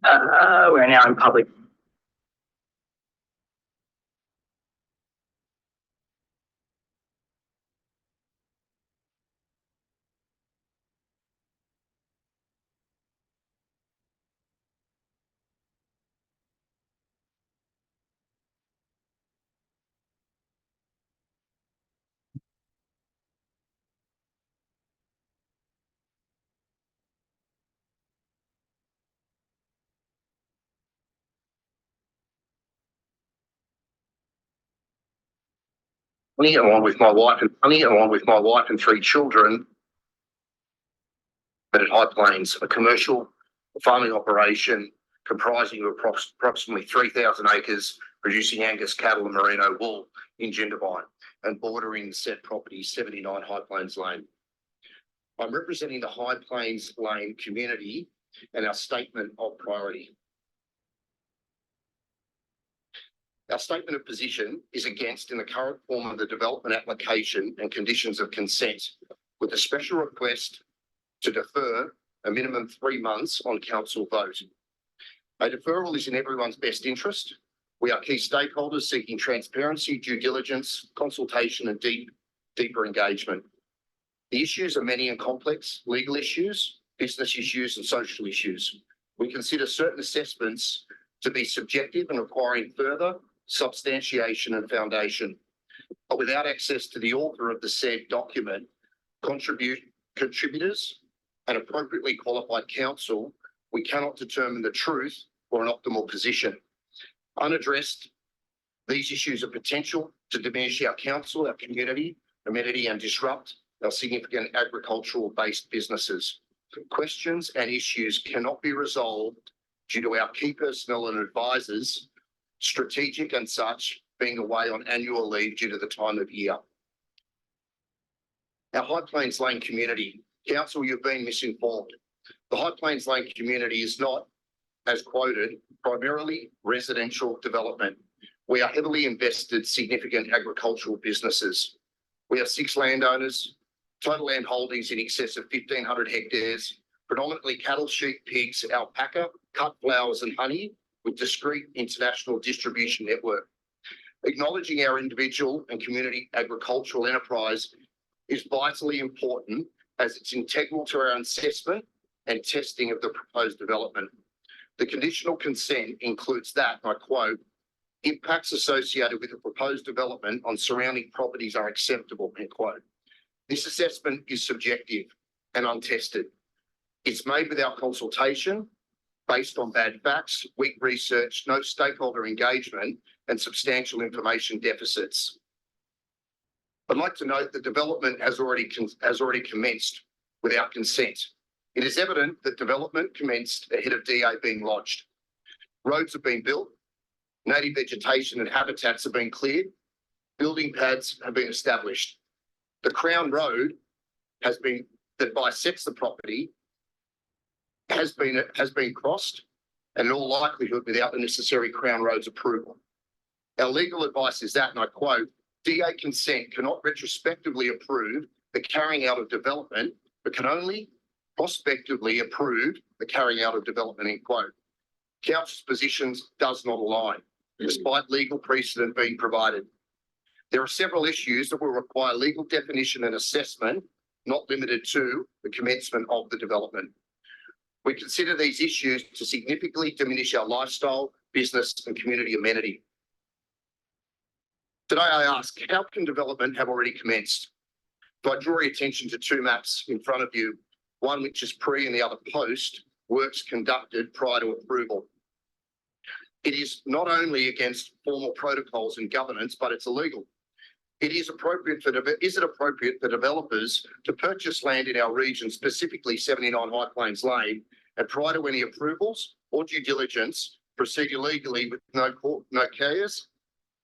We're now in public. Along with my wife and 3 children, but at High Plains, a commercial farming operation comprising of approximately 3,000 acres, producing Angus cattle and merino wool in Jindabyne and bordering said property 79 High Plains Lane. I'm representing the High Plains Lane community and our statement of priority. Our statement of position is against in the current form of the development application and conditions of consent, with a special request to defer a minimum 3 months on council vote. A deferral is in everyone's best interest. We are key stakeholders seeking transparency, due diligence, consultation and deeper engagement. The issues are many and complex: legal issues, business issues and social issues. We consider certain assessments to be subjective and requiring further substantiation and foundation. But without access to the author of the said document, contributors and appropriately qualified counsel, we cannot determine the truth or an optimal position. Unaddressed, these issues are potential to diminish our council, our community, amenity and disrupt our significant agricultural-based businesses. Questions and issues cannot be resolved due to our key personnel and advisors, strategic and such, being away on annual leave due to the time of year. Our High Plains Lane community. Council, you've been misinformed. The High Plains Lane community is not, as quoted, primarily residential development. We are heavily invested, significant agricultural businesses. We have 6 landowners, total land holdings in excess of 1,500 hectares, predominantly cattle, sheep, pigs, alpaca, cut flowers and honey, with discrete international distribution network. Acknowledging our individual and community agricultural enterprise is vitally important, as it's integral to our assessment and testing of the proposed development. The conditional consent includes that, and I quote, impacts associated with the proposed development on surrounding properties are acceptable, end quote. This assessment is subjective and untested. It's made without consultation, based on bad facts, weak research, no stakeholder engagement, and substantial information deficits. I'd like to note that development has already commenced without consent. It is evident that development commenced ahead of DA being lodged. Roads have been built, native vegetation and habitats have been cleared, building pads have been established. The Crown Road that bisects the property has been crossed, and in all likelihood without the necessary Crown Road's approval. Our legal advice is that, and I quote, DA consent cannot retrospectively approve the carrying out of development, but can only prospectively approve the carrying out of development, end quote. Council's positions does not align, despite legal precedent being provided. There are several issues that will require legal definition and assessment, not limited to the commencement of the development. We consider these issues to significantly diminish our lifestyle, business and community amenity. Today I ask, how can development have already commenced? So I draw your attention to 2 maps in front of you, one which is pre and the other post, works conducted prior to approval. It is not only against formal protocols and governance, but it's illegal. Is it appropriate for developers to purchase land in our region, specifically 79 High Plains Lane, and prior to any approvals or due diligence, proceed illegally with no cares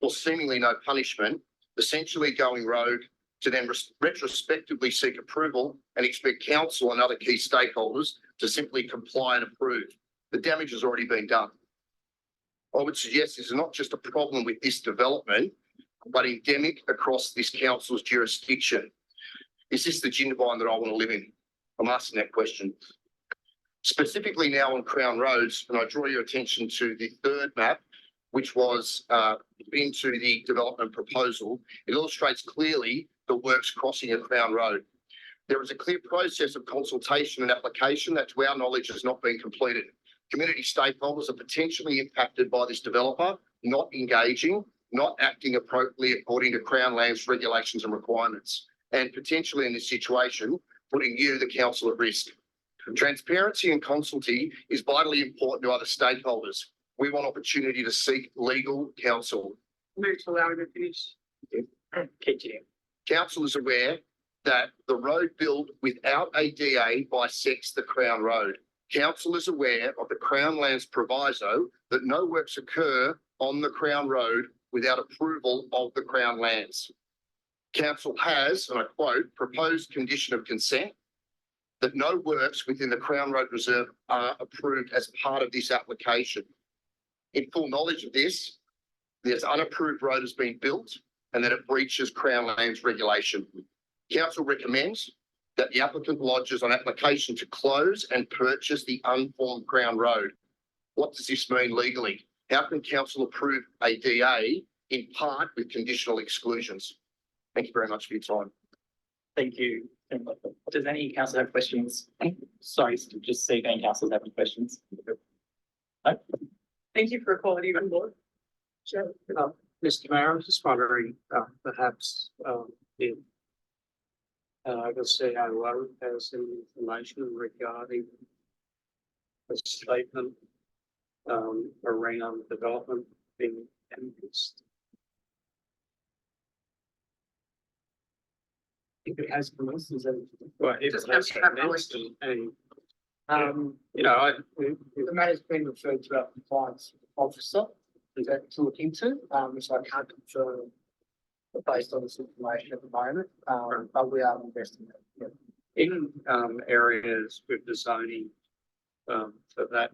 or seemingly no punishment, essentially going rogue, to then retrospectively seek approval and expect council and other key stakeholders to simply comply and approve? The damage has already been done. I would suggest this is not just a problem with this development, but endemic across this council's jurisdiction. Is this the Jindabyne that I want to live in? I'm asking that question. Specifically now on Crown Roads, and I draw your attention to the third map, which was into the development proposal. It illustrates clearly the works crossing a Crown Road. There is a clear process of consultation and application that, to our knowledge, has not been completed. Community stakeholders are potentially impacted by this developer not engaging, not acting appropriately according to Crown Lands regulations and requirements, and potentially in this situation, putting you, the council, at risk. Transparency and consultation is vitally important to other stakeholders. We want opportunity to seek legal counsel. Move to allow to finish. Council is aware that the road built without a DA bisects the Crown Road. Council is aware of the Crown Lands proviso that no works occur on the Crown Road without approval of the Crown Lands. Council has, and I quote, proposed condition of consent that no works within the Crown Road Reserve are approved as part of this application. In full knowledge of this, this unapproved road has been built and that it breaches Crown Lands regulation. Council recommends that the applicant lodges an application to close and purchase the unformed Crown Road. What does this mean legally? How can council approve a DA in part with conditional exclusions? Thank you very much for your time. Thank you. Does any council have questions? Sorry, just see if any councils have any questions. No? Thank you for quality report. Sure. Mr. Mayor, I'm just wondering, perhaps, if the COO has any information regarding the statement around development being enhanced. If it has commenced, is that? Well, if Just it has have commenced and, you know, the matter's been referred to our compliance officer to look into, which I can't confirm based on this information at the moment, but we are investigating. Yeah. in areas with the zoning for that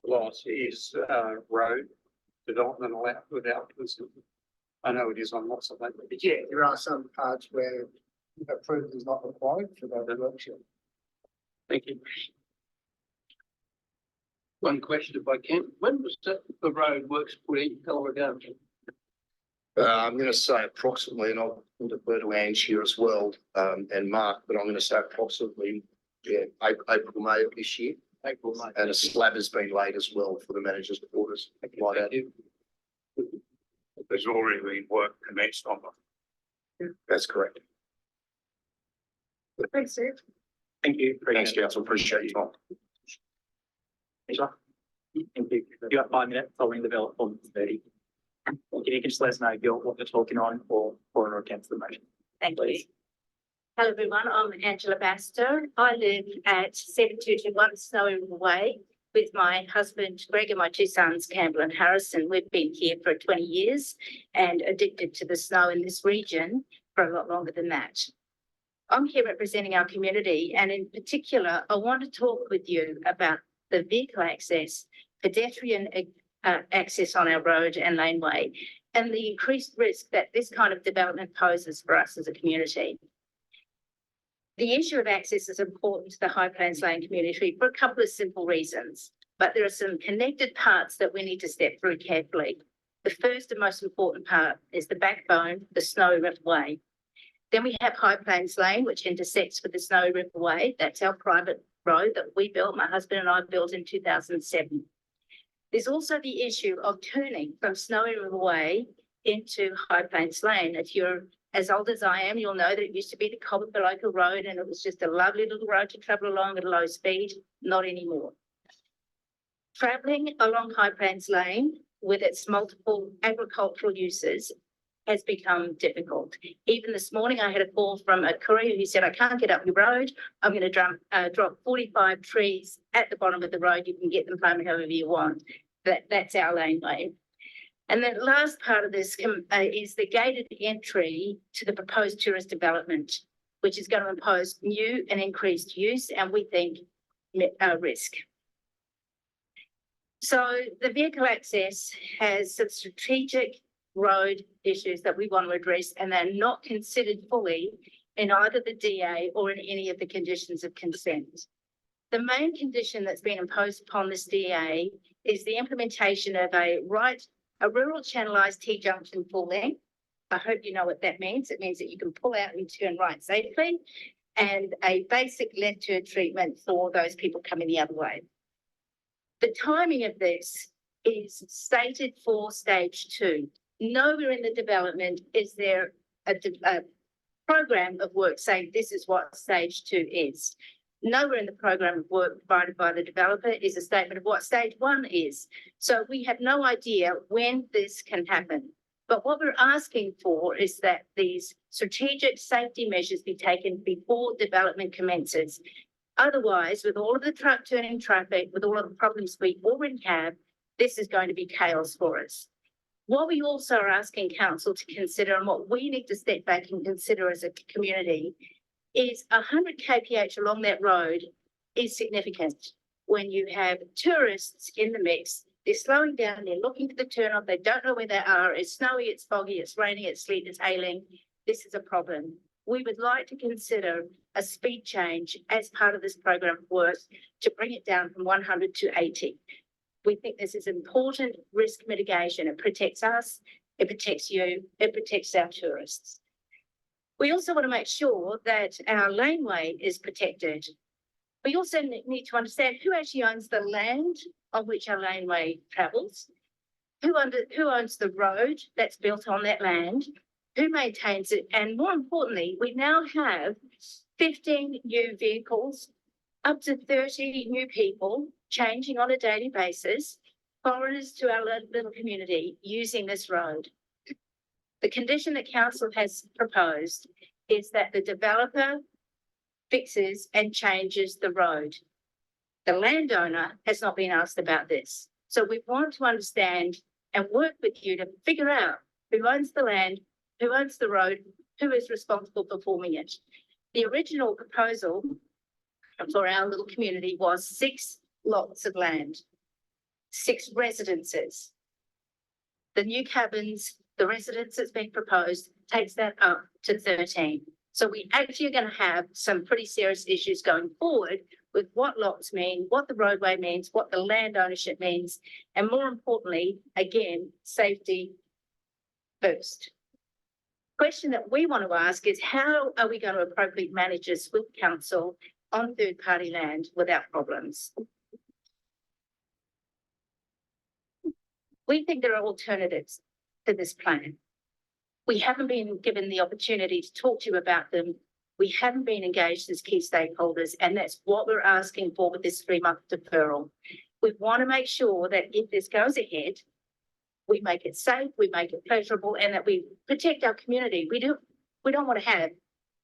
lot is road development allowed without consent. I know it is on lots of that. But yeah, there are some parts where approval is not required for that workshop. Thank you. One question if I can. When was the road works put in? How long ago? I'm going to say approximately, and I'll defer to Ange here as well, and Mark, but I'm going to say approximately, yeah, April, May of this year. April, May. And a slab has been laid as well for the manager's quarters. Like that. There's already been work commenced on them. That's correct. Thanks, Steve. Thank you. Thanks, council. Appreciate your time. Thank you. You got 5 minutes following the development on 30. If you can just let us know what you're talking on for or against the motion. Thank you. Please. Hello, everyone. I'm Angela Baster. I live at 7221 Snowy River Way with my husband, Greg, and my 2 sons, Campbell and Harrison. We've been here for 20 years and addicted to the snow in this region for a lot longer than that. I'm here representing our community, and in particular, I want to talk with you about the vehicle access, pedestrian access on our road and laneway, and the increased risk that this kind of development poses for us as a community. The issue of access is important to the High Plains Lane community for a couple of simple reasons, but there are some connected parts that we need to step through carefully. The first and most important part is the backbone, the Snowy River Way. Then we have High Plains Lane, which intersects with the Snowy River Way. That's our private road that we built, my husband and I built in 2007. There's also the issue of turning from Snowy River Way into High Plains Lane. If you're as old as I am, you'll know that it used to be the Cobblepaloka Road and it was just a lovely little road to travel along at a low speed. Not anymore. Travelling along High Plains Lane with its multiple agricultural uses has become difficult. Even this morning, I had a call from a courier who said, I can't get up your road. I'm going to drop 45 trees at the bottom of the road. You can get them home however you want. That's our laneway. And the last part of this is the gated entry to the proposed tourist development, which is going to impose new and increased use and we think risk. So the vehicle access has some strategic road issues that we want to address, and they're not considered fully in either the DA or in any of the conditions of consent. The main condition that's been imposed upon this DA is the implementation of a rural channelized T-junction full length. I hope you know what that means. It means that you can pull out and turn right safely, and a basic left turn treatment for those people coming the other way. The timing of this is stated for stage 2. Nowhere in the development is there a program of work saying this is what stage 2 is. Nowhere in the program of work provided by the developer is a statement of what stage 1 is. So we have no idea when this can happen. But what we're asking for is that these strategic safety measures be taken before development commences. Otherwise, with all of the truck turning traffic, with all of the problems we already have, this is going to be chaos for us. What we also are asking council to consider, and what we need to step back and consider as a community, is 100 kph along that road is significant. When you have tourists in the mix, they're slowing down, they're looking for the turn off, they don't know where they are, it's snowy, it's foggy, it's raining, it's sleet, it's hailing. This is a problem. We would like to consider a speed change as part of this program of work to bring it down from 100 to 80. We think this is important risk mitigation. It protects us, it protects you, it protects our tourists. We also want to make sure that our laneway is protected. We also need to understand who actually owns the land on which our laneway travels, who owns the road that's built on that land, who maintains it, and more importantly, we now have 15 new vehicles, up to 30 new people changing on a daily basis, foreigners to our little community using this road. The condition that council has proposed is that the developer fixes and changes the road. The landowner has not been asked about this. So we want to understand and work with you to figure out who owns the land, who owns the road, who is responsible for forming it. The original proposal for our little community was 6 lots of land, 6 residences. The new cabins, the residence that's been proposed takes that up to 13. So we actually are going to have some pretty serious issues going forward with what lots mean, what the roadway means, what the land ownership means, and more importantly, again, safety first. Question that we want to ask is, how are we going to appropriately manage this with council on third-party land without problems? We think there are alternatives to this plan. We haven't been given the opportunity to talk to you about them. We haven't been engaged as key stakeholders, and that's what we're asking for with this 3-month deferral. We want to make sure that if this goes ahead, we make it safe, we make it pleasurable, and that we protect our community. We don't want to have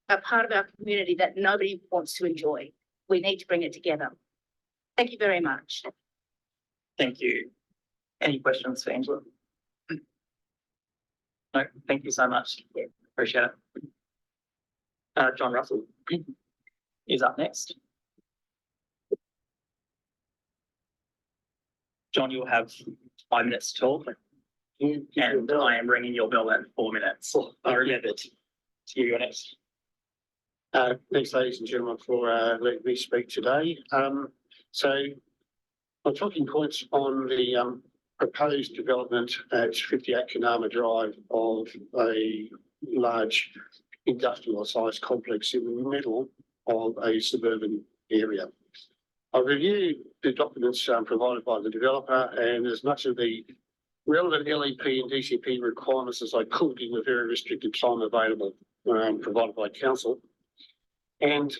a part of our community that nobody wants to enjoy. We need to bring it together. Thank you very much. Thank you. Any questions for Angela? No, thank you so much. Appreciate it. John Russell is up next. John, you'll have 5 minutes to talk. And I am ringing your bell at 4 minutes. I remembered to give you next. Thanks, ladies and gentlemen, for letting me speak today. So my talking points on the proposed development at 58 Kanama Drive of a large industrial sized complex in the middle of a suburban area. I reviewed the documents provided by the developer, and as much of the relevant LEP and DCP requirements as I could in the very restricted time available provided by council. And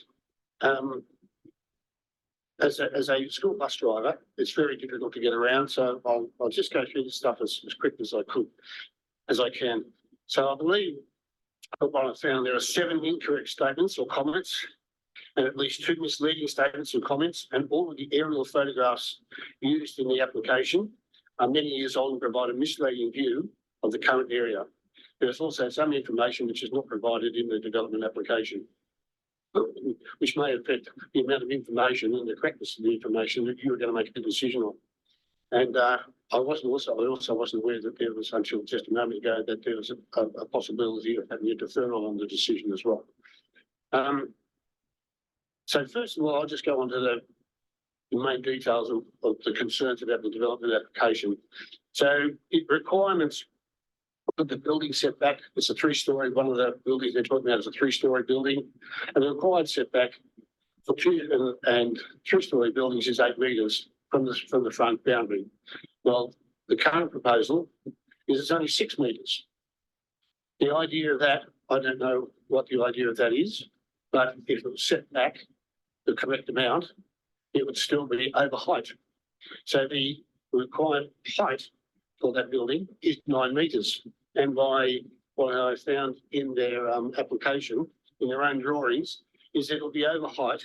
as a school bus driver, it's very difficult to get around. So I'll just go through this stuff as quick as I can. So I believe what I found, there are 7 incorrect statements or comments, and at least 2 misleading statements and comments, and all of the aerial photographs used in the application are many years old and provide a misleading view of the current area. There's also some information which is not provided in the development application, which may affect the amount of information and the correctness of the information that you are going to make a decision on. And I also wasn't aware that there was, until just a moment ago, that there was a possibility of having a deferral on the decision as well. So first of all, I'll just go on to the main details of the concerns about the development application. So it requirements of the building setback, it's a 3-story, one of the buildings they're talking about is a 3-story building, and the required setback for 2 and 3-story buildings is 8 metres from the front boundary. Well, the current proposal is it's only 6 metres. The idea of that, I don't know what the idea of that is, but if it was set back the correct amount, it would still be over height. So the required height for that building is 9 metres. And by what I found in their application, in their own drawings, is it'll be over height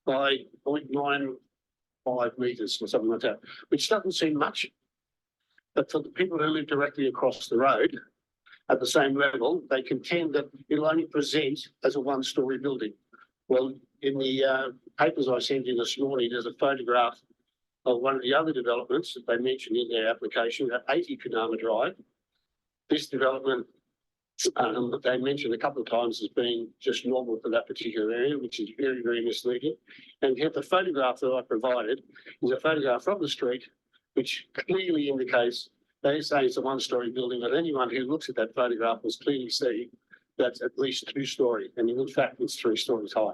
by 0.95 metres or something like that, which doesn't seem much. But for the people who live directly across the road at the same level, they contend that it'll only present as a 1-story building. Well, in the papers I sent in this morning, there's a photograph of one of the other developments that they mentioned in their application at 80 Kunama Drive. This development that they mentioned a couple of times as being just normal for that particular area, which is very, very misleading. And yet the photograph that I provided is a photograph from the street, which clearly indicates they say it's a 1-story building, but anyone who looks at that photograph will clearly see that's at least 2-story, and in fact it's 3 stories high.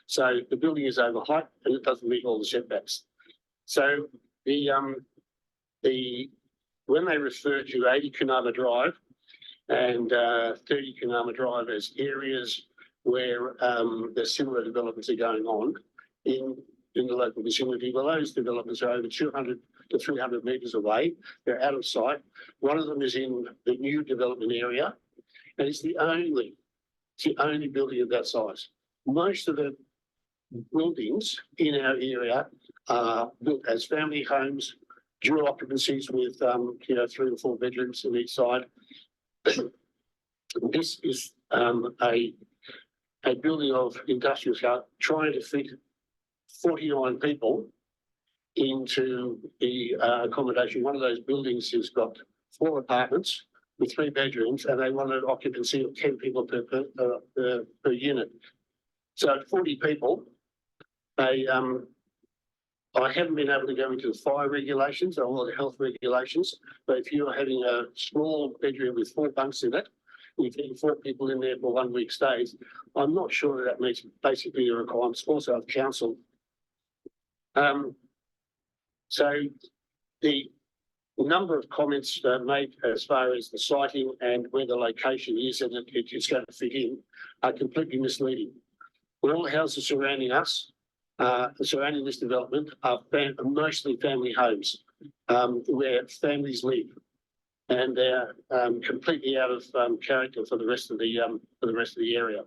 So the building is over height and it doesn't meet all the setbacks. So when they refer to 80 Kunama Drive and 30 Kunama Drive as areas where there's similar developments are going on in the local vicinity, well, those developments are over 200 to 300 metres away. They're out of sight. One of them is in the new development area, and it's the only building of that size. Most of the buildings in our area are built as family homes, dual occupancies with 3 or 4 bedrooms on each side. This is a building of industrial scale trying to fit 49 people into the accommodation. One of those buildings has got 4 apartments with 3 bedrooms, and they want an occupancy of 10 people per unit. So at 40 people, I haven't been able to go into the fire regulations or the health regulations, but if you're having a small bedroom with 4 bunks in it, you're getting 4 people in there for 1 week stays, I'm not sure that meets basically the requirements also of council. So the number of comments made as far as the siting and where the location is and it's going to fit in are completely misleading. All the houses surrounding us, surrounding this development, are mostly family homes where families live, and they're completely out of character for the rest of the area.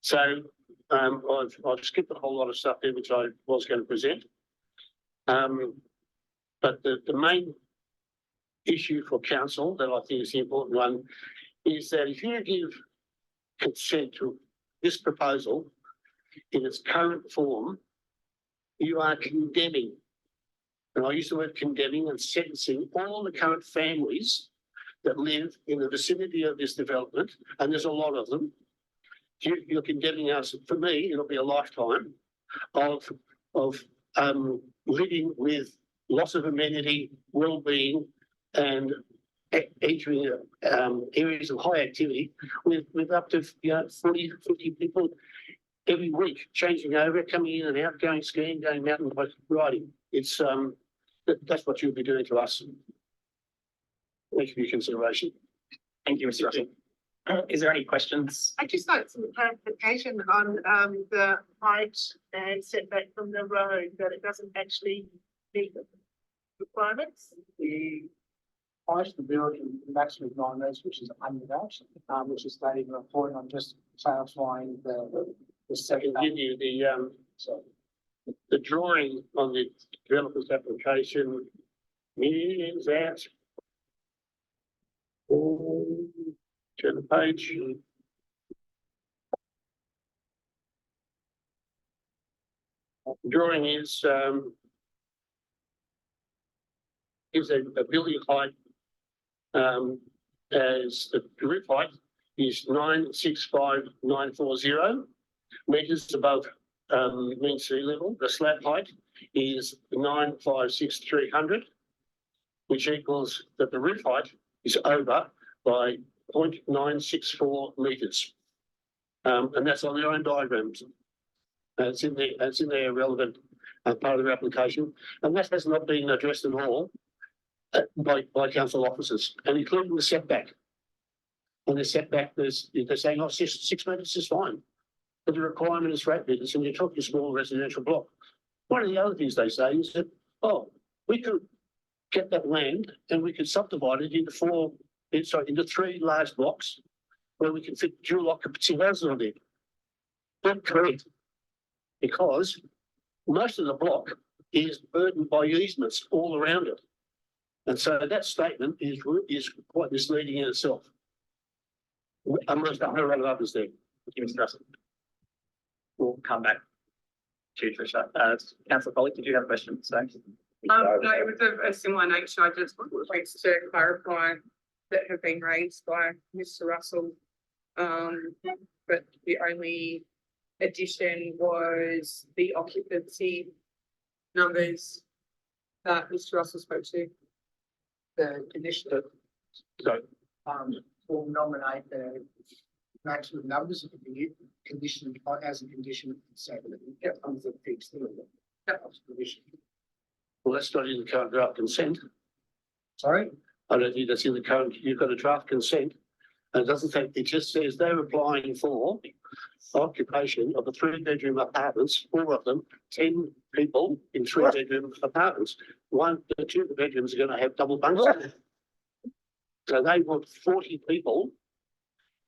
So I've skipped a whole lot of stuff there which I was going to present. But the main issue for council that I think is the important one is that if you give consent to this proposal in its current form, you are condemning, and I use the word condemning and sentencing, all the current families that live in the vicinity of this development, and there's a lot of them. You're condemning us. For me, it'll be a lifetime of living with loss of amenity, well-being, and entering areas of high activity with up to 40, 50 people every week, changing over, coming in and out, going skiing, going mountain bike riding. It's that's what you'll be doing to us. Thank you for your consideration. Thank you, Mr. Russell. Is there any questions? I just like some clarification on the height and setback from the road, that it doesn't actually meet the requirements. The height of the building, the maximum of 9 metres, which is under that, which is stated in the report. I'm just clarifying the second. Give you the drawing on the developer's application is that. Turn the page. The drawing is a building height as the roof height is 965,940 metres above mean sea level. The slab height is 956,300, which equals that the roof height is over by 0.964 metres. And that's on their own diagrams. It's in their relevant part of their application, and that has not been addressed at all by council officers, and including the setback. On the setback, they're saying, oh, 6 metres is fine, but the requirement is for 8 metres, and you're talking a small residential block. One of the other things they say is that, oh, we could get that land and we could subdivide it into 3 large blocks where we can fit dual occupancy houses on it. Not correct, because most of the block is burdened by easements all around it. And so that statement is quite misleading in itself. Amongst a whole lot of others there. Thank you, Mr. Russell. We'll come back to you, Tricia. Councillor Foley, did you have a question? So, No, it was a similar nature. I just wanted to clarify that have been raised by Mr. Russell. But the only addition was the occupancy numbers that Mr. Russell spoke to. The condition So, will nominate the maximum numbers of the condition as a condition of consent. That comes a fixed limit. That was provision. well, that's not in the current draft consent. Sorry? I don't think that's in the current, you've got a draft consent. And it doesn't say, it just says they're applying for occupation of the 3-bedroom apartments, 4 of them, 10 people in 3-bedroom apartments. The 2 bedrooms are going to have double bunks. So they want 40 people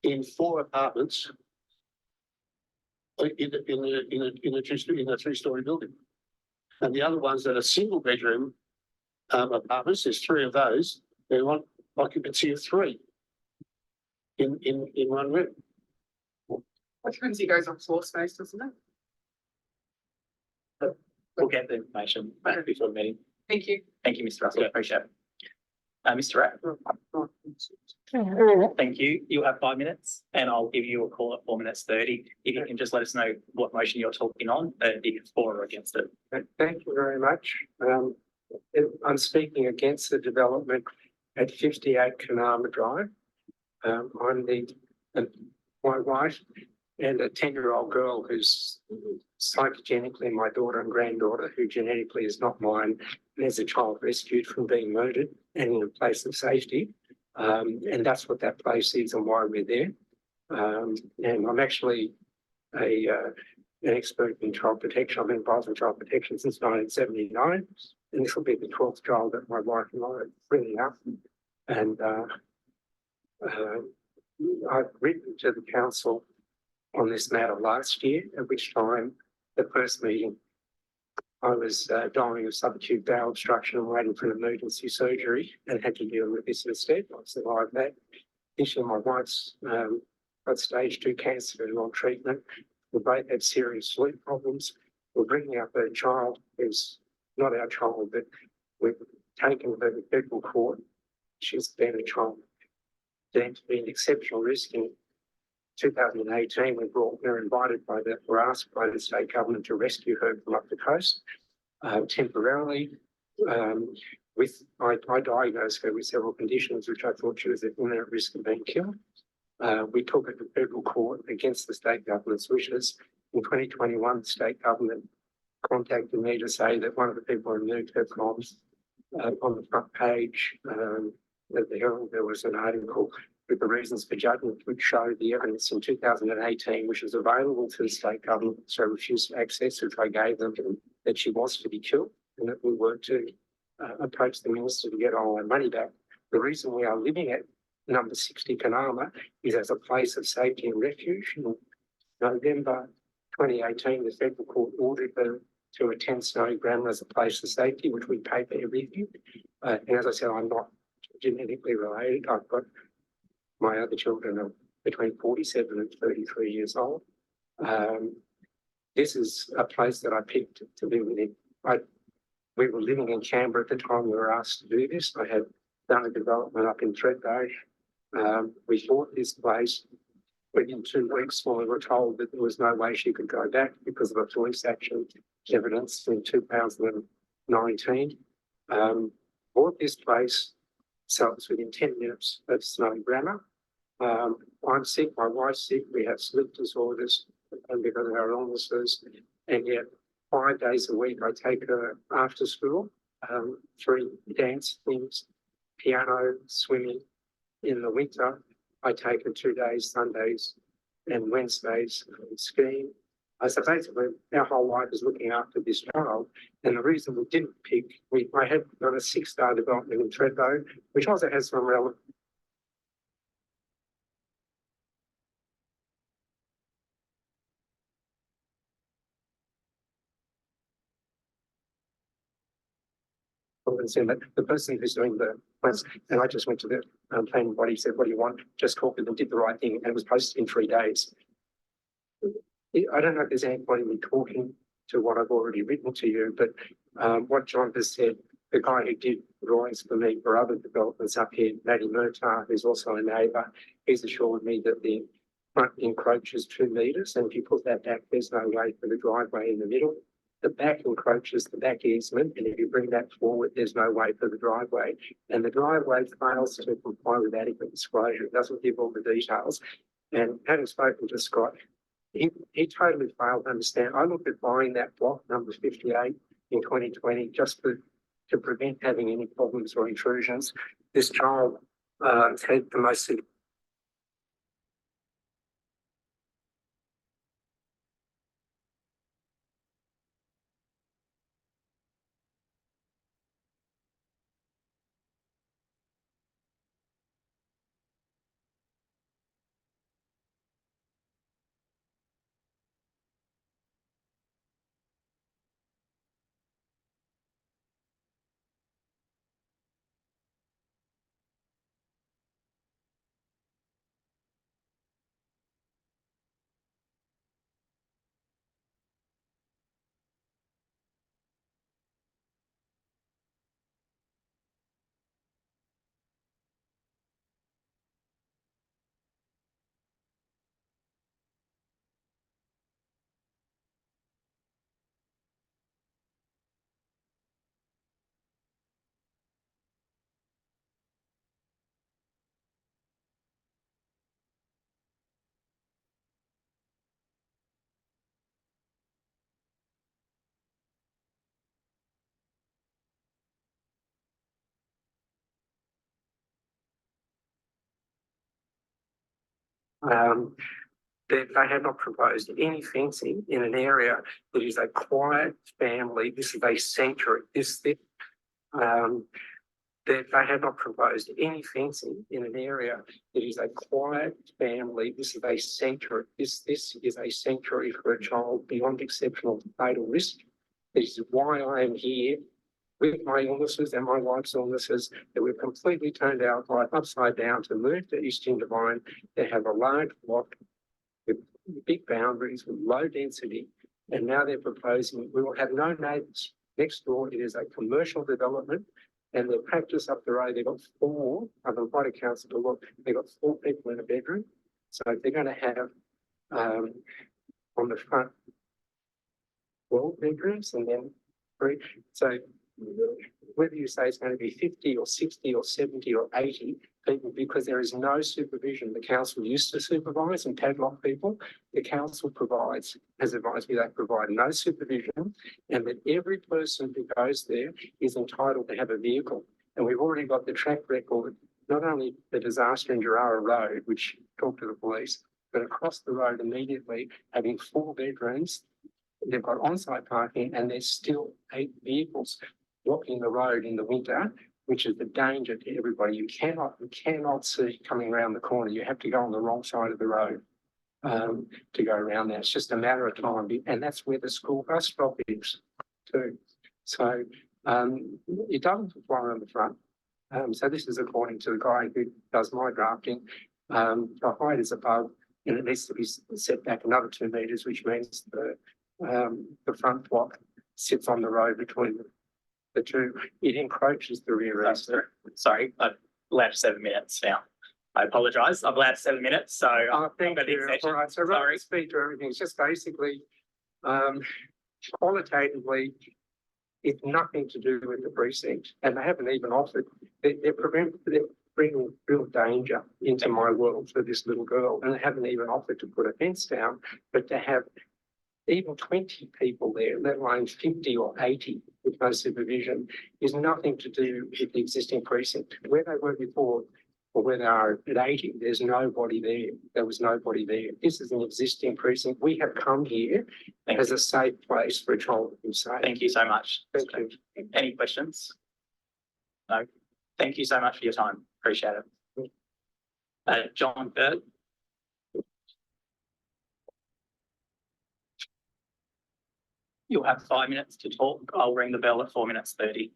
in 4 apartments in a 3-story building. And the other ones that are single bedroom apartments, there's 3 of those, they want occupancy of 3 in one room. Occupancy goes on floor space, doesn't it? we'll get the information back before the meeting. Thank you. Thank you, Mr. Russell. Appreciate it. Mr. Rapp. Thank you. You'll have 5 minutes and I'll give you a call at 4 minutes 30. If you can just let us know what motion you're talking on, if it's for or against it. Thank you very much. I'm speaking against the development at 58 Kanama Drive. I'm my wife and a 10-year-old girl who's psychogenically my daughter and granddaughter, who genetically is not mine, and as a child rescued from being murdered and in a place of safety. And that's what that place is and why we're there. And I'm actually an expert in child protection. I've been involved in child protection since 1979, and this will be the 12th child that my wife and I are bringing up. And I've written to the council on this matter last year, at which time the first meeting I was dying of subacute bowel obstruction and waiting for an emergency surgery and had to deal with this instead. I survived that. Initially, my wife's got stage 2 cancer and on treatment. We both had serious sleep problems. We're bringing up a child who's not our child, but we've taken her to federal court. She's been a child deemed to be an exceptional risk. In 2018, we were invited were asked by the state government to rescue her from up the coast temporarily. I diagnosed her with several conditions, which I thought she was at imminent risk of being killed. We took it to federal court against the state government's wishes. In 2021, the state government contacted me to say that one of the people who moved her from on the front page of the Herald, there was an article with the reasons for judgment, which showed the evidence in 2018, which was available to the state government, so refused to access, which I gave them, that she was to be killed and that we were to approach the minister to get all our money back. The reason we are living at number 60 Kanama is as a place of safety and refuge. In November 2018, the federal court ordered her to attend Snowy Grammar as a place of safety, which we pay for everything. And as I said, I'm not genetically related. I've got my other children are between 47 and 33 years old. This is a place that I picked to live in. We were living in Canberra at the time we were asked to do this. I had done a development up in Thredbo. We bought this place within 2 weeks, when we were told that there was no way she could go back because of a police action evidence in 2019. Bought this place, so it's within 10 minutes of Snowy Grammar. I'm sick, my wife's sick, we have sleep disorders and because of our illnesses, and yet 5 days a week I take her after school, 3 dance things, piano, swimming. In the winter, I take her 2 days, Sundays and Wednesdays skiing. So basically, our whole life is looking after this child. And the reason we didn't pick, I had done a 6-star development in Treadbow, which also has some relevant. The person who's doing the plans, and I just went to the planning body, said, what do you want? Just called them and did the right thing, and it was posted in 3 days. I don't know if there's any point in me talking to what I've already written to you, but what John has said, the guy who did drawings for me for other developments up here, Matty Murtar, who's also a neighbour, he's assured me that the front encroaches 2 metres, and if you put that back, there's no way for the driveway in the middle. The back encroaches the back easement, and if you bring that forward, there's no way for the driveway. And the driveway fails to comply with adequate disclosure. It doesn't give all the details. And having spoken to Scott, he totally failed to understand. I looked at buying that block number 58 in 2020 just to prevent having any problems or intrusions. This child had the most that they had not proposed any fencing in an area that is a quiet family. This is a sanctuary. That they had not proposed any fencing in an area that is a quiet family. This is a sanctuary. This is a sanctuary for a child beyond exceptional fatal risk. This is why I am here with my illnesses and my wife's illnesses, that we've completely turned our life upside down to move to East Invervine. They have a large block with big boundaries, with low density, and now they're proposing we will have no neighbours next door. It is a commercial development, and their practice up the road, they've got 4, I've invited council to look, they've got 4 people in a bedroom. So they're going to have on the front 12 bedrooms and then 3. So whether you say it's going to be 50 or 60 or 70 or 80 people, because there is no supervision. The council used to supervise and padlock people. The council has advised me they provide no supervision, and that every person who goes there is entitled to have a vehicle. And we've already got the track record, not only the disaster in Gerrara Road, which talked to the police, but across the road immediately, having 4 bedrooms. They've got on-site parking, and there's still 8 vehicles blocking the road in the winter, which is the danger to everybody. You cannot see coming around the corner. You have to go on the wrong side of the road to go around that. It's just a matter of time, and that's where the school bus stop is too. So it doesn't fly on the front. So this is according to the guy who does my drafting. The height is above, and it needs to be set back another 2 metres, which means the front block sits on the road between the 2. It encroaches the rear. Sorry, I've left 7 minutes now. I apologise. I've allowed 7 minutes, so. Thank I've got the you. extension. All right, so rather Sorry. than speak to everything, it's just basically, qualitatively, it's nothing to do with the precinct, and they haven't even offered, they're bringing real danger into my world for this little girl, and they haven't even offered to put a fence down, but to have even 20 people there, let alone 50 or 80 with no supervision, is nothing to do with the existing precinct. Where they were before, or where they are at 80, there's nobody there. There was nobody there. This is an existing precinct. We have come here as a safe place for a child to be safe. Thank you so much. Thank you. Any questions? No. Thank you so much for your time. Appreciate it. John Bird. You'll have 5 minutes to talk. I'll ring the bell at 4 minutes 30.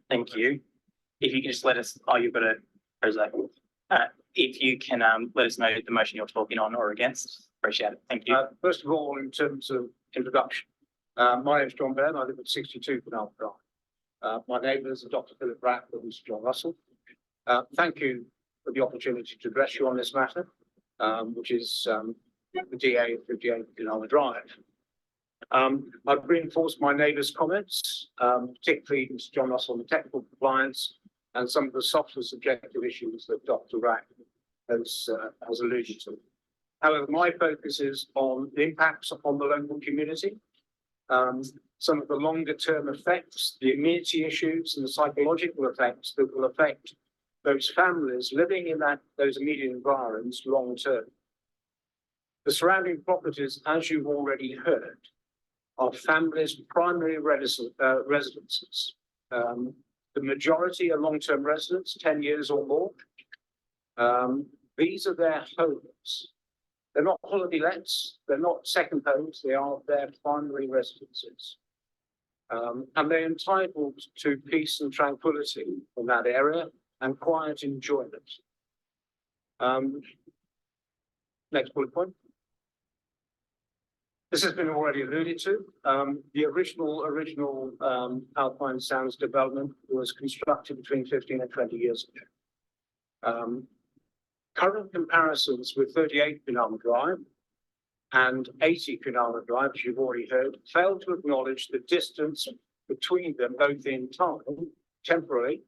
Thank you. If you can just let us, you've got a presentation. If you can let us know the motion you're talking on or against, appreciate it. Thank you. First of all, in terms of introduction, my name is John Baird. I live at 62 Monaro Drive. My neighbours are Dr. Philip Rapp and Mr. John Russell. Thank you for the opportunity to address you on this matter, which is the DA of 58 Monaro Drive. I've reinforced my neighbours' comments, particularly Mr. John Russell on the technical compliance and some of the softer subjective issues that Dr. Rapp has alluded to. However, my focus is on the impacts upon the local community, some of the longer term effects, the immunity issues and the psychological effects that will affect those families living in those immediate environments long term. The surrounding properties, as you've already heard, are families' primary residences. The majority are long-term residents, 10 years or more. These are their homes. They're not holiday lets, they're not second homes, they are their primary residences. And they're entitled to peace and tranquility in that area and quiet enjoyment. Next bullet point. This has been already alluded to. The original Alpine Sands development was constructed between 15 and 20 years ago. Current comparisons with 38 Monaro Drive and 80 Monaro Drive, as you've already heard, fail to acknowledge the distance between them, both in time, temporally,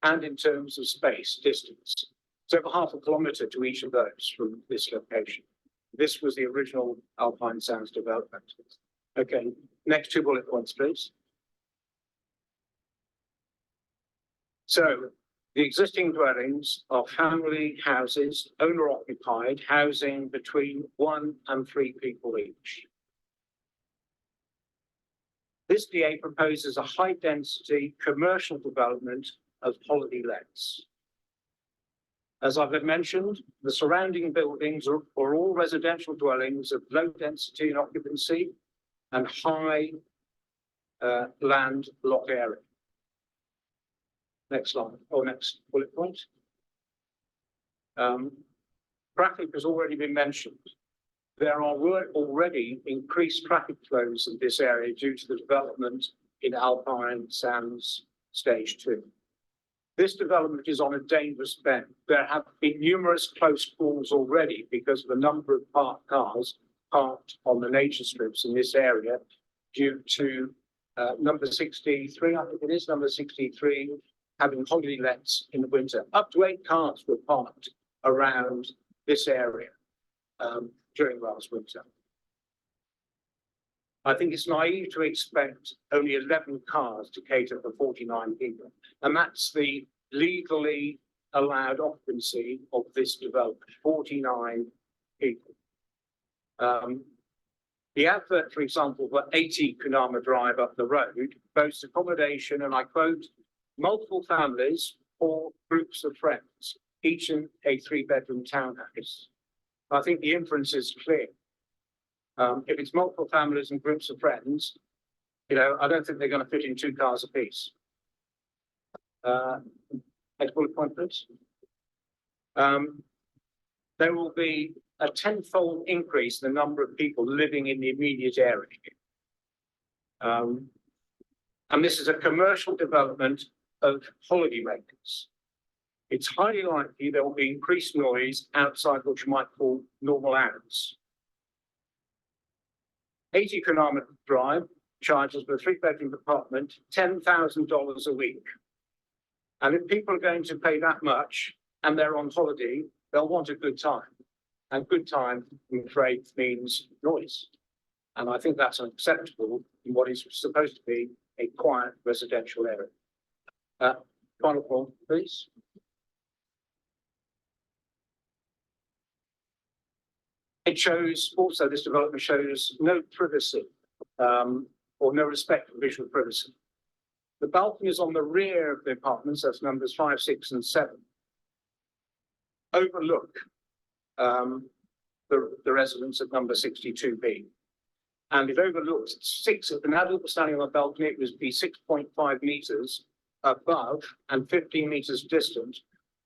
and in terms of space, distance. It's over half a kilometre to each of those from this location. This was the original Alpine Sands development. Okay, next 2 bullet points, please. So the existing dwellings are family houses, owner occupied, housing between 1 and 3 people each. This DA proposes a high density commercial development of holiday lets. As I've mentioned, the surrounding buildings are all residential dwellings of low density and occupancy and high land lot area. Next slide, or next bullet point. Traffic has already been mentioned. There are already increased traffic flows in this area due to the development in Alpine Sands Stage 2. This development is on a dangerous bend. There have been numerous close calls already because of the number of parked cars parked on the nature strips in this area due to number 63, I think it is, number 63, having holiday lets in the winter. Up to 8 cars were parked around this area during last winter. I think it's naive to expect only 11 cars to cater for 49 people. And that's the legally allowed occupancy of this development, 49 people. The advert, for example, for 80 Monaro Drive up the road boasts accommodation, and I quote, multiple families or groups of friends, each in a 3-bedroom townhouse. I think the inference is clear. If it's multiple families and groups of friends, I don't think they're going to fit in 2 cars apiece. Next bullet point, please. There will be a 10-fold increase in the number of people living in the immediate area. And this is a commercial development of holiday makers. it's highly likely there will be increased noise outside what you might call normal hours. 80 Kanama Drive charges for a 3-bedroom apartment $10,000 a week. And if people are going to pay that much and they're on holiday, they'll want a good time. And good time, I'm afraid, means noise. And I think that's unacceptable in what is supposed to be a quiet residential area. Final point, please. It shows also, this development shows no privacy or no respect for visual privacy. The balconies on the rear of the apartments, that's numbers 5, 6, and 7, overlook the residence at number 62B. And it overlooks 6, if an adult was standing on a balcony, it would be 6.5 meters above and 15 meters distant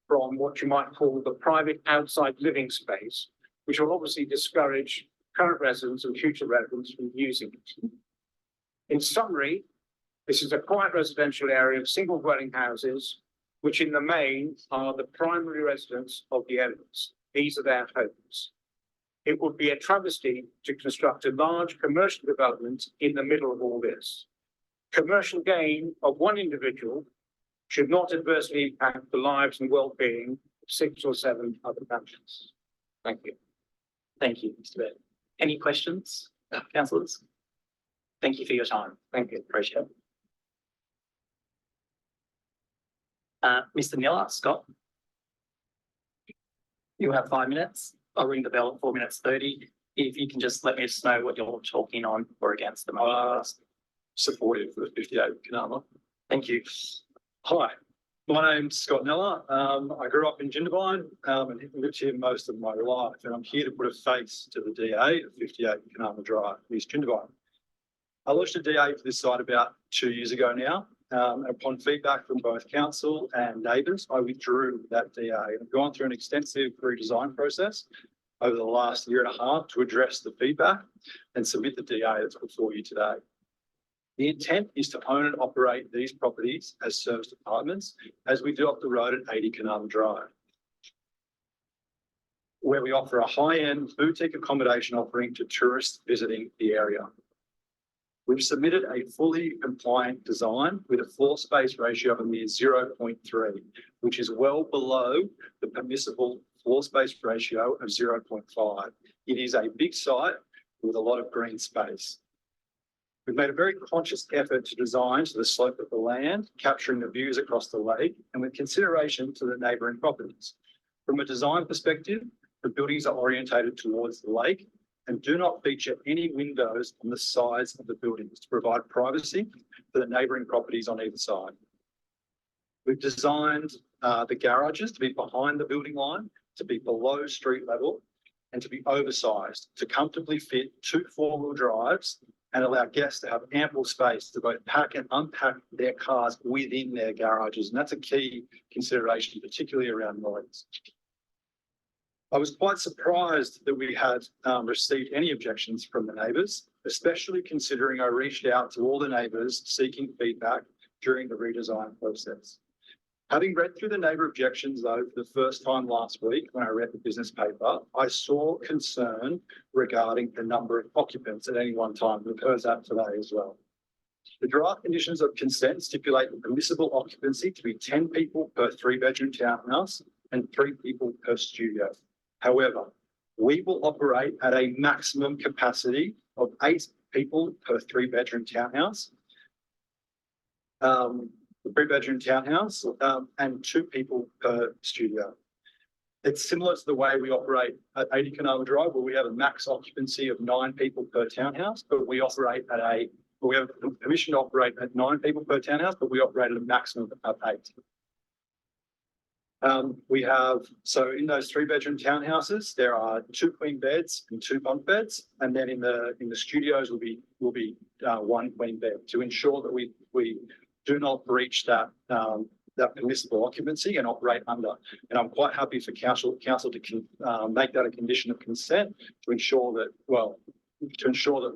from what you might call the private outside living space, which will obviously discourage current residents and future residents from using it. In summary, this is a quiet residential area of single dwelling houses, which in the main are the primary residents of the owners. These are their homes. It would be a travesty to construct a large commercial development in the middle of all this. Commercial gain of one individual should not adversely impact the lives and well-being of 6 or 7 other families. Thank you. Thank you, Mr. Baird. Any questions, councillors? Thank you for your time. Thank you. Appreciate it. Mr. Miller, Scott. You have 5 minutes. I'll ring the bell at 4 minutes 30. If you can just let me know what you're talking on or against the motion. Supportive of 58 Kanama. Thank you. Hi, my name's Scott Neller. I grew up in Jindabyne and lived here most of my life, and I'm here to put a face to the DA at 58 Kanama Drive, East Jindabyne. I lodged a DA for this site about 2 years ago now. Upon feedback from both council and neighbours, I withdrew that DA. I've gone through an extensive redesign process over the last 1.5 years to address the feedback and submit the DA that's before you today. The intent is to own and operate these properties as serviced apartments, as we do up the road at 80 Kanama Drive, where we offer a high-end boutique accommodation offering to tourists visiting the area. We've submitted a fully compliant design with a floor space ratio of a mere 0.3, which is well below the permissible floor space ratio of 0.5. It is a big site with a lot of green space. We've made a very conscious effort to design to the slope of the land, capturing the views across the lake and with consideration to the neighbouring properties. From a design perspective, the buildings are orientated towards the lake and do not feature any windows on the sides of the buildings to provide privacy for the neighbouring properties on either side. We've designed the garages to be behind the building line, to be below street level, and to be oversized to comfortably fit 2 4-wheel drives and allow guests to have ample space to both pack and unpack their cars within their garages. And that's a key consideration, particularly around noise. I was quite surprised that we had received any objections from the neighbours, especially considering I reached out to all the neighbours seeking feedback during the redesign process. Having read through the neighbour objections, though, for the first time last week when I read the business paper, I saw concern regarding the number of occupants at any one time. We've heard that today as well. The draft conditions of consent stipulate the permissible occupancy to be 10 people per 3-bedroom townhouse and 3 people per studio. However, we will operate at a maximum capacity of 8 people per 3-bedroom townhouse. The 3-bedroom townhouse and 2 people per studio. It's similar to the way we operate at 80 Kanama Drive, where we have a max occupancy of 9 people per townhouse, but we operate at we have permission to operate at 9 people per townhouse, but we operate at a maximum of 8. So in those 3-bedroom townhouses, there are 2 queen beds and 2 bunk beds, and then in the studios will be 1 queen bed to ensure that we do not breach that permissible occupancy and operate under. And I'm quite happy for council to make that a condition of consent to ensure that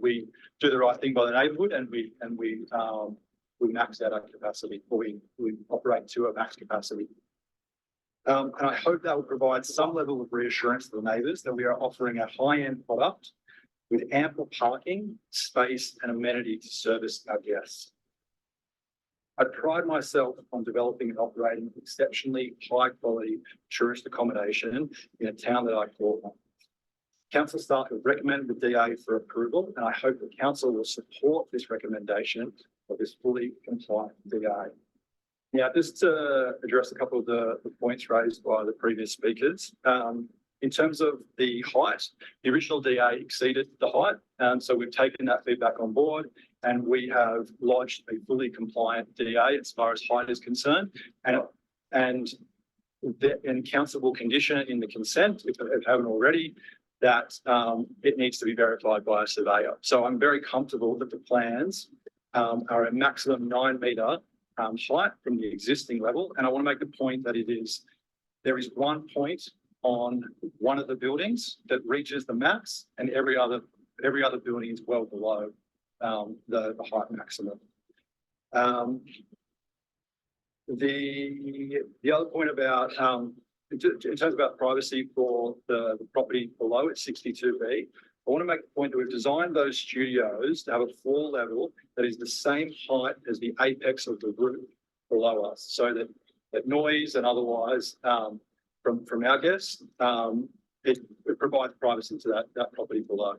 we do the right thing by the neighbourhood and we max out our capacity, or we operate to a max capacity. And I hope that will provide some level of reassurance to the neighbours that we are offering a high-end product with ample parking, space and amenity to service our guests. I pride myself on developing and operating exceptionally high-quality tourist accommodation in a town that I call home. Council staff have recommended the DA for approval, and I hope the council will support this recommendation of this fully compliant DA. Now, just to address a couple of the points raised by the previous speakers. In terms of the height, the original DA exceeded the height. So we've taken that feedback on board and we have lodged a fully compliant DA as far as height is concerned. And council will condition it in the consent, if they haven't already, that it needs to be verified by a surveyor. So I'm very comfortable that the plans are a maximum 9 metre height from the existing level. And I want to make the point that there is one point on one of the buildings that reaches the max, and every other building is well below the height maximum. The other point about in terms about privacy for the property below, it's 62B. I want to make the point that we've designed those studios to have a floor level that is the same height as the apex of the roof below us, so that noise and otherwise from our guests, it provides privacy to that property below.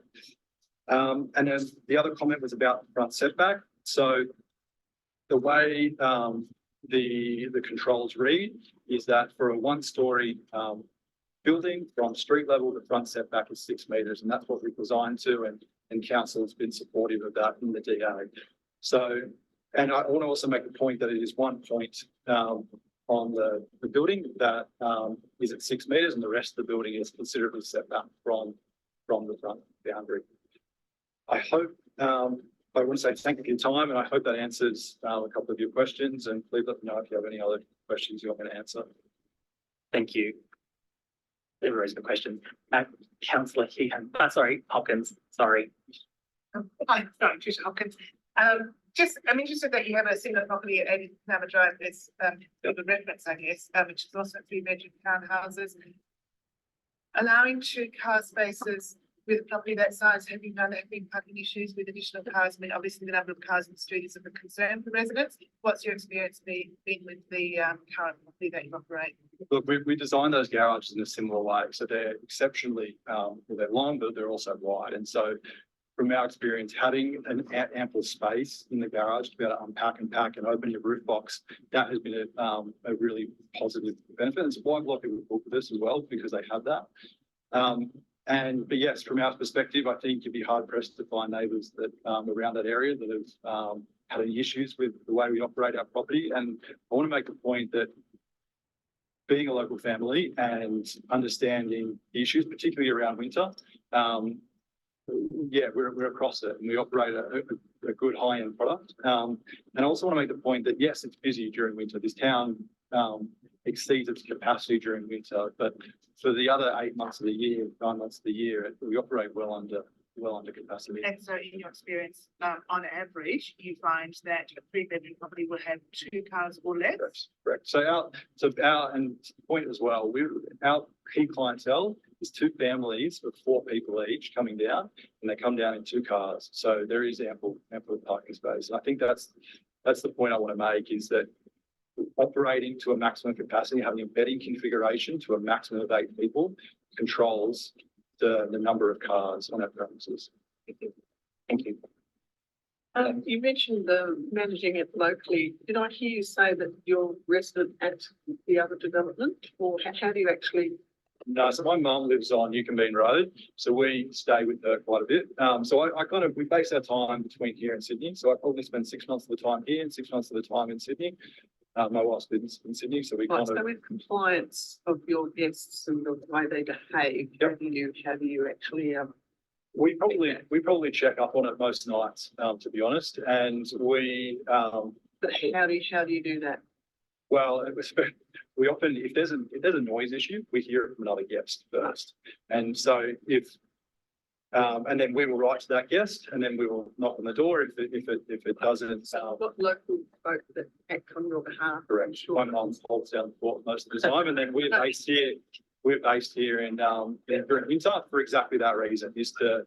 And then the other comment was about the front setback. So the way the controls read is that for a one-storey building from street level, the front setback is 6 metres, and that's what we've designed to, and council has been supportive of that in the DA. So, and I want to also make the point that it is 1 point on the building that is at 6 metres, and the rest of the building is considerably set back from the front boundary. I hope, I want to say thank you for your time, and I hope that answers a couple of your questions, and please let me know if you have any other questions you're going to answer. Thank you. There was the question. Councillor Hopkins, sorry. Hi, sorry, Tricia Hopkins. I'm interested that you have a similar property at 80 Tower Drive. There's a reference, I guess, which is also 3-bedroom townhouses. Allowing 2-car spaces with a property that size, have been parking issues with additional cars? I mean, obviously the number of cars in the street is of a concern for residents. What's your experience been with the current property that you operate? Look, we designed those garages in a similar way. So they're exceptionally, they're long, but they're also wide. And so from our experience, having an ample space in the garage to be able to unpack and pack and open your roof box, that has been a really positive benefit. It's why a lot of people book this as well, because they have that. But yes, from our perspective, I think you'd be hard pressed to find neighbours that around that area that have had any issues with the way we operate our property. And I want to make the point that being a local family and understanding the issues, particularly around winter, yeah, we're across it, and we operate a good high-end product. And I also want to make the point that yes, it's busy during winter. This town exceeds its capacity during winter, but for the other 8 months of the year, 9 months of the year, we operate well under capacity. And so in your experience, on average, you find that a 3-bedroom property will have 2 cars or less? Correct. So our and point as well, our key clientele is 2 families of 4 people each coming down, and they come down in 2 cars. So there is ample parking space. And I think that's the point I want to make, is that operating to a maximum capacity, having a bedding configuration to a maximum of 8 people controls the number of cars on our premises. Thank you. You mentioned managing it locally. Did I hear you say that you're resident at the other development, or how do you actually? No, so my mum lives on Newcombeen Road, so we stay with her quite a bit. So we base our time between here and Sydney. So I probably spend 6 months of the time here and 6 months of the time in Sydney. My wife's lives in Sydney, so we right, so with compliance of your guests and the way they behave, yep. how do you actually we probably check up on it most nights, to be honest, and we but how do you do that? Well, we often, if there's a noise issue, we hear it from another guest first. And so if And then we will write to that guest, and then we will knock on the door if it doesn't. So what local folk that act on your behalf? Correct. My mum holds down the fort most of the time, and then we're based here. We're based here in during winter for exactly that reason, is to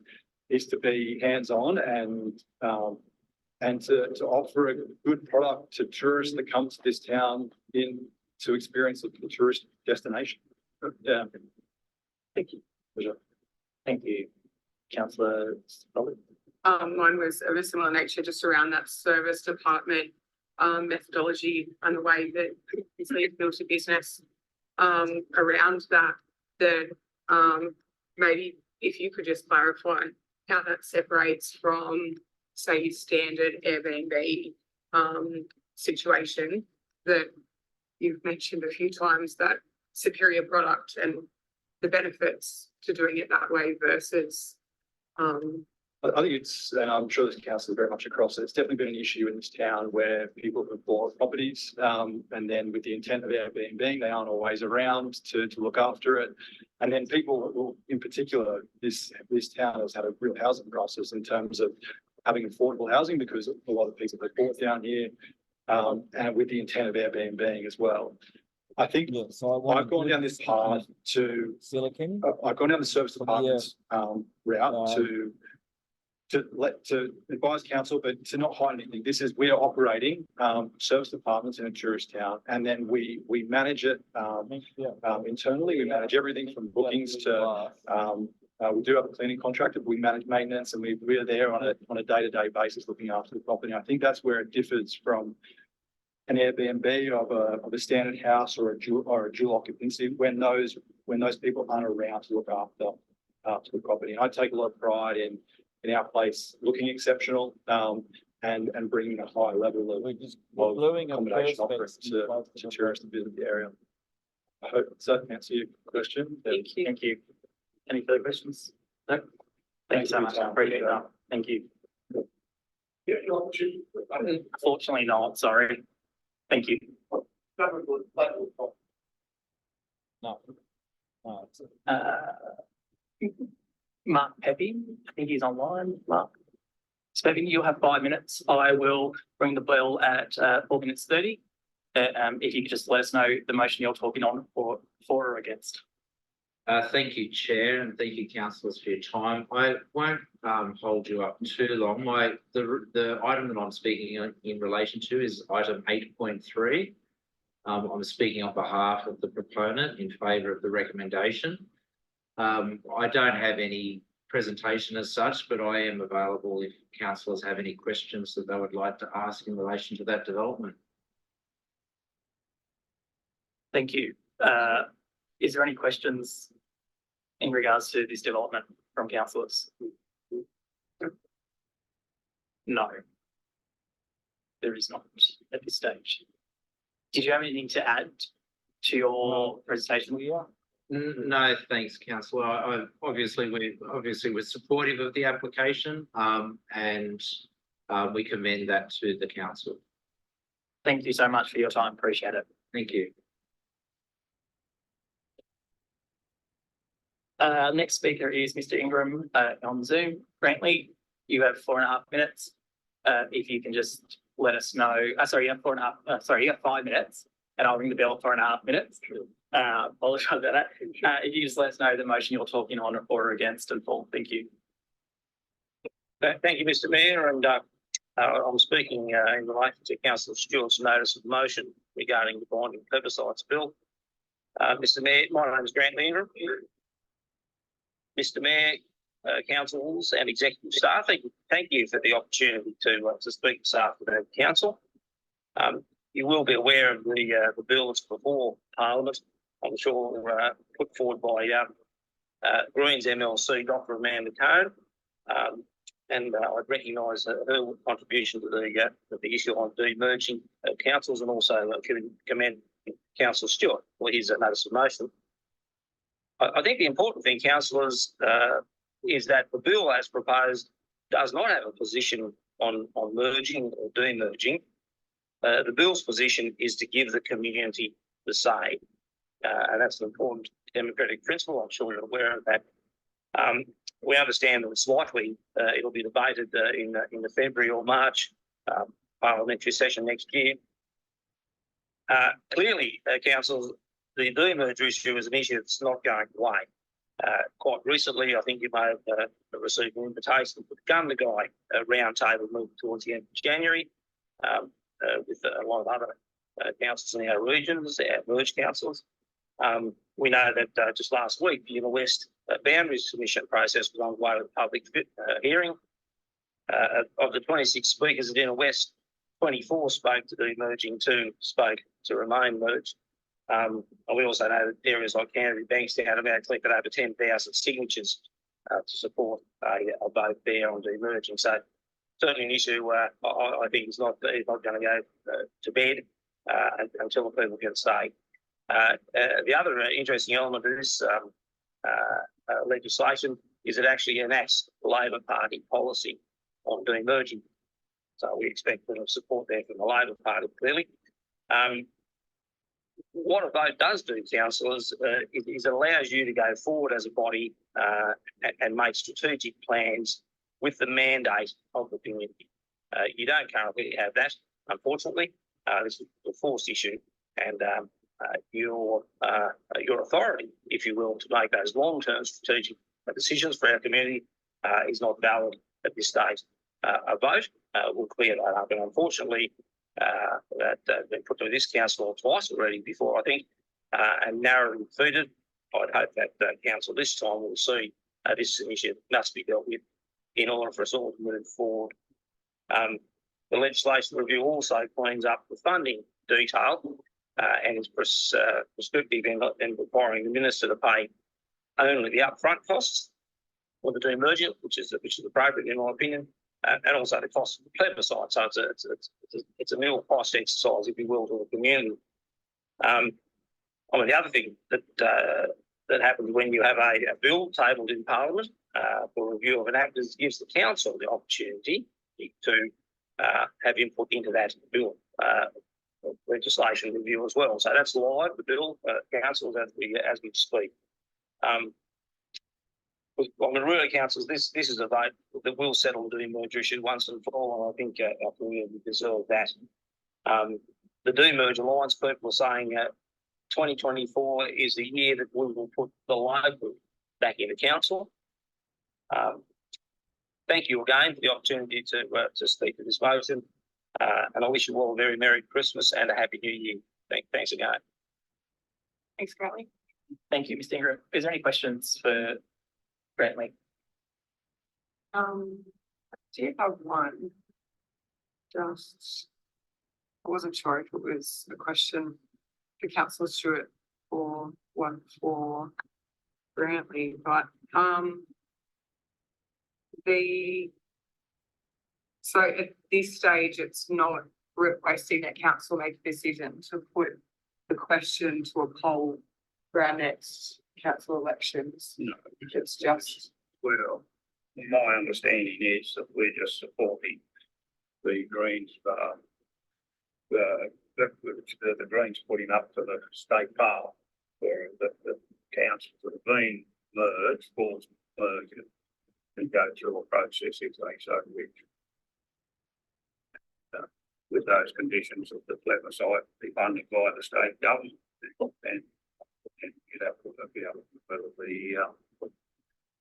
be hands-on and to offer a good product to tourists that come to this town to experience the tourist destination. Yeah. Thank you. Pleasure. Thank you. Councillor Rowley. Mine was of a similar nature, just around that service department methodology and the way that it's built a business around that, maybe if you could just clarify how that separates from, say, your standard Airbnb situation that you've mentioned a few times, that superior product and the benefits to doing it that way versus I think it's, and I'm sure this council is very much across it, it's definitely been an issue in this town where people have bought properties and then with the intent of Airbnb, they aren't always around to look after it. And then people, in particular, this town has had a real housing crisis in terms of having affordable housing, because a lot of people have bought down here and with the intent of Airbnb as well. I think I've gone down this path I've gone down the service department's route to advise council, but to not hide anything. We are operating service departments in a tourist town, and then we manage it internally. We manage everything from bookings to we do have a cleaning contractor, but we manage maintenance, and we are there on a day-to-day basis looking after the property. I think that's where it differs from an Airbnb of a standard house or a dual occupancy, when those people aren't around to look after the property. And I take a lot of pride in our place looking exceptional and bringing a high level of accommodation offerings to tourists to visit the area. I hope that answers your question. Thank you. Thank you. Any further questions? No. Thanks so much. I appreciate that. Thank you. Unfortunately not, sorry. Thank you. Mark Peppy, I think he's online. Mark. So Peppy, you'll have 5 minutes. I will ring the bell at 4 minutes 30. If you could just let us know the motion you're talking on for or against. Thank you, Chair, and thank you, councillors, for your time. I won't hold you up too long. The item that I'm speaking in relation to is item 8.3. I'm speaking on behalf of the proponent in favour of the recommendation. I don't have any presentation as such, but I am available if councillors have any questions that they would like to ask in relation to that development. Thank you. Is there any questions in regards to this development from councillors? No. There is not at this stage. Did you have anything to add to your presentation? No, thanks, councillor. Obviously we're supportive of the application and we commend that to the council. Thank you so much for your time. Appreciate it. Thank you. Next speaker is Mr. Ingram on Zoom. Brantley, you have 4.5 minutes. If you can just let us know. Sorry, you have 4.5. You have 5 minutes, and I'll ring the bell for 4.5 minutes. Apologise about that. If you just let us know the motion you're talking on or against and for. Thank you. Thank you, Mr. Mayor, and I'm speaking in relation to Councillor Stewart's notice of motion regarding the bonding plebiscites bill. Mr. Mayor, my name is Brantley Ingram. Mr. Mayor, councillors and executive staff, thank you for the opportunity to speak this afternoon, council. You will be aware of the bill that's before Parliament. I'm sure put forward by Greens MLC, Dr. Amanda Cone, and I recognise her contribution to the issue on demerging councils, and also commend Councillor Stewart for his notice of motion. I think the important thing, councillors, is that the bill as proposed does not have a position on merging or demerging. The bill's position is to give the community the say, and that's an important democratic principle. I'm sure you're aware of that. we understand that it's likely it'll be debated in the February or March parliamentary session next year. Clearly, council, the demerger issue is an issue that's not going away. Quite recently, I think you may have received an invitation to the Gunner Guy roundtable moving towards the end of January with a lot of other councils in our regions, our merged councils. We know that just last week, the Inner West Boundaries Commission process was underway with a public hearing. Of the 26 speakers at Inner West, 24 spoke to demerging, 2 spoke to remain merged. And we also know that areas like Canterbury, Bankstown have now collected over 10,000 signatures to support a vote there on demerging. So certainly an issue I think is not going to go to bed until the people can say. The other interesting element of this legislation is it actually enacts the Labor Party policy on demerging. So we expect a bit of support there from the Labor Party, clearly. What a vote does do, councillors, is it allows you to go forward as a body and make strategic plans with the mandate of the community. You don't currently have that, unfortunately. This is a forced issue, and your authority, if you will, to make those long-term strategic decisions for our community is not valid at this stage. A vote will clear that up, and unfortunately, that's been put to this council twice already before, I think, and narrowly defeated. I'd hope that council this time will see this issue must be dealt with in order for us all to move forward. The legislation review also cleans up the funding detail and is prescriptive in requiring the minister to pay only the upfront costs for the demerger, which is appropriate in my opinion, and also the cost of the plebiscite. So it's a nil cost exercise, if you will, to the community. The other thing that happens when you have a bill tabled in Parliament for review of an act is gives the council the opportunity to have input into that bill legislation review as well. So that's live, the bill, councils as we speak. On the rural councils, this is a vote that will settle the demerger issue once and for all, and I think our community deserves that. The Demerge Alliance people are saying 2024 is the year that we will put the local back into council. Thank you again for the opportunity to speak to this motion, and I wish you all a very Merry Christmas and a Happy New Year. Thanks again. Thanks, Grantley. Thank you, Mr. Ingram. Is there any questions for Grantley? Do you have one? I wasn't sure if it was a question for Councillor Stewart or one for Grantley, but so at this stage, it's not requesting that council make a decision to put the question to a poll for our next council elections. No. It's just. Well, my understanding is that we're just supporting the Greens, the Greens putting up to the state power, where the councils that have been merged, forced merger, and go through a process if they so wish. With those conditions of the plebiscite be funded by the state government, and you'd have to be able to the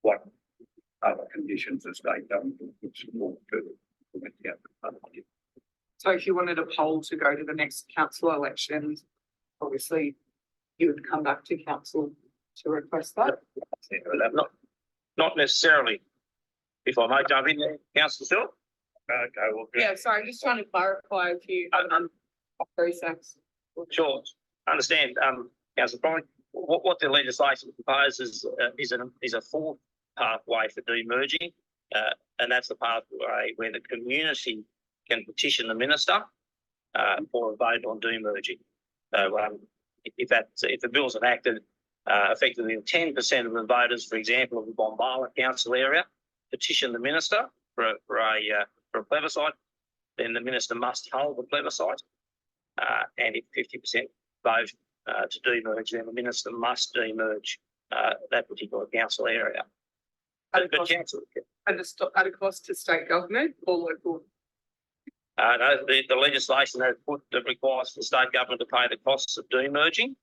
what other conditions the state government would support to. So if you wanted a poll to go to the next council elections, obviously you would come back to council to request that. Not necessarily. If I may jump in there, Councillor Phil. Okay, well, Yeah, sorry, I'm just trying to clarify a few process. Sure, understand, Councillor Bryan. What the legislation proposes is a fourth pathway for demerging, and that's the pathway where the community can petition the minister for a vote on demerging. So if the bill's enacted, effectively 10% of the voters, for example, of the Bombala Council area, petition the minister for a plebiscite, then the minister must hold the plebiscite, and if 50% vote to demerge, then the minister must demerge that particular council area. At a But cost, council, at a cost to state government or local? no, the legislation that requires the state government to pay the costs of demerging,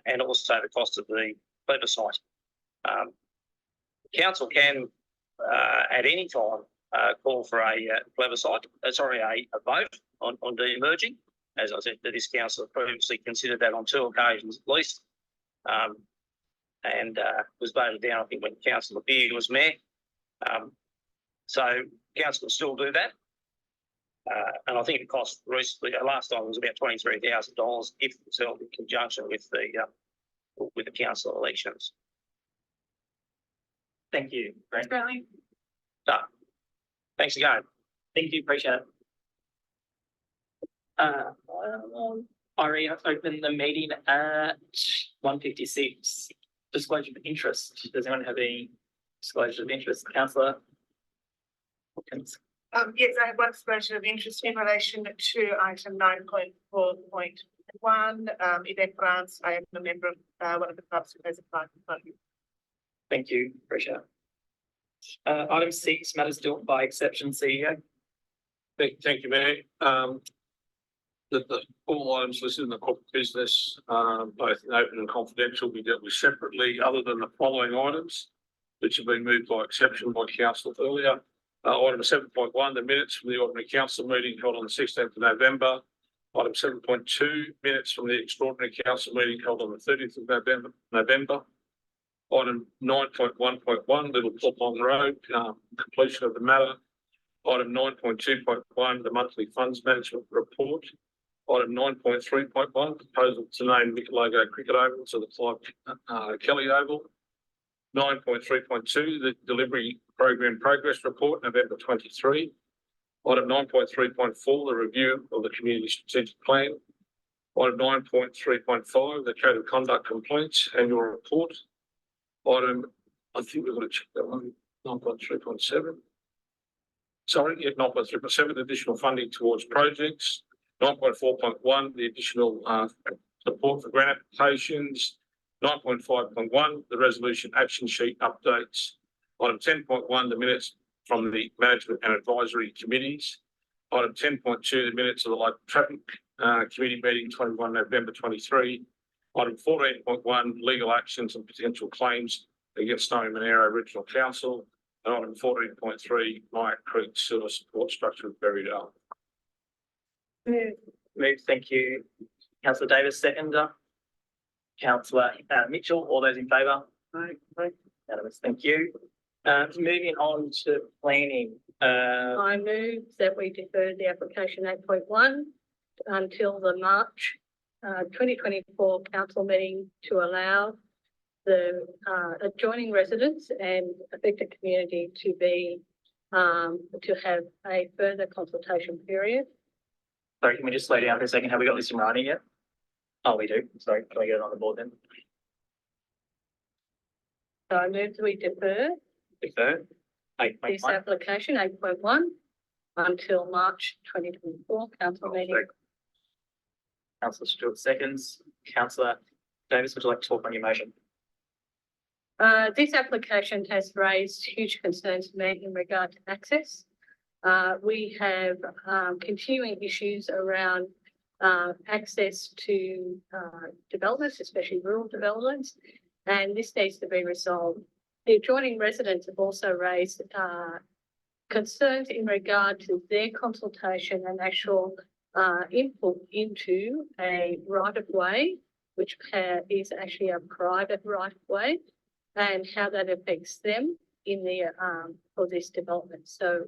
and also the cost of the plebiscite. Council can, at any time, call for a plebiscite, a vote on demerging. As I said, this council previously considered that on 2 occasions at least, and was voted down, I think, when Councillor Beard was mayor. So council can still do that. And I think it cost recently, last time it was about $23,000 if it was held in conjunction with the council elections. Thank you. Great. So, thanks again. Thank you, appreciate it. I open the meeting at 1:56. Disclosure of interest. Does anyone have any disclosure of interest? Councillor Hawkins. Yes, I have one expression of interest in relation to item 9.4.1, event grants. I am a member of one of the clubs who has applied for funding. Thank you, appreciate it. Item 6, matters dealt by exception, CEO. Thank you, Mayor. All items listed in the corporate business, both in open and confidential, will be dealt with separately, other than the following items, which have been moved by exception by council earlier. Item 7.1, the minutes from the ordinary council meeting held on the 16th of November. Item 7.2, minutes from the extraordinary council meeting held on the 30th of November. Item 9.1.1, Little Plopon Road, completion of the matter. Item 9.2.1, the monthly funds management report. Item 9.3.1, proposal to name Nick Logo Cricket Oval to the Clive Kelly Oval. 9.3.2, the delivery program progress report, November 23. Item 9.3.4, the review of the community strategic plan. Item 9.3.5, the code of conduct complaints annual report. Item, I think we're going to check that one, 9.3.7. Sorry, yeah, 9.3.7, additional funding towards projects. 9.4.1, the additional support for grant applications. 9.5.1, the resolution action sheet updates. Item 10.1, the minutes from the management and advisory committees. Item 10.2, the minutes of the local traffic committee meeting 21 November 23. Item 14.1, legal actions and potential claims against Monaro Regional Council. And item 14.3, Maya Creek Sewer Support Structure of Berrydale. Move, thank you. Councillor Davis, seconder. Councillor Mitchell, all those in favour? Right. Unanimous, thank you. Moving on to planning. I move that we defer the application 8.1 until the March 2024 council meeting to allow the adjoining residents and affected community to be to have a further consultation period. Sorry, can we just slow down for a second? Have we got this in writing yet? Oh, we do. Sorry, can we get it on the board then? So I move that we defer Defer. this application 8.1 until March 2024 council meeting. Councillor Stewart seconds. Councillor Davis, would you like to talk on your motion? This application has raised huge concerns for me in regard to access. We have continuing issues around access to developments, especially rural developments, and this needs to be resolved. The adjoining residents have also raised concerns in regard to their consultation and actual input into a right of way, which is actually a private right of way, and how that affects them in their for this development. So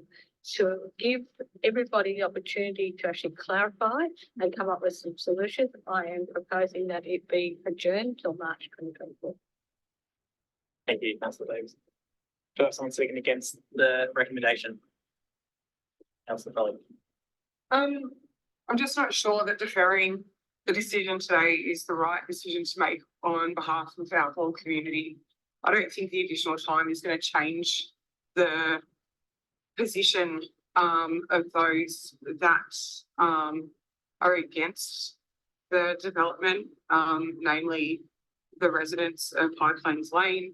to give everybody the opportunity to actually clarify and come up with some solutions, I am proposing that it be adjourned till March 2024. Thank you, Councillor Davis. Do I have someone speaking against the recommendation? Councillor Foley. I'm just not sure that deferring the decision today is the right decision to make on behalf of our whole community. I don't think the additional time is going to change the position of those that are against the development, namely the residents of High Plains Lane,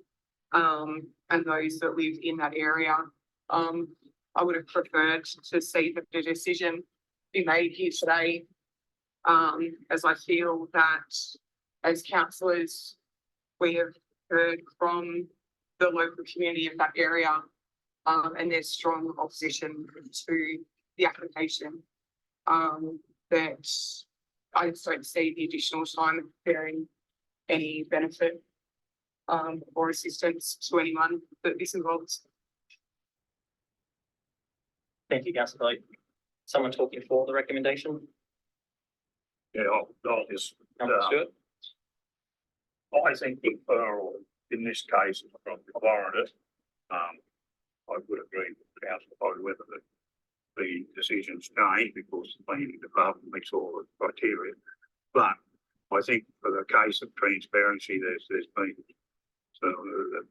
and those that live in that area. I would have preferred to see the decision be made here today. As I feel that as councillors, we have heard from the local community of that area, and there's strong opposition to the application. That I just don't see the additional time bearing any benefit or assistance to anyone that this involves. Thank you, councillor. Someone talking for the recommendation? Yeah, I'll just, Councillor Stewart? I think referral in this case is probably warranted. I would agree with the council probably whether the decisions change because the planning department meets all the criteria. But I think for the case of transparency, there's been so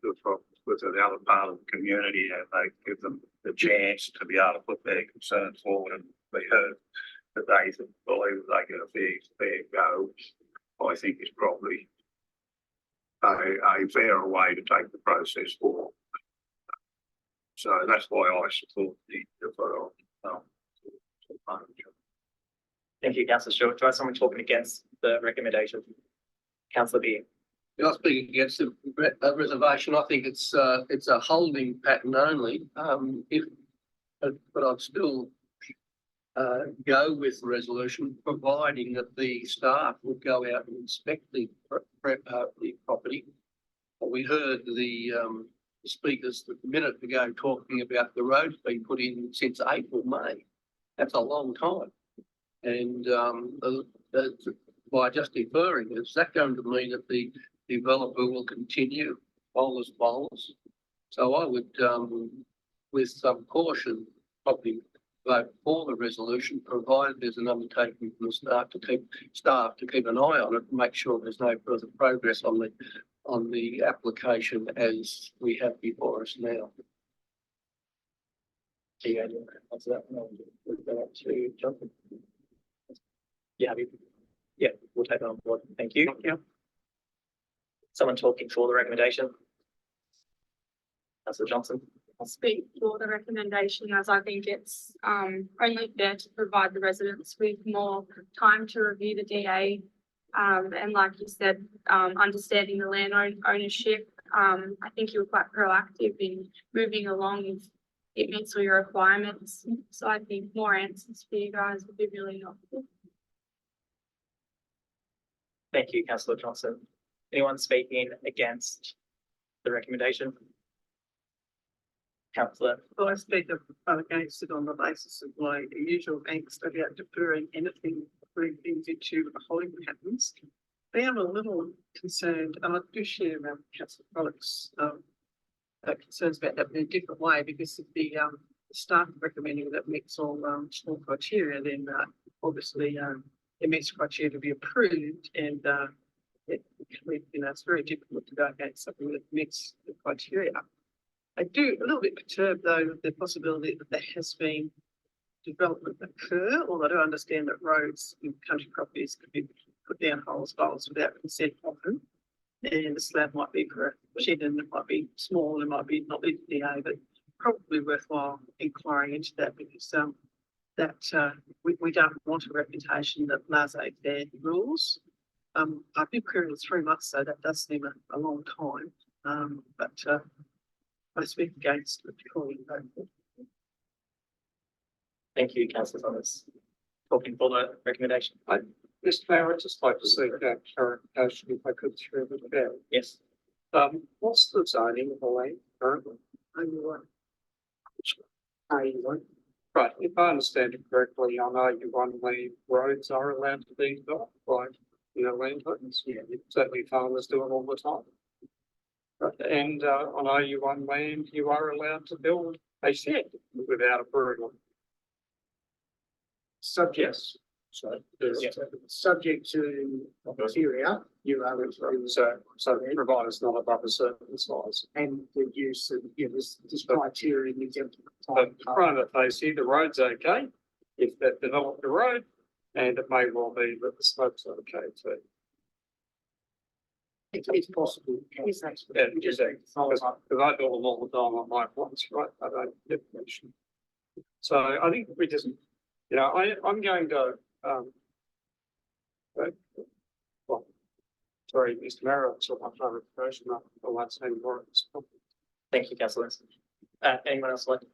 the problems with the other part of the community, and they give them the chance to be able to put their concerns forward and be heard. That they believe they get a fair go, I think is probably a fairer way to take the process forward. So that's why I support the deferral. Thank you, councillor Stewart. Do I have someone talking against the recommendation? Councillor Beer. I speak against the reservation. I think it's a holding pattern only. But I'd still go with the resolution, providing that the staff would go out and inspect the property. We heard the speakers a minute ago talking about the roads being put in since April, May. That's a long time. And by just deferring, is that going to mean that the developer will continue bowlers? So I would, with some caution, probably vote for the resolution, provided there's an undertaking from the staff to keep an eye on it and make sure there's no further progress on the application as we have before us now. Yeah, answer that one. We'll go up to Jonathan. Yeah, we'll take that on board. Thank you. Someone talking for the recommendation? Councillor Johnson. I'll speak for the recommendation as I think it's only fair to provide the residents with more time to review the DA. And like you said, understanding the land ownership. I think you were quite proactive in moving along if it meets all your requirements. So I think more answers for you guys would be really helpful. Thank you, councillor Johnson. Anyone speaking against the recommendation? Councillor. Well, I speak against it on the basis of my usual angst about deferring anything, putting things into holding patterns. I am a little concerned, and I do share Councillor Pollock's concerns about that in a different way, because if the staff recommending that meets all criteria, then obviously it meets criteria to be approved, and it's very difficult to go against something that meets the criteria. I do a little bit perturbed though with the possibility that there has been development occur, although I do understand that roads in country properties could be put down holes without consent often. And the slab might be for a shed and it might be small, it might be not be DA, but probably worthwhile inquiring into that, because we don't want a reputation that laissez-faire rules. I've been querying 3 months, so that does seem a long time. But I speak against the calling vote. Thank you, councillor Thomas. Talking for the recommendation. Mr. Mayor, I'd just like to see that clarification if I could through it about. Yes. What's the zoning of the land currently? A1. Right, if I understand it correctly, on A1 land, roads are allowed to be developed by, landowners. Yeah, certainly farmers do it all the time. Right. And on A1 land, you are allowed to build a shed without approval. Subject. So, subject to criteria, you are So providers not above a certain size. and the use of this criteria in the exempt. But front of they see the road's okay, if they've developed the road, and it may well be that the slope's okay too. It's possible. Yes, that's. Yeah, because I do them all the time on my plots, right? I don't get mentioned. So I think we just, you know, I'm going to, well, sorry, Mr. Mayor, it's not my favourite person, I won't say more. Thank you, councillor. Anyone else like to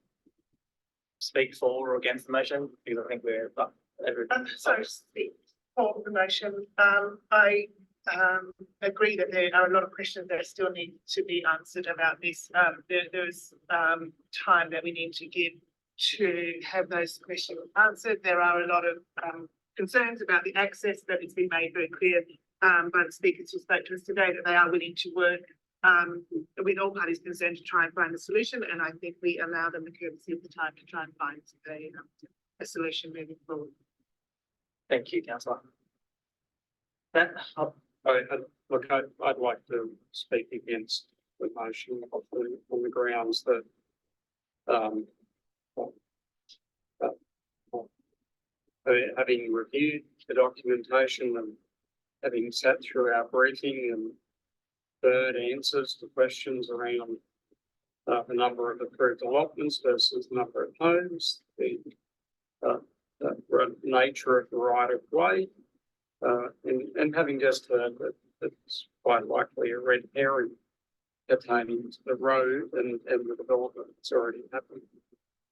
speak for or against the motion? Because I think we're So speak for the motion. I agree that there are a lot of questions that still need to be answered about this. There is time that we need to give to have those questions answered. There are a lot of concerns about the access that it's been made very clear by the speakers who spoke to us today that they are willing to work with all parties concerned to try and find a solution. And I think we allow them the courtesy of the time to try and find a solution moving forward. Thank you, councillor. Look, I'd like to speak against the motion on the grounds that having reviewed the documentation and having sat through our briefing and heard answers to questions around the number of approved allotments versus the number of homes, the nature of the right of way, and having just heard that it's quite likely a red herring pertaining to the road and the development that's already happened.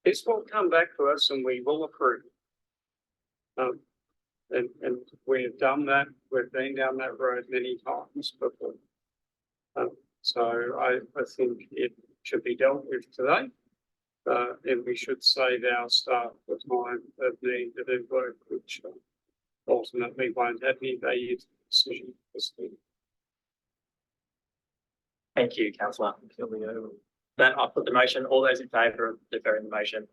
This will come back to us and we will approve. And we have done that. We've been down that road many times before. So I think it should be dealt with today. And we should save our staff the time of needing to do work, which ultimately won't have any value to the decision. Thank you, councillor. That I'll put the motion. All those in favour of deferring the motion?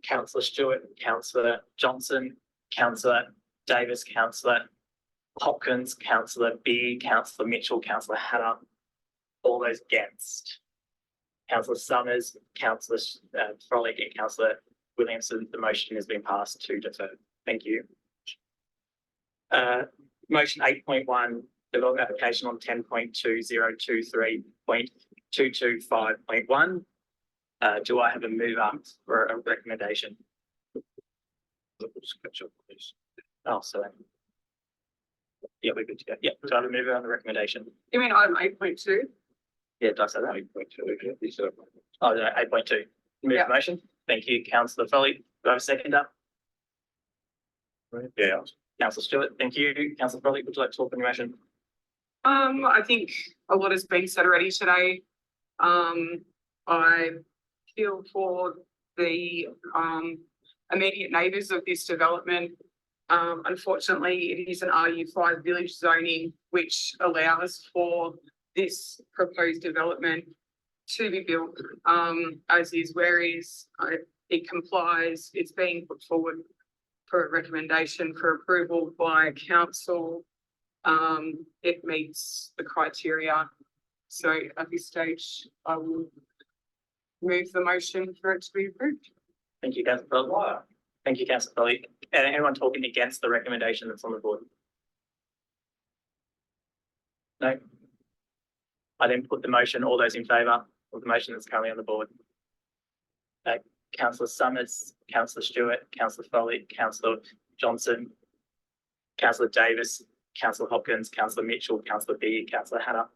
Councillor Stewart, councillor Johnson, councillor Davis, councillor Hopkins, councillor Beard, councillor Mitchell, councillor Hanna. All those against? Councillor Summers, councillor Frolick and councillor Williamson. The motion has been passed to defer. Thank you. Motion 8.1, development application on 10.2023.225.1. Do I have a move up for a recommendation? Oh, sorry. Yeah, we're good to go. Yeah, do I have a move on the recommendation? You mean item 8.2? Yeah, did I say that? 8.2. Oh, no, 8.2. Move Yeah. the motion. Thank you, councillor Foley. Do I have a seconder? Yeah. Councillor Stewart, thank you. Councillor Foley, would you like to talk on your motion? I think a lot has been said already today. I feel for the immediate neighbours of this development. Unfortunately, it is an RU5 village zoning, which allows for this proposed development to be built as is, whereas it complies. It's being put forward for a recommendation for approval by council. It meets the criteria. So at this stage, I will move the motion for it to be approved. Thank you, councillor Foley. Thank you, councillor Foley. Anyone talking against the recommendation that's on the board? No. I then put the motion. All those in favour of the motion that's currently on the board? Councillor Summers, councillor Stewart, councillor Foley, councillor Johnson, councillor Davis, councillor Hopkins, councillor Mitchell, councillor Beard, councillor Hanna.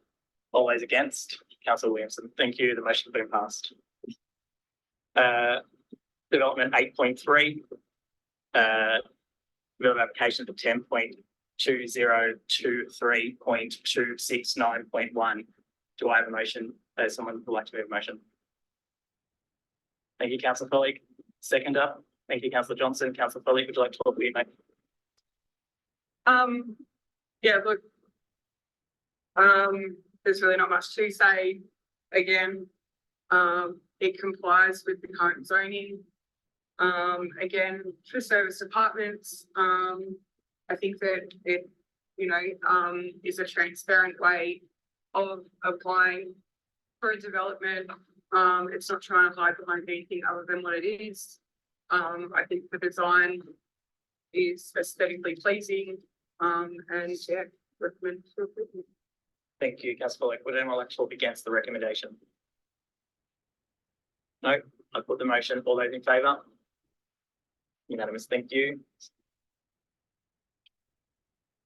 All those against? Councillor Williamson. Thank you. The motion has been passed. Development 8.3. Development application for 10.2023.269.1. Do I have a motion? Someone would like to move a motion? Thank you, councillor Foley. Seconder. Thank you, councillor Johnson. Councillor Foley, would you like to talk, please, mate? Yeah, look, there's really not much to say. Again, it complies with the current zoning. Again, for service apartments, I think that it, is a transparent way of applying for a development. It's not trying to hide behind anything other than what it is. I think the design is aesthetically pleasing. And yeah, recommend for approval. Thank you, councillor Foley. Would anyone like to talk against the recommendation? No, I put the motion. All those in favour? Unanimous, thank you.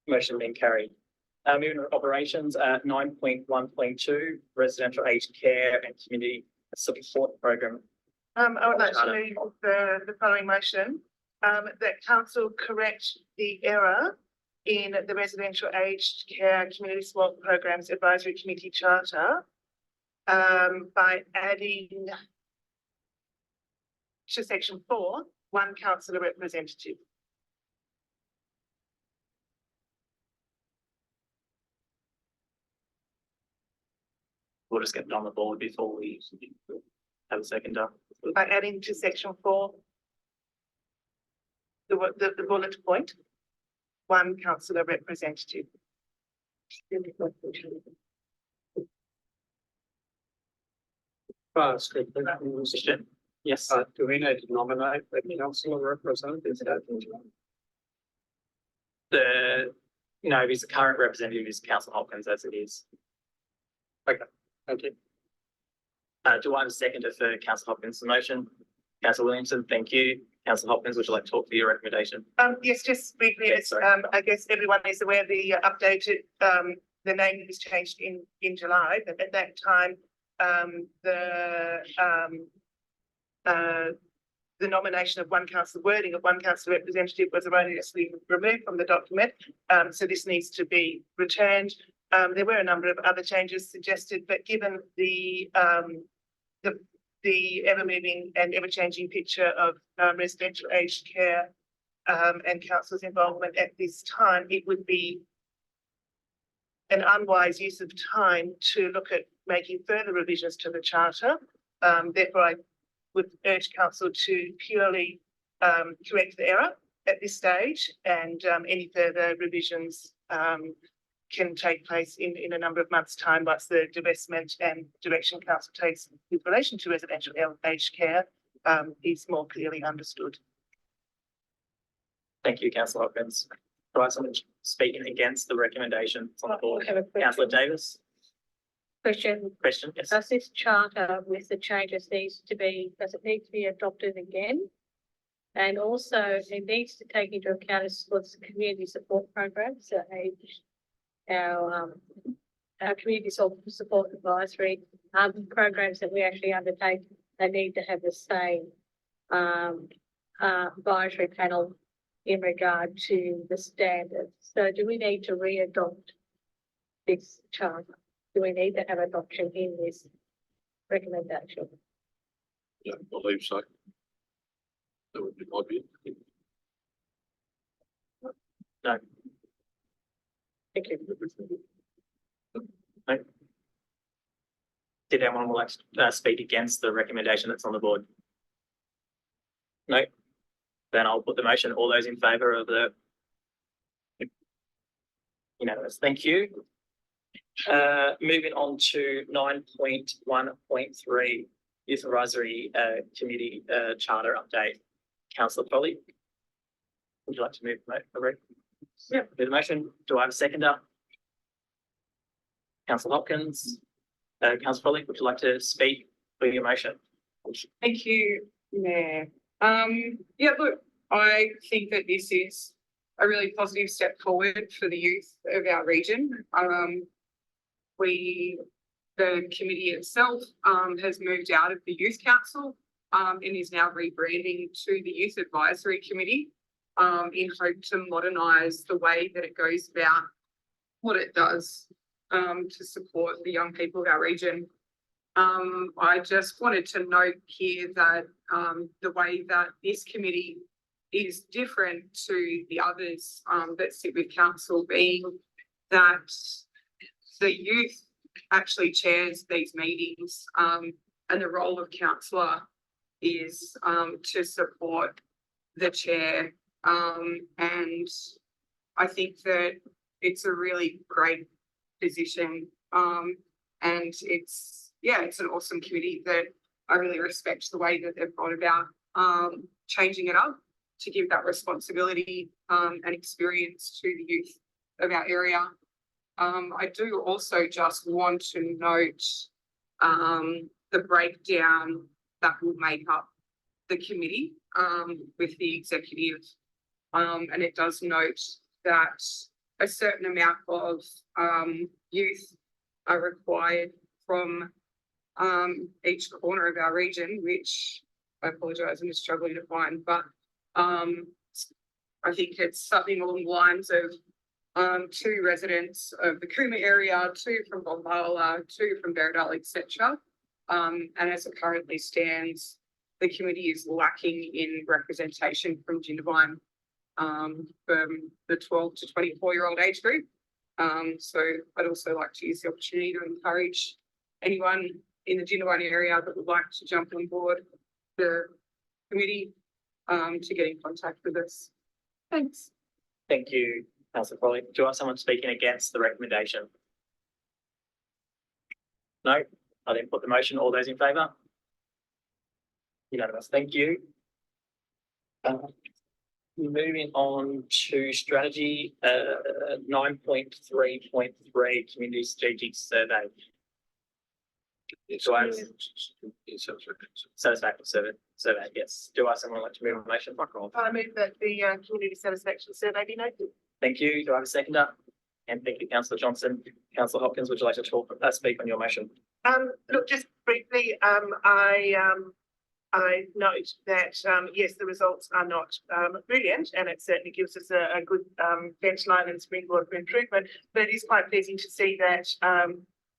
Motion being carried. Moving to operations at 9.1.2, residential aged care and community support program. I would like to move the following motion, that council correct the error in the residential aged care community support programs advisory committee charter, by adding to section 4, 1 councillor representative. We'll just get it on the board before we have a seconder. By adding to section 4, the bullet point, 1 councillor representative. Question? Yes. Do we need to nominate the councillor representative? No, he's the current representative is Councillor Hopkins as it is. Thank you. Do I have a seconder for Councillor Hopkins' motion? Councillor Williamson, thank you. Councillor Hopkins, would you like to talk for your recommendation? Yes, just briefly, Okay, it's, sorry. I guess everyone is aware the updated, the name was changed in July, but at that time, the nomination of 1 councillor, wording of 1 councillor representative was erroneously removed from the document. So this needs to be returned. There were a number of other changes suggested, but given the ever-moving and ever-changing picture of residential aged care and council's involvement at this time, it would be an unwise use of time to look at making further revisions to the charter. Therefore, I would urge council to purely correct the error at this stage, and any further revisions can take place in a number of months' time once the divestment and direction council takes with relation to residential aged care is more clearly understood. Thank you, Councillor Hopkins. Do I have someone speaking against the recommendation on the board? I have a question. Councillor Davis, Question, question, yes. does this charter with the changes does it need to be adopted again? And also it needs to take into account as well as community support programs, so our community support advisory programs that we actually undertake, they need to have the same advisory panel in regard to the standards. So do we need to re-adopt this charter? Do we need to have adoption in this recommendation? I believe so. That would be my view. No. Thank you. No. Did anyone like to speak against the recommendation that's on the board? No. Then I'll put the motion. All those in favour of the unanimous. Thank you. Moving on to 9.1.3, Youth Advisory Committee Charter Update. Councillor Foley, would you like to move the motion? Yeah, move the motion. Do I have a seconder? Councillor Hopkins, Councillor Foley, would you like to speak for your motion? Thank you, Mayor. Yeah, look, I think that this is a really positive step forward for the youth of our region. The committee itself has moved out of the Youth Council and is now rebranding to the Youth Advisory Committee in hope to modernise the way that it goes about what it does to support the young people of our region. I just wanted to note here that the way that this committee is different to the others that sit with council, being that the youth actually chairs these meetings and the role of councillor is to support the chair, and I think that it's a really great position, and it's an awesome committee that I really respect the way that they've gone about changing it up to give that responsibility and experience to the youth of our area. I do also just want to note, the breakdown that will make up the committee, with the executive. And it does note that a certain amount of, youth are required from, each corner of our region, which I apologise, I'm just struggling to find, but, I think it's something along the lines of, 2 residents of the Cooma area, 2 from Bombala, 2 from Berridale, etc. And as it currently stands, the committee is lacking in representation from Jindabyne, from the 12 to 24-year-old age group. So I'd also like to use the opportunity to encourage anyone in the Jindabyne area that would like to jump on board the committee, to get in contact with us. Thanks. Thank you, Councillor Crowley. Do you want someone speaking against the recommendation? No? I then put the motion. All those in favour? Unanimous. Thank you. Moving on to strategy, 9.3.3 community strategic survey. Do I have satisfaction survey? Yes. Do I have someone like to move a motion? I move that the community satisfaction survey be noted. Thank you. Do I have a seconder? And thank you, Councillor Johnson. Councillor Hopkins, would you like to speak on your motion? Look, just briefly, I note that, yes, the results are not brilliant, and it certainly gives us a good benchline and springboard for improvement, but it is quite pleasing to see that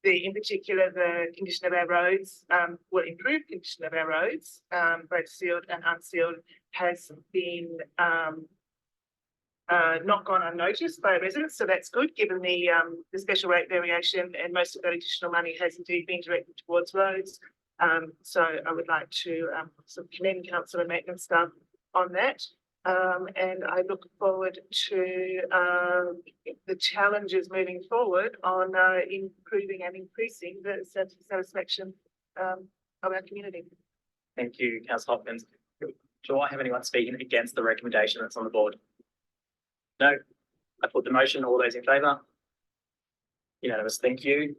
in particular, the condition of our roads, will improve condition of our roads, both sealed and unsealed, has been not gone unnoticed by residents, so that's good, given the special rate variation, and most of that additional money has indeed been directed towards roads. So I would like to sort of commend council and maintenance staff on that. And I look forward to the challenges moving forward on improving and increasing the satisfaction of our community. Thank you, Councillor Hopkins. Do I have anyone speaking against the recommendation that's on the board? No. I put the motion. All those in favour? Unanimous. Thank you.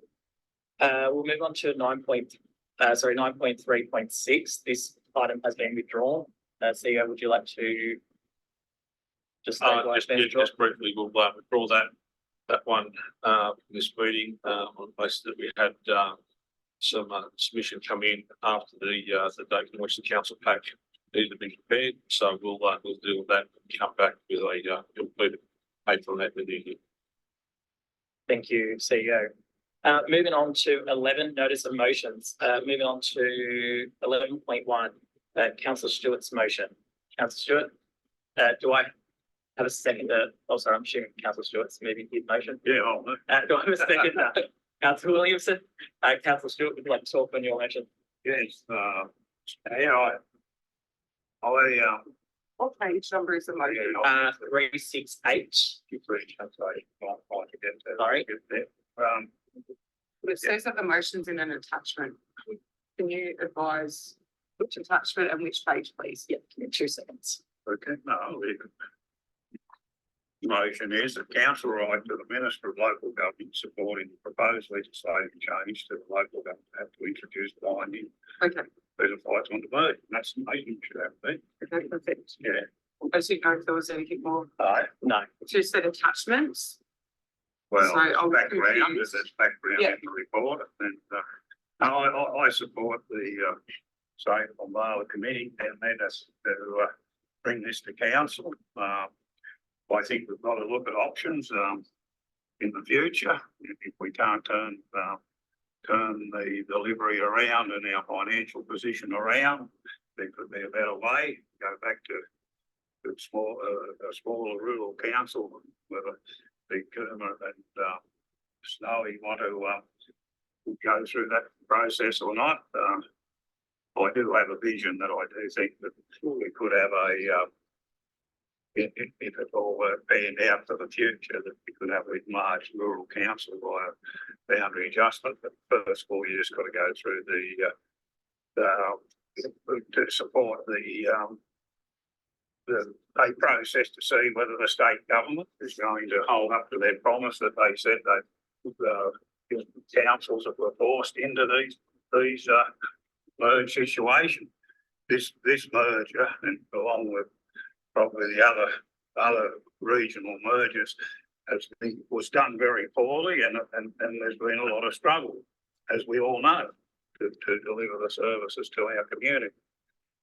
We'll move on to 9.3.6. This item has been withdrawn. CEO, would you like to just just briefly, we'll withdraw that one this meeting on the basis that we had some submission come in after the date in which the council pack needed to be prepared. So we'll deal with that and come back with a completed paper on that with you. Thank you, CEO. Moving on to 11, notice of motions. Moving on to 11.1, Councillor Stewart's motion. Councillor Stewart, do I have a second? Oh, sorry, I'm assuming Councillor Stewart's moving his motion. Yeah, I'll move. Do I have a second? Councillor Williamson, Councillor Stewart, would you like to talk on your motion? Yes, What page number is the motion? 368. Sorry. It says that the motion's in an attachment. Can you advise which attachment and which page, please? Yeah, give me 2 seconds. Okay, no, the motion is the council write to the Minister of Local Government supporting the proposed legislative change to the local government have to introduce binding. Okay. Specifies on the vote. That's the motion should have been. Okay, perfect. Yeah. I didn't know if there was anything more. No. Two said attachments. Well, So I'll it's background, confuse. there's background Yeah. in the report, and I support the say on the committee and let us to bring this to council. I think we've got to look at options in the future if we can't turn the delivery around and our financial position around. There could be a better way. Go back to a smaller rural council with a big Cooma and Snowy want to go through that process or not. I do have a vision that I do think that we could have if it all panned out for the future, that we could have a large rural council by a boundary adjustment. But the first 4 years got to go through to support the process to see whether the state government is going to hold up to their promise that they said councils that were forced into these merge situation. This merger, and along with probably the other regional mergers, was done very poorly, and there's been a lot of struggle, as we all know, to deliver the services to our community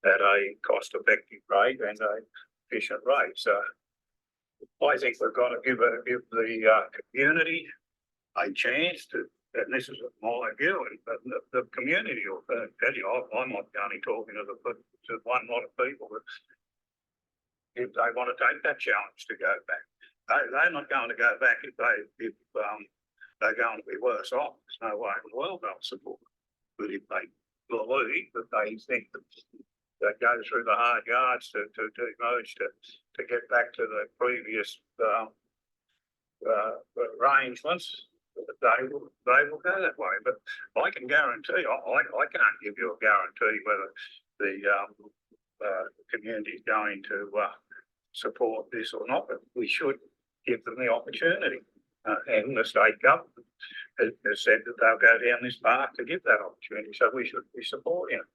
at a cost-effective rate and a efficient rate. So I think we've got to give the community a chance to, and this is my view, and the community will tell you, I'm not only talking to one lot of people, but if they want to take that challenge to go back, they're not going to go back if they're going to be worse off. There's no way in the world they'll support it. But if they believe that they think that they go through the hard yards to demerge to get back to the previous arrangements, they will go that way. But I can guarantee, I can't give you a guarantee whether the community is going to support this or not, but we should give them the opportunity. And the state government has said that they'll go down this path to give that opportunity, so we should be supporting it.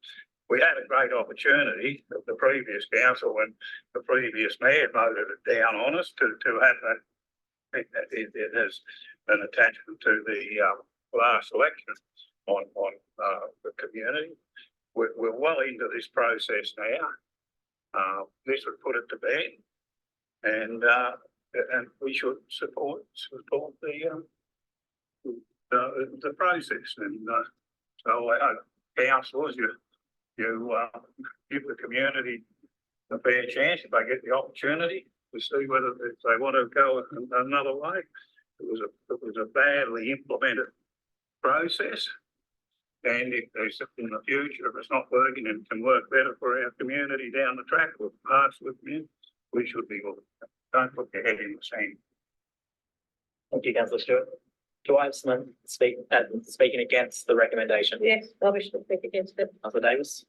We had a great opportunity at the previous council when the previous mayor voted it down on us to have that. It has an attachment to the last election on the community. We're well into this process now. This would put it to bed, and we should support the process. And so I hope councillors, you give the community a fair chance if they get the opportunity to see whether if they want to go another way. It was a badly implemented process, and if there's in the future, if it's not working and can work better for our community down the track with parts of it, we should be looking. Don't put your head in the sand. Thank you, Councillor Stewart. Do I have someone speaking against the recommendation? Yes, I wish to speak against it. Councillor Davis.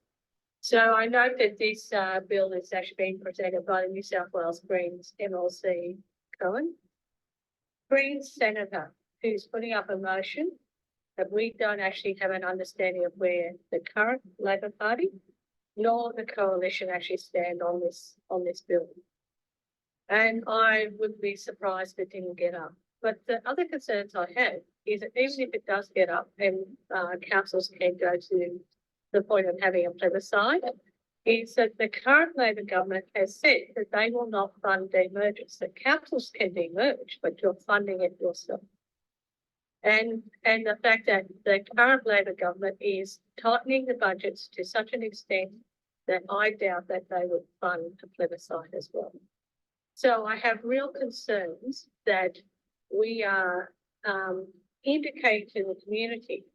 So I note that this bill is actually being presented by the New South Wales Greens MLC Cohen. Greens Senator who's putting up a motion that we don't actually have an understanding of where the current Labor Party nor the coalition actually stand on this bill. And I would be surprised if it didn't get up. But the other concerns I have is that even if it does get up and councils can go to the point of having a plebiscite, is that the current Labor government has said that they will not fund demergers. That councils can demerge, but you're funding it yourself. And the fact that the current Labor government is tightening the budgets to such an extent that I doubt that they would fund a plebiscite as well. So I have real concerns that we are indicating to the community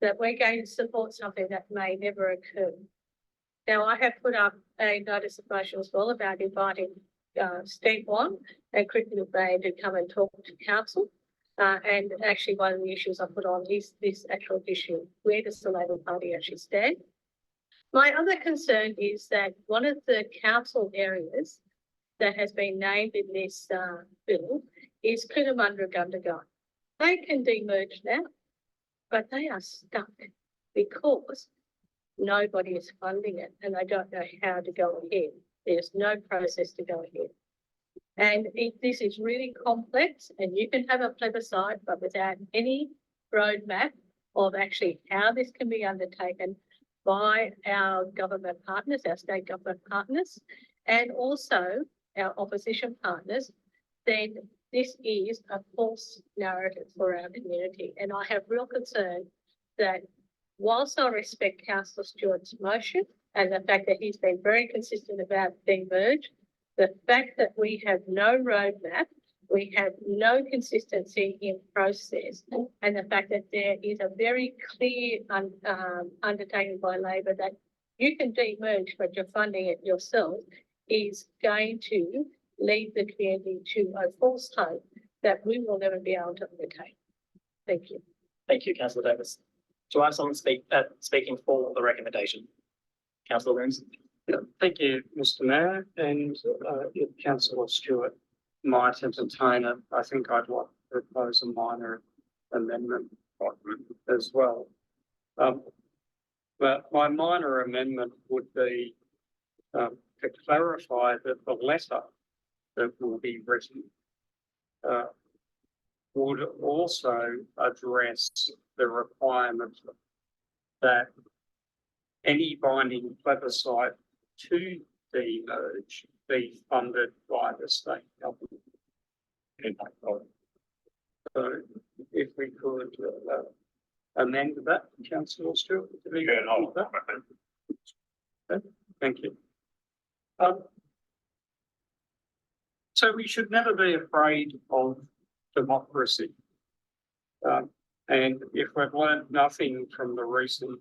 that we're going to support something that may never occur. Now, I have put up a notice of motion as well about inviting Steve Wan and Cricket Bay to come and talk to council. And actually one of the issues I put on is this actual issue. Where does the Labor Party actually stand? My other concern is that one of the council areas that has been named in this bill is Cootamundra-Gundagai. They can demerge now, but they are stuck because nobody is funding it and they don't know how to go ahead. There's no process to go ahead. And this is really complex, and you can have a plebiscite, but without any roadmap of actually how this can be undertaken by our government partners, our state government partners, and also our opposition partners, then this is a false narrative for our community. And I have real concern that whilst I respect Councillor Stewart's motion and the fact that he's been very consistent about demerge, the fact that we have no roadmap, we have no consistency in process, and the fact that there is a very clear undertaking by Labor that you can demerge but you're funding it yourself is going to lead the community to a false hope that we will never be able to undertake. Thank you. Thank you, Councillor Davis. Do I have someone speaking for the recommendation? Councillor Williams. Yeah, thank you, Mr. Mayor, and if Councillor Stewart might entertain it, I think I'd like to propose a minor amendment as well. But my minor amendment would be to clarify that the letter that will be written would also address the requirement that any binding plebiscite to demerge be funded by the state government. So if we could amend that, Councillor Stewart. Okay, thank you. So we should never be afraid of democracy. And if we've learned nothing from the recent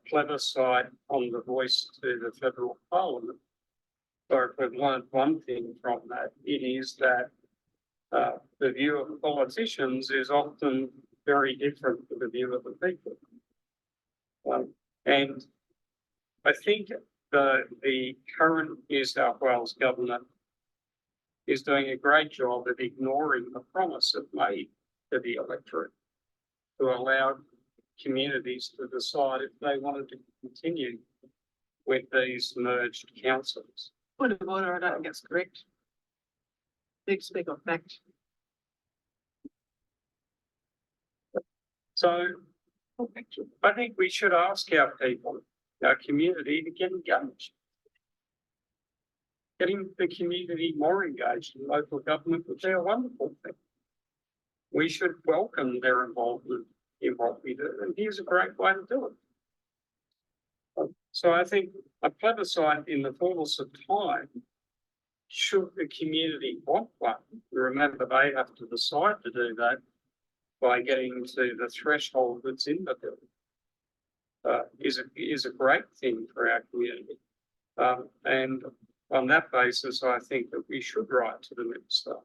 plebiscite on the voice to the federal parliament, or if we've learned one thing from that, it is that the view of politicians is often very different to the view of the people. And I think the current New South Wales government is doing a great job of ignoring the promise it made to the electorate to allow communities to decide if they wanted to continue with these merged councils. Point of order, I don't think that's correct. Need to speak on fact. So I think we should ask our people, our community, to get engaged. Getting the community more engaged in local government would be a wonderful thing. We should welcome their involvement in what we do, and here's a great way to do it. So I think a plebiscite in the fullness of time, should the community want one, remember they have to decide to do that by getting to the threshold that's in the bill, is a great thing for our community. And on that basis, I think that we should write to the Minister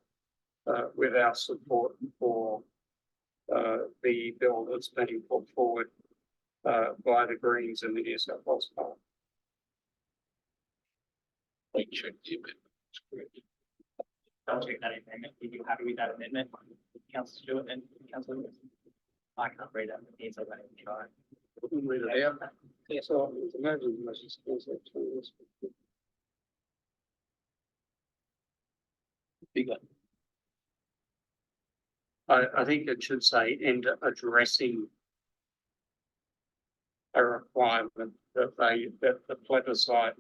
with our support for the bill that's being put forward by the Greens and the New South Wales Parliament. I'll take that amendment. Are you happy with that amendment? Councillor Stewart and Councillor Lewis? I can't read that. It's okay. Try. Read it out. Yes, so imagine bigger. I think it should say, and addressing a requirement that the plebiscite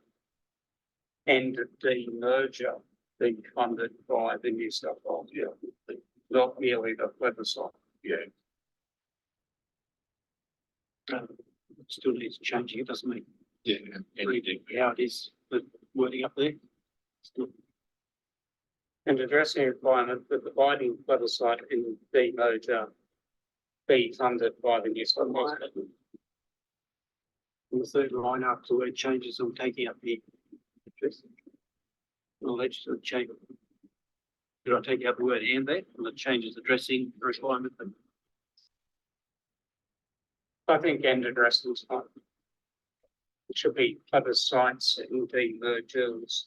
and the merger be funded by the New South Wales, not merely the plebiscite. It still needs changing, it doesn't it? Yeah. How it is, the wording up there. Still. And addressing a requirement that the binding plebiscite in the merger be funded by the New South Wales government. And the third line after the word changes, I'm taking up the address. Legislative change. Did I take out the word and there? And the changes addressing the requirement. I think and addressing is fine. It should be plebiscites and demergers.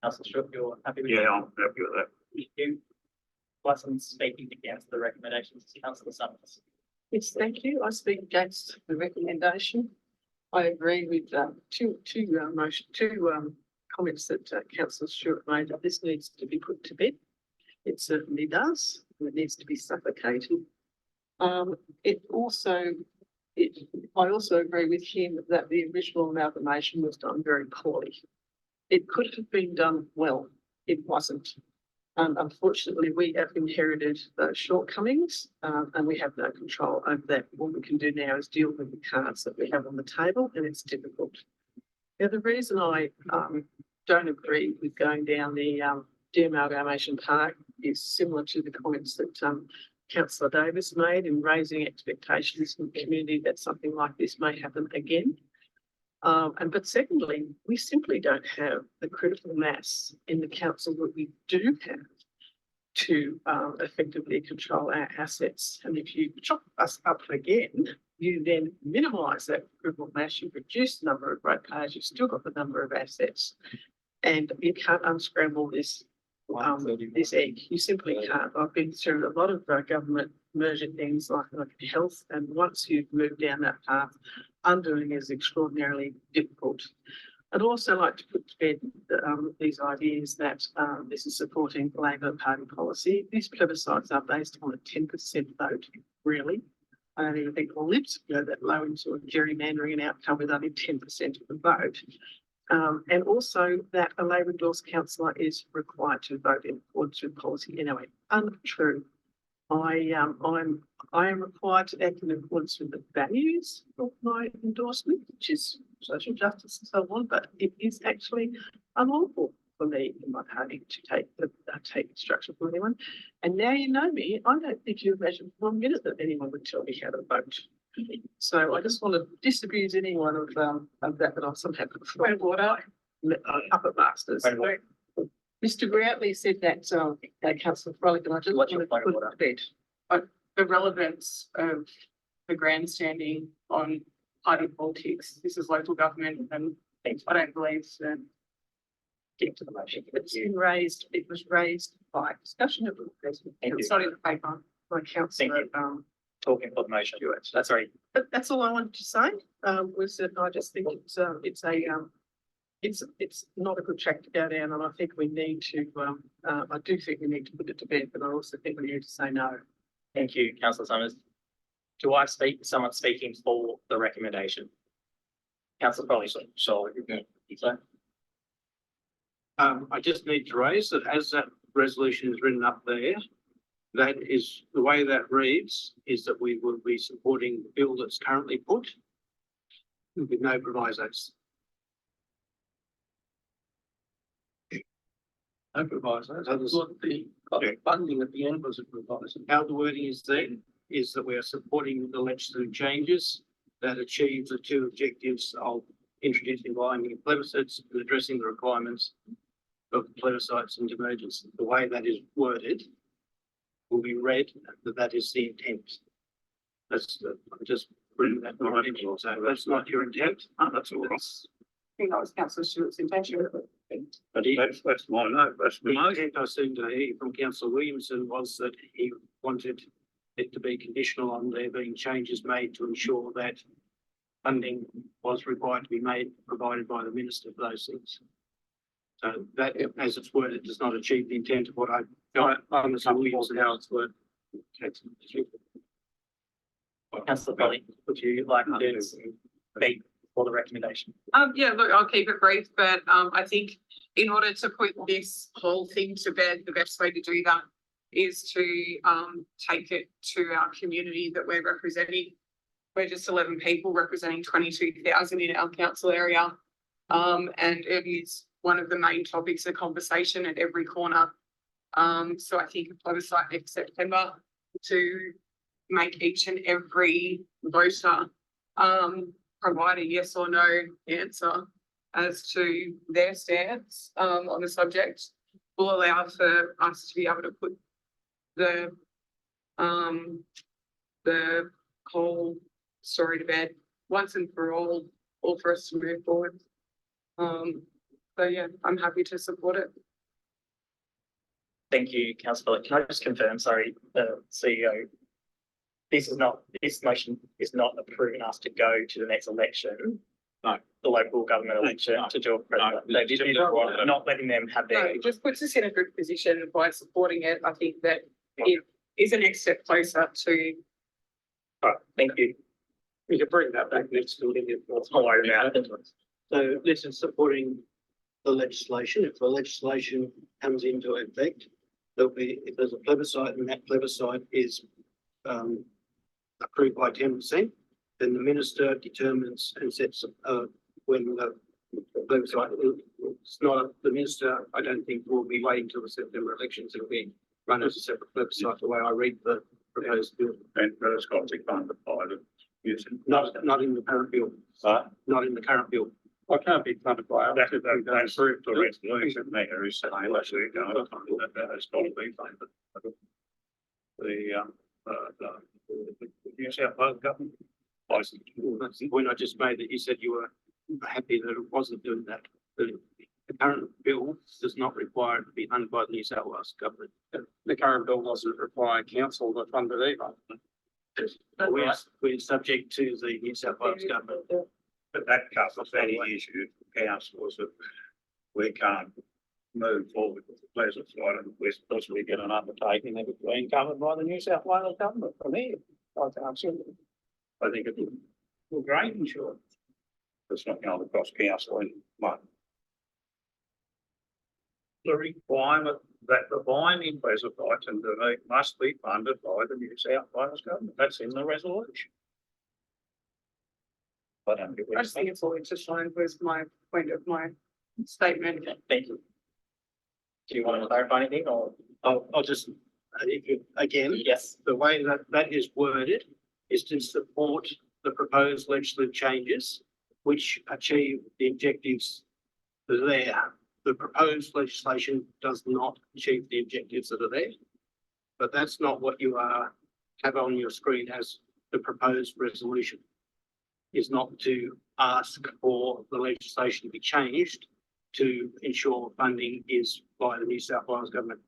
Councillor Stewart, you're happy with that? Yeah, I'm happy with that. Thank you. Wasn't speaking against the recommendations, Councillor Summers. Yes, thank you. I speak against the recommendation. I agree with two comments that Councillor Stewart made, that this needs to be put to bed. It certainly does. It needs to be suffocated. I also agree with him that the original amalgamation was done very poorly. It could have been done well. It wasn't. Unfortunately, we have inherited those shortcomings and we have no control over that. What we can do now is deal with the cards that we have on the table, and it's difficult. Now, the reason I don't agree with going down the de-amalgamation path is similar to the comments that Councillor Davis made in raising expectations in the community that something like this may happen again. But secondly, we simply don't have the critical mass in the council that we do have to effectively control our assets. And if you chop us up again, you then minimise that critical mass, you reduce the number of ratepayers, you've still got the number of assets. And you can't unscramble this egg. You simply can't. I've been through a lot of government merger things like health, and once you've moved down that path, undoing is extraordinarily difficult. I'd also like to put to bed these ideas that this is supporting Labor Party policy. These plebiscites are based on a 10% vote, really. I don't even think the Libs go that low into a gerrymandering an outcome with only 10% of the vote. And also that a Labor endorsed councillor is required to vote in accordance with policy. Anyway, untrue. I am required to act in accordance with the values of my endorsement, which is social justice and so on, but it is actually unlawful for me and my party to take instruction from anyone. And now you know me, I don't think you imagine for 1 minute that anyone would tell me how to vote. So I just want to disabuse anyone of that I'm somehow upper masters. Mr. Groutley said that Councillor Frolick, and I just want to put it to bed. The relevance of the grandstanding on party politics. This is local government, and I don't believe that. Get to the motion. It's been raised, it was raised by discussion of It's not in the paper. by councillor. Talking for the motion. That's right. But that's all I wanted to say, was that I just think it's not a good track to go down, and I think we need to, I do think we need to put it to bed, but I also think we need to say no. Thank you, councillor Summers. Do I speak, someone speaking for the recommendation? Councillor Crowley, so. I just need to raise that as that resolution is written up there, that is, the way that reads is that we will be supporting the bill that's currently put with no provisos. No provisos. The funding at the end was a proviso. How the wording is there is that we are supporting the legislative changes that achieve the two objectives of introducing binding plebiscites and addressing the requirements of plebiscites and demergence. The way that is worded will be read that is the intent. That's I'm just bringing that to my attention. So that's not your intent. Oh, that's all. I think that was Councillor Stewart's intention. But that's my note. That's the intent I seem to hear from Councillor Williamson was that he wanted it to be conditional on there being changes made to ensure that funding was required to be provided by the minister for those things. So that, as it's worded, does not achieve the intent of what I understand how it's worded. Councillor Crowley, would you like to speak for the recommendation? Yeah, look, I'll keep it brief, but I think in order to put this whole thing to bed, the best way to do that is to take it to our community that we're representing. We're just 11 people representing 22,000 in our council area. And it is one of the main topics of conversation at every corner. So I think a plebiscite next September to make each and every voter provide a yes or no answer as to their stance on the subject will allow for us to be able to put the whole story to bed once and for all for us to move forward. So yeah, I'm happy to support it. Thank you, councillor. Can I just confirm, sorry, CEO, this motion is not approving us to go to the next election. No. The local government election to do a president. Not letting them have No, their. it just puts us in a good position by supporting it. I think that it is a next step closer to. All right, thank you. We can bring that back next to Lydia. Don't worry about it. So this is supporting the legislation. If the legislation comes into effect, there'll be, if there's a plebiscite and that plebiscite is approved by 10%, then the minister determines and sets when the plebiscite. It's not the minister. I don't think will be waiting till the September elections. It'll be run as a separate plebiscite. The way I read the proposed bill. And it's got to be funded by the Not in the current bill. Not in the current bill. I can't be funded by that. They approved the resolution there is saying actually that has got to be funded. The New South Wales government. When I just made that, you said you were happy that it wasn't doing that. The current bill does not require it to be funded by the New South Wales government. The current bill doesn't require council to fund it either. We're subject to the New South Wales government. But that covers any issue for councillors that we can't move forward with the pleasant side of the west because we get an undertaking that is being covered by the New South Wales government from here. I think it will great insurance. It's not going to cost council any money. The requirement that the binding pleasant rights and the must be funded by the New South Wales government. That's in the resolution. I don't think I just think it's all intertwined with my point of my statement. Thank you. Do you want to clarify anything or? I'll just, again, Yes. the way that that is worded is to support the proposed legislative changes which achieve the objectives that are there. The proposed legislation does not achieve the objectives that are there. But that's not what you have on your screen as the proposed resolution. Is not to ask for the legislation to be changed to ensure funding is by the New South Wales government.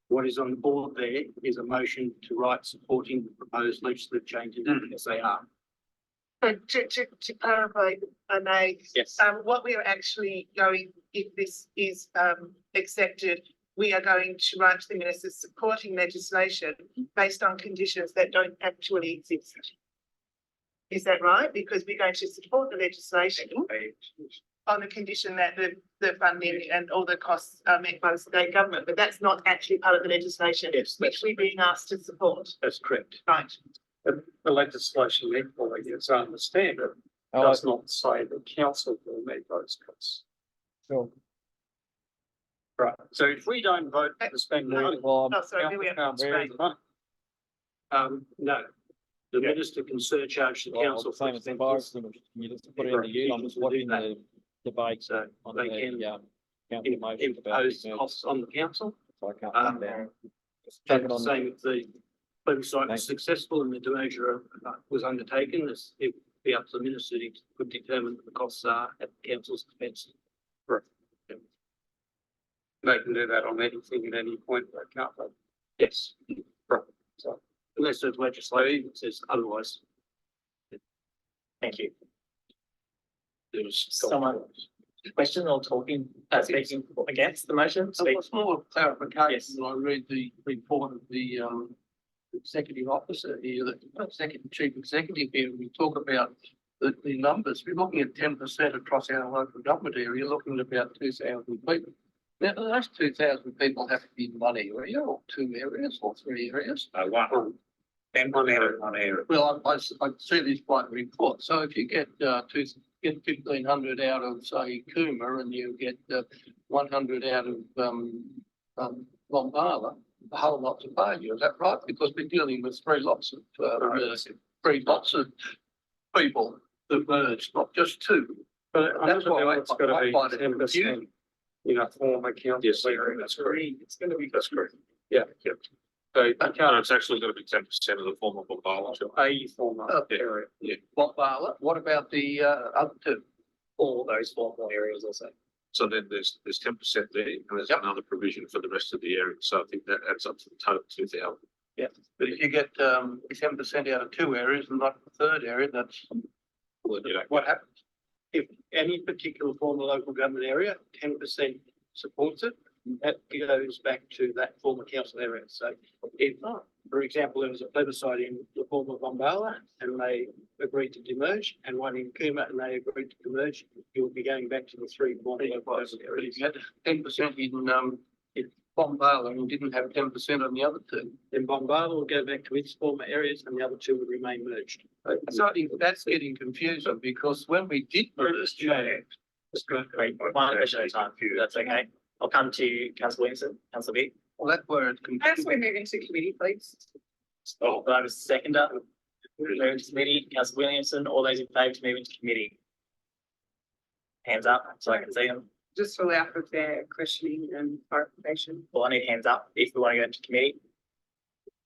What is on the board there is a motion to write supporting the proposed legislative changes as they are. But to clarify, I may, Yes. what we are actually going, if this is accepted, we are going to write to the minister supporting legislation based on conditions that don't actually exist. Is that right? Because we're going to support the legislation on the condition that the funding and all the costs are met by the state government, but that's not actually part of the legislation, which we're being asked to support. That's correct. Right. The legislation equally, as I understand it, does not say the council will meet those costs. Sure. Right, so if we don't vote to spend money. Oh, sorry, we have can't spend the money. No, the minister can surcharge the council. Same as the virus, can you just put it in the unit? I'm just watching the debate So on they the, can council motion about. impose costs on the council. So I can't Um, come down. Take it on saying if the plebiscite Thank was successful and the demerger was undertaken, it would be up to the minister to could determine what the costs are at the council's expense. Right. They can do that on anything at any point, they can't they? Yes. Right. So unless there's legislation that says otherwise. Thank you. There's Someone, question or talking, speaking against the motion? So Speak. what's more clarification, Yes. when I read the report of the executive officer here, chief executive here, we talk about the numbers. We're looking at 10% across our local government area, looking at about 2,000 people. Now, those 2,000 people have to be in one area or two areas or three areas. one area. Well, I see this by the report. So if you get 1,500 out of, say, Cooma and you get 100 out of Bombala, the whole lot's a failure. Is that right? Because we're dealing with three lots of people that merged, not just two. But That's why it's got to I be find it 10%. confusing. You know, former council. Yes, area. that's correct. It's going to be. That's correct. Yeah. So you No, can't it's actually going to be 10% of the former Bombala. a former Okay. area. Yeah. Bombala, what about the other two? All those formal areas also. So then there's 10% there and there's another provision for the rest of the area. So I think that adds up to the total 2,000. Yeah, but if you get 10% out of two areas and not the third area, that's Well, you know, What happens? If any particular former local government area, 10% supports it, that goes back to that former council area. So if, for example, there was a plebiscite in the former Bombala and they agreed to demerge and one in Cooma and they agreed to demerge, you'll be going back to the three former local government if areas. you had 10% in Bombala and you didn't have 10% on the other two. Then Bombala will go back to its former areas and the other two will remain merged. So that's getting confusing because when we did merge, Wait, one question at a time. That's okay. I'll come to you, Councillor Williamson, Councillor Beat. well, that's where it's As we confusing. move into committee, please. Oh, I was seconder. Move into committee, Councillor Williamson, all those in favour to move into committee. Hands up so I can see them. Just to allow for their questioning and clarification. Well, I need hands up if we want to go into committee.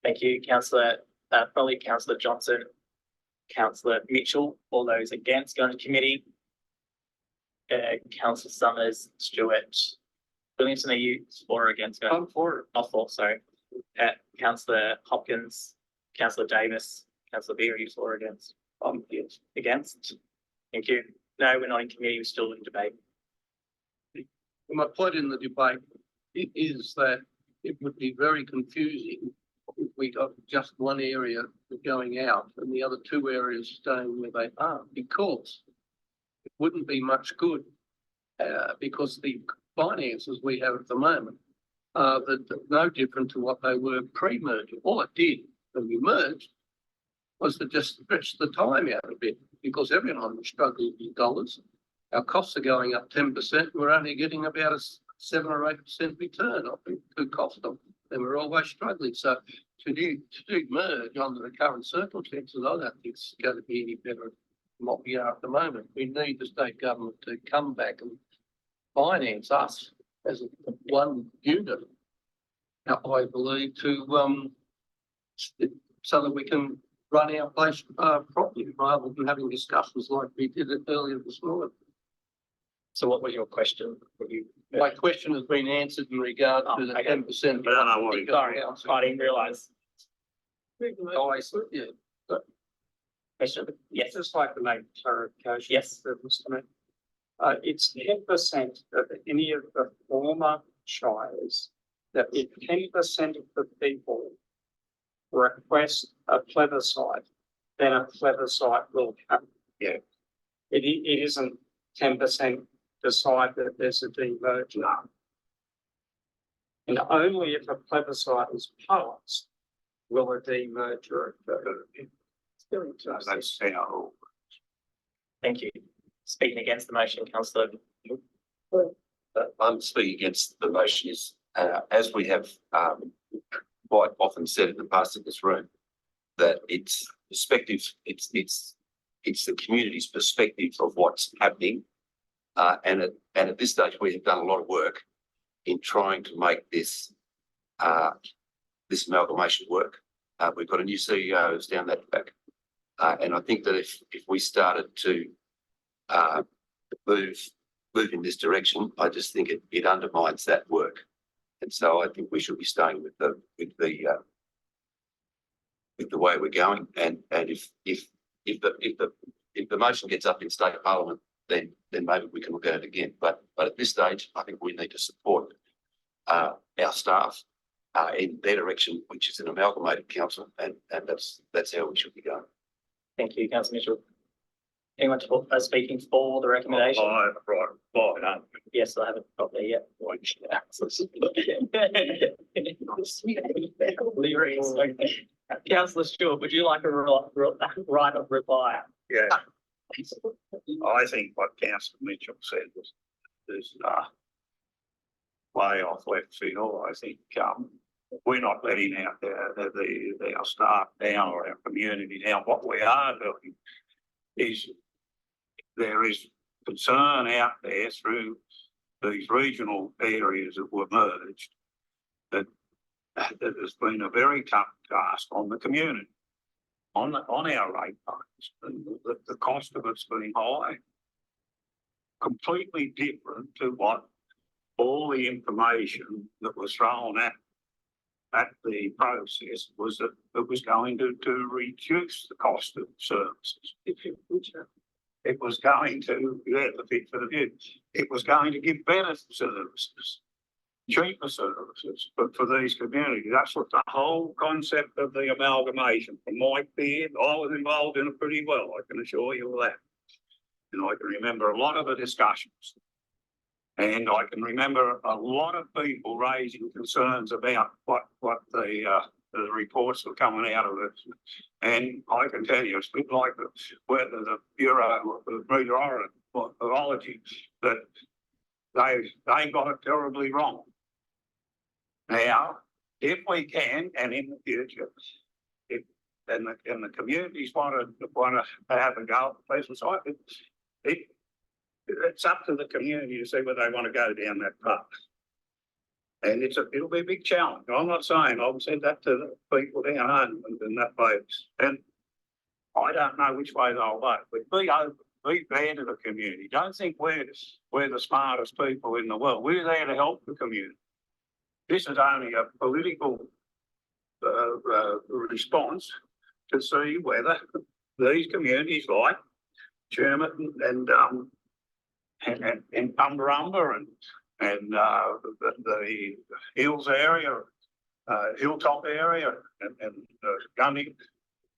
Thank you, Councillor, probably Councillor Johnson, Councillor Mitchell, all those against going to committee. Councillor Summers, Stewart, Williamson, are you for or against? Go? I'm for it. Oh, for, sorry. Councillor Hopkins, Councillor Davis, Councillor Beer, are you for or against? Against. Against? Thank you. No, we're not in committee, we're still in debate. My point in the debate is that it would be very confusing if we got just one area going out and the other two areas staying where they are, because it wouldn't be much good, because the finances we have at the moment are no different to what they were pre-merger. All it did when we merged was to just stretch the time out a bit, because everyone was struggling with dollars. Our costs are going up 10%. We're only getting about a 7 or 8% return off the cost of them, and we're always struggling. So to do merge under the current circumstances, I don't think it's going to be any better than what we are at the moment. We need the state government to come back and finance us as one unit, I believe, to so that we can run our place properly, rather than having discussions like we did it earlier this morning. So what was your question? My question has been answered in regard to the 10%. Sorry, I didn't realise. Yeah. Question? Yes. Just like to make clarification. Yes. It's 10% of any of the former shires, that if 10% of the people request a plebiscite, then a plebiscite will come. Yeah. It isn't 10% decide that there's a demerger. And only if a plebiscite is passed will a demerger occur. That's how. Thank you. Speaking against the motion, Councillor. I'm speaking against the motion is, as we have quite often said in the past in this room, that it's perspective, it's the community's perspective of what's happening. And at this stage, we have done a lot of work in trying to make this amalgamation work. We've got a new CEO who's down that back. And I think that if we started to move in this direction, I just think it undermines that work. And so I think we should be staying with the way we're going. And if the motion gets up in state parliament, then maybe we can look at it again. But at this stage, I think we need to support our staff in their direction, which is an amalgamated council, and that's how we should be going. Thank you, Councillor Mitchell. Anyone speaking for the recommendation? Right. Yes, I haven't got there yet. Councillor Stewart, would you like a right of reply? Yeah. I think what Councillor Mitchell said was way off left field. I think we're not letting our staff down or our community down. What we are doing is there is concern out there through these regional areas that were merged that there's been a very tough task on the community, on our ratepayers, and the cost of it's been high, completely different to what all the information that was thrown at the process was that it was going to reduce the cost of services. It was going to, the fit for the view, it was going to give better services, cheaper services, but for these communities. That's what the whole concept of the amalgamation. From my beard, I was involved in it pretty well, I can assure you of that. And I can remember a lot of the discussions. And I can remember a lot of people raising concerns about what the reports were coming out of it. And I can tell you, it's a bit like whether the Bureau of Meteorology, that they got it terribly wrong. Now, if we can, and in the future, and the communities want to have a go at Pleasant Site, it's up to the community to see whether they want to go down that path. And it'll be a big challenge. I'm not saying I've said that to the people down home and that way. And I don't know which way they'll vote, but be open be fair to the community. Don't think we're the smartest people in the world. We're there to help the community. This is only a political response to see whether these communities like Sherman and Tumbarumba and the Hills area, Hilltop area and Gundy,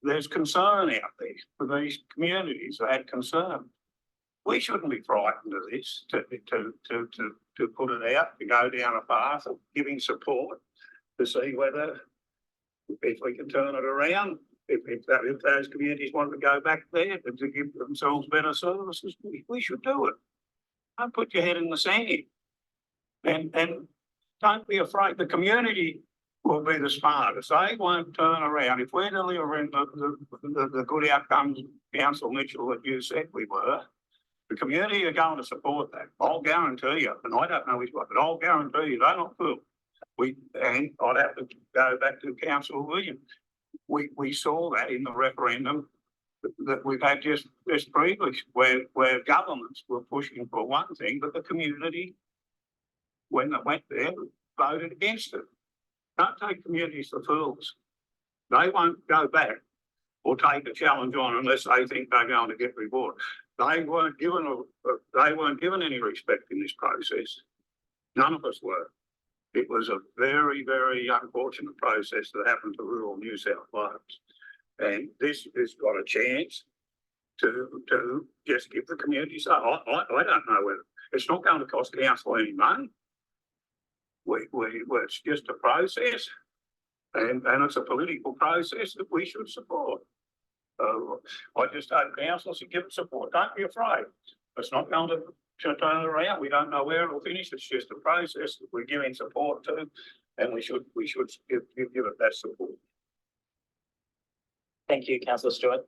there's concern out there for these communities that had concern. We shouldn't be frightened of this to put it out, to go down a path of giving support to see whether if we can turn it around, if those communities want to go back there to give themselves better services, we should do it. Don't put your head in the sand. And don't be afraid. The community will be the smartest. They won't turn around. If we're delivering the good outcomes, Council Mitchell, that you said we were, the community are going to support that. I'll guarantee you, and I don't know which one, but I'll guarantee you they're not fooled. And I'd have to go back to Councillor Williams. We saw that in the referendum that we've had just previously, where governments were pushing for one thing, but the community, when they went there, voted against it. Don't take communities for fools. They won't go back or take a challenge on unless they think they're going to get rewarded. They weren't given any respect in this process. None of us were. It was a very, very unfortunate process that happened to rural New South Wales. And this has got a chance to just give the community some. I don't know whether it's not going to cost council any money. It's just a process, and it's a political process that we should support. I just hope council should give it support. Don't be afraid. It's not going to turn it around. We don't know where it'll finish. It's just a process that we're giving support to, and we should give it that support. Thank you, Councillor Stewart.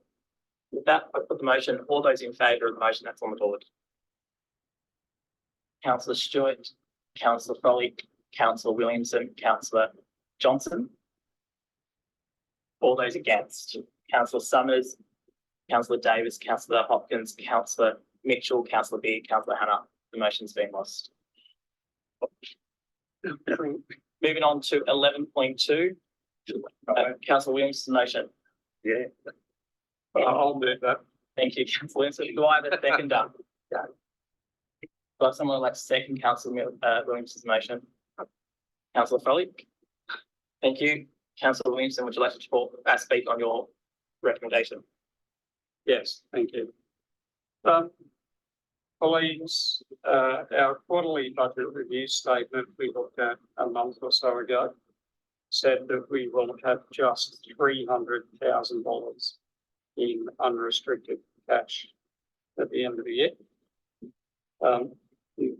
With that, I put the motion. All those in favour of the motion that's on the board. Councillor Stewart, Councillor Frolick, Councillor Williamson, Councillor Johnson. All those against. Councillor Summers, Councillor Davis, Councillor Hopkins, Councillor Mitchell, Councillor Beard, Councillor Hannah. The motion's been lost. Moving on to 11.2. Councillor Williamson's motion. Yeah. I'll move that. Thank you, Councillor Williamson. Do I have a second done? Do I have someone like second Councillor Williamson's motion? Councillor Frolick. Thank you. Councillor Williamson, would you like to speak on your recommendation? Yes, thank you. Colleagues, our quarterly budget review statement we looked at a month or so ago said that we will have just $300,000 in unrestricted cash at the end of the year.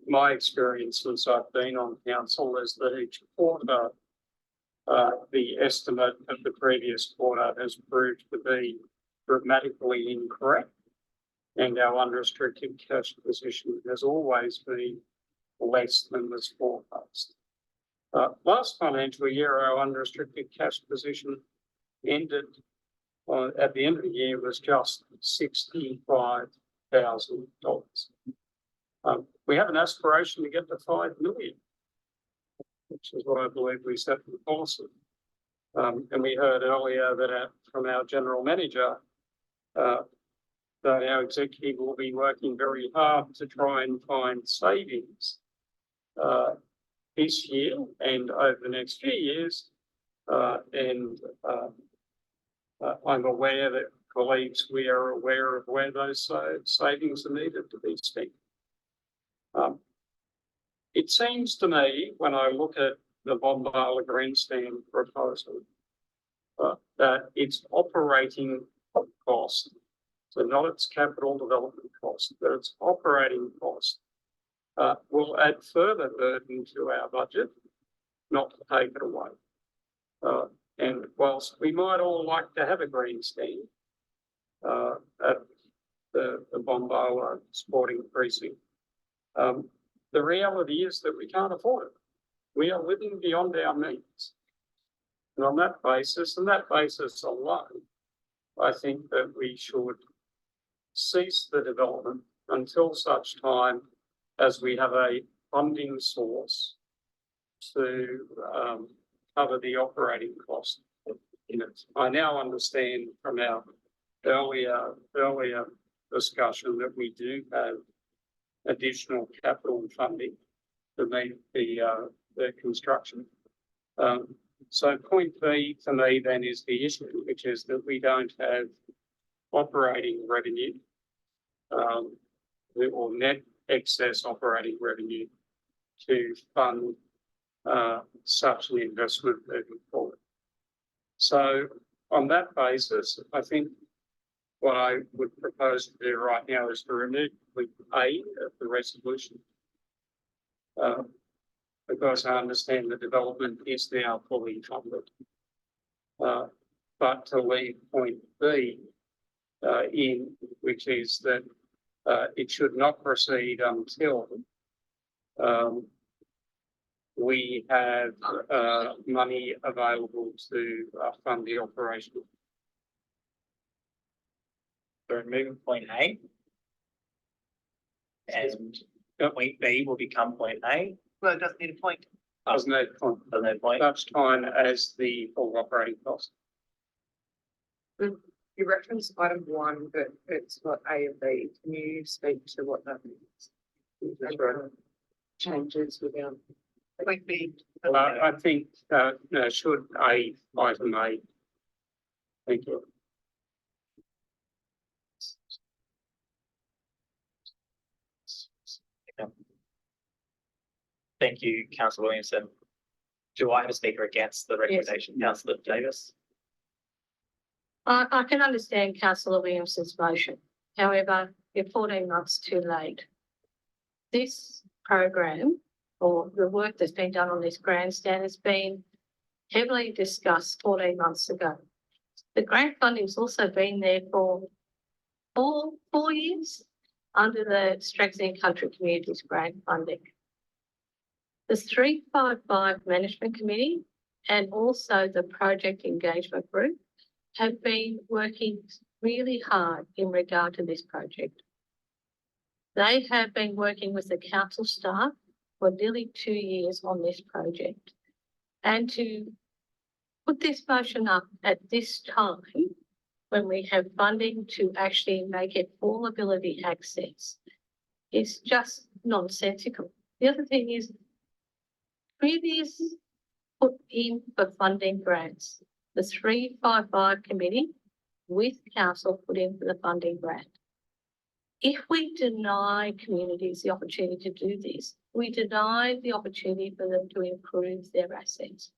My experience since I've been on council is that each quarter, the estimate of the previous quarter has proved to be dramatically incorrect, and our unrestricted cash position has always been less than was forecast. Last financial year, our unrestricted cash position ended at the end of the year was just $65,000. We have an aspiration to get to 5 million, which is what I believe we set in the policy. And we heard earlier that from our general manager that our executive will be working very hard to try and find savings this year and over the next few years. I'm aware that colleagues, we are aware of where those savings are needed to be spent. It seems to me, when I look at the Bombala grandstand proposal, that its operating cost, so not its capital development cost, but its operating cost, will add further burden to our budget, not to take it away. And whilst we might all like to have a grandstand at the Bombala sporting precinct, the reality is that we can't afford it. We are living beyond our means. And on that basis, and that basis alone, I think that we should cease the development until such time as we have a funding source to cover the operating cost in it. I now understand from our earlier discussion that we do have additional capital funding to meet the construction. So point B to me then is the issue, which is that we don't have operating revenue or net excess operating revenue to fund such an investment moving forward. So on that basis, I think what I would propose to do right now is to remove point A of the resolution. Because I understand the development is now fully funded. But to leave point B in, which is that it should not proceed until we have money available to fund the operation. So removing point A. And point B will become point A. Well, it doesn't need a point. Doesn't need point. Doesn't need a point. Such time as the full operating cost. You referenced item 1, but it's got A and B. Can you speak to what that means? That's right. Changes without. Point B. I think should A, item A. Thank you. Thank you, Councillor Williamson. Do I have a speaker against the recommendation? Councillor Davis? I can understand Councillor Williamson's motion. However, you're 14 months too late. This program or the work that's been done on this grandstand has been heavily discussed 14 months ago. The grant funding's also been there for four years under the Strengthening Country Communities grant funding. The 355 Management Committee and also the Project Engagement Group have been working really hard in regard to this project. They have been working with the council staff for nearly 2 years on this project. And to put this motion up at this time, when we have funding to actually make it full ability access, is just nonsensical. The other thing is, previous put in for funding grants, the 355 committee with council put in for the funding grant. If we deny communities the opportunity to do this, we deny the opportunity for them to improve their assets.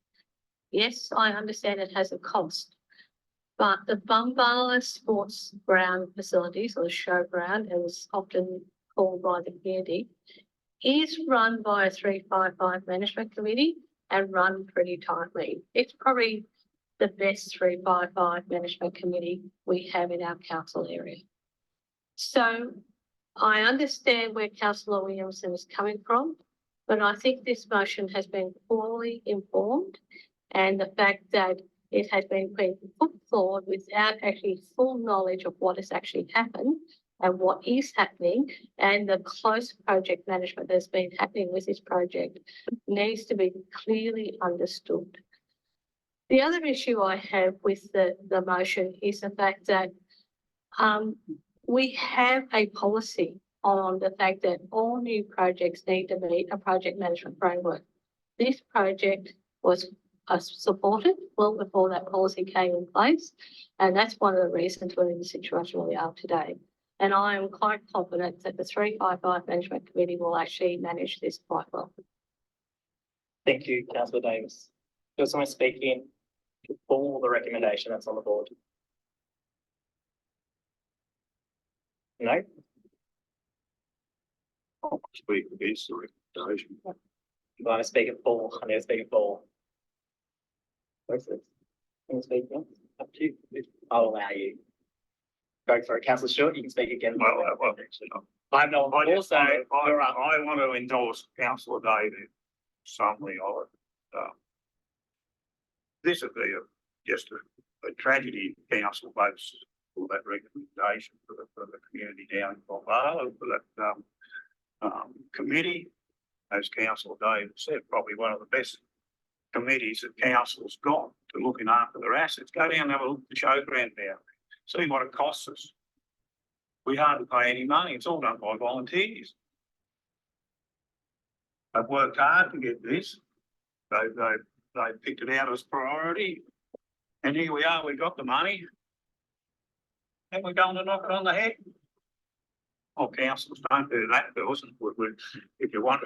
Yes, I understand it has a cost, but the Bumbala Sports Ground facilities, or the showground, as often called by the community, is run by a 355 management committee and run pretty tightly. It's probably the best 355 management committee we have in our council area. So I understand where Councillor Williamson is coming from, but I think this motion has been poorly informed, and the fact that it has been put forward without actually full knowledge of what has actually happened and what is happening, and the close project management that's been happening with this project needs to be clearly understood. The other issue I have with the motion is the fact that we have a policy on the fact that all new projects need to meet a project management framework. This project was supported well before that policy came in place, and that's one of the reasons we're in the situation we are today. And I am quite confident that the 355 Management Committee will actually manage this quite well. Thank you, Councillor Davis. Does someone speak in for the recommendation that's on the board? No? Speak against the recommendation. You want to speak at full? I need to speak at full. Can you speak again? Up to you. I'll allow you. Go for it. Councillor Stewart, you can speak again. Well, I'm not. I Also, want to endorse Councillor David strongly on it. This would be just a tragedy if council votes for that recommendation for the community down in Bombala, for that, committee. As Councillor Dave said, probably one of the best committees that council's got to looking after their assets. Go down and have a look at the showground down there. See what it costs us. We hardly pay any money. It's all done by volunteers. They've worked hard to get this. They picked it out as priority. And here we are, we got the money. And we're going to knock it on the head. Oh, councils, don't do that to us. If you want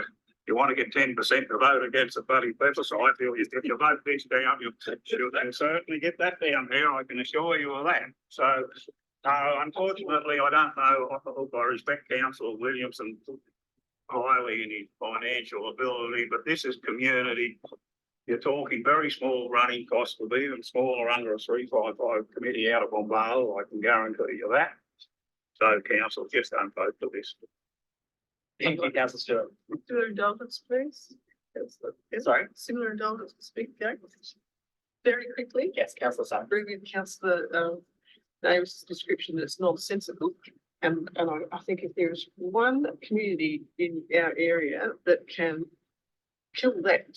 to get 10% to vote against the bloody plebiscite, if you vote this down, you'll certainly get that down here. I can assure you of that. So, unfortunately, I don't know. I respect Councillor Williamson highly in his financial ability, but this is community. You're talking very small running costs, will be even smaller under a 355 committee out of Bombala. I can guarantee you that. So, council, just don't vote for this. Thank you, Councillor Stewart. Similar indulgence, please. Sorry. Similar indulgence to speak, Gary. Very quickly. Yes, Councillor Sun. Agree with Councillor Davis' description that's nonsensical. And I think if there's one community in our area that can kill that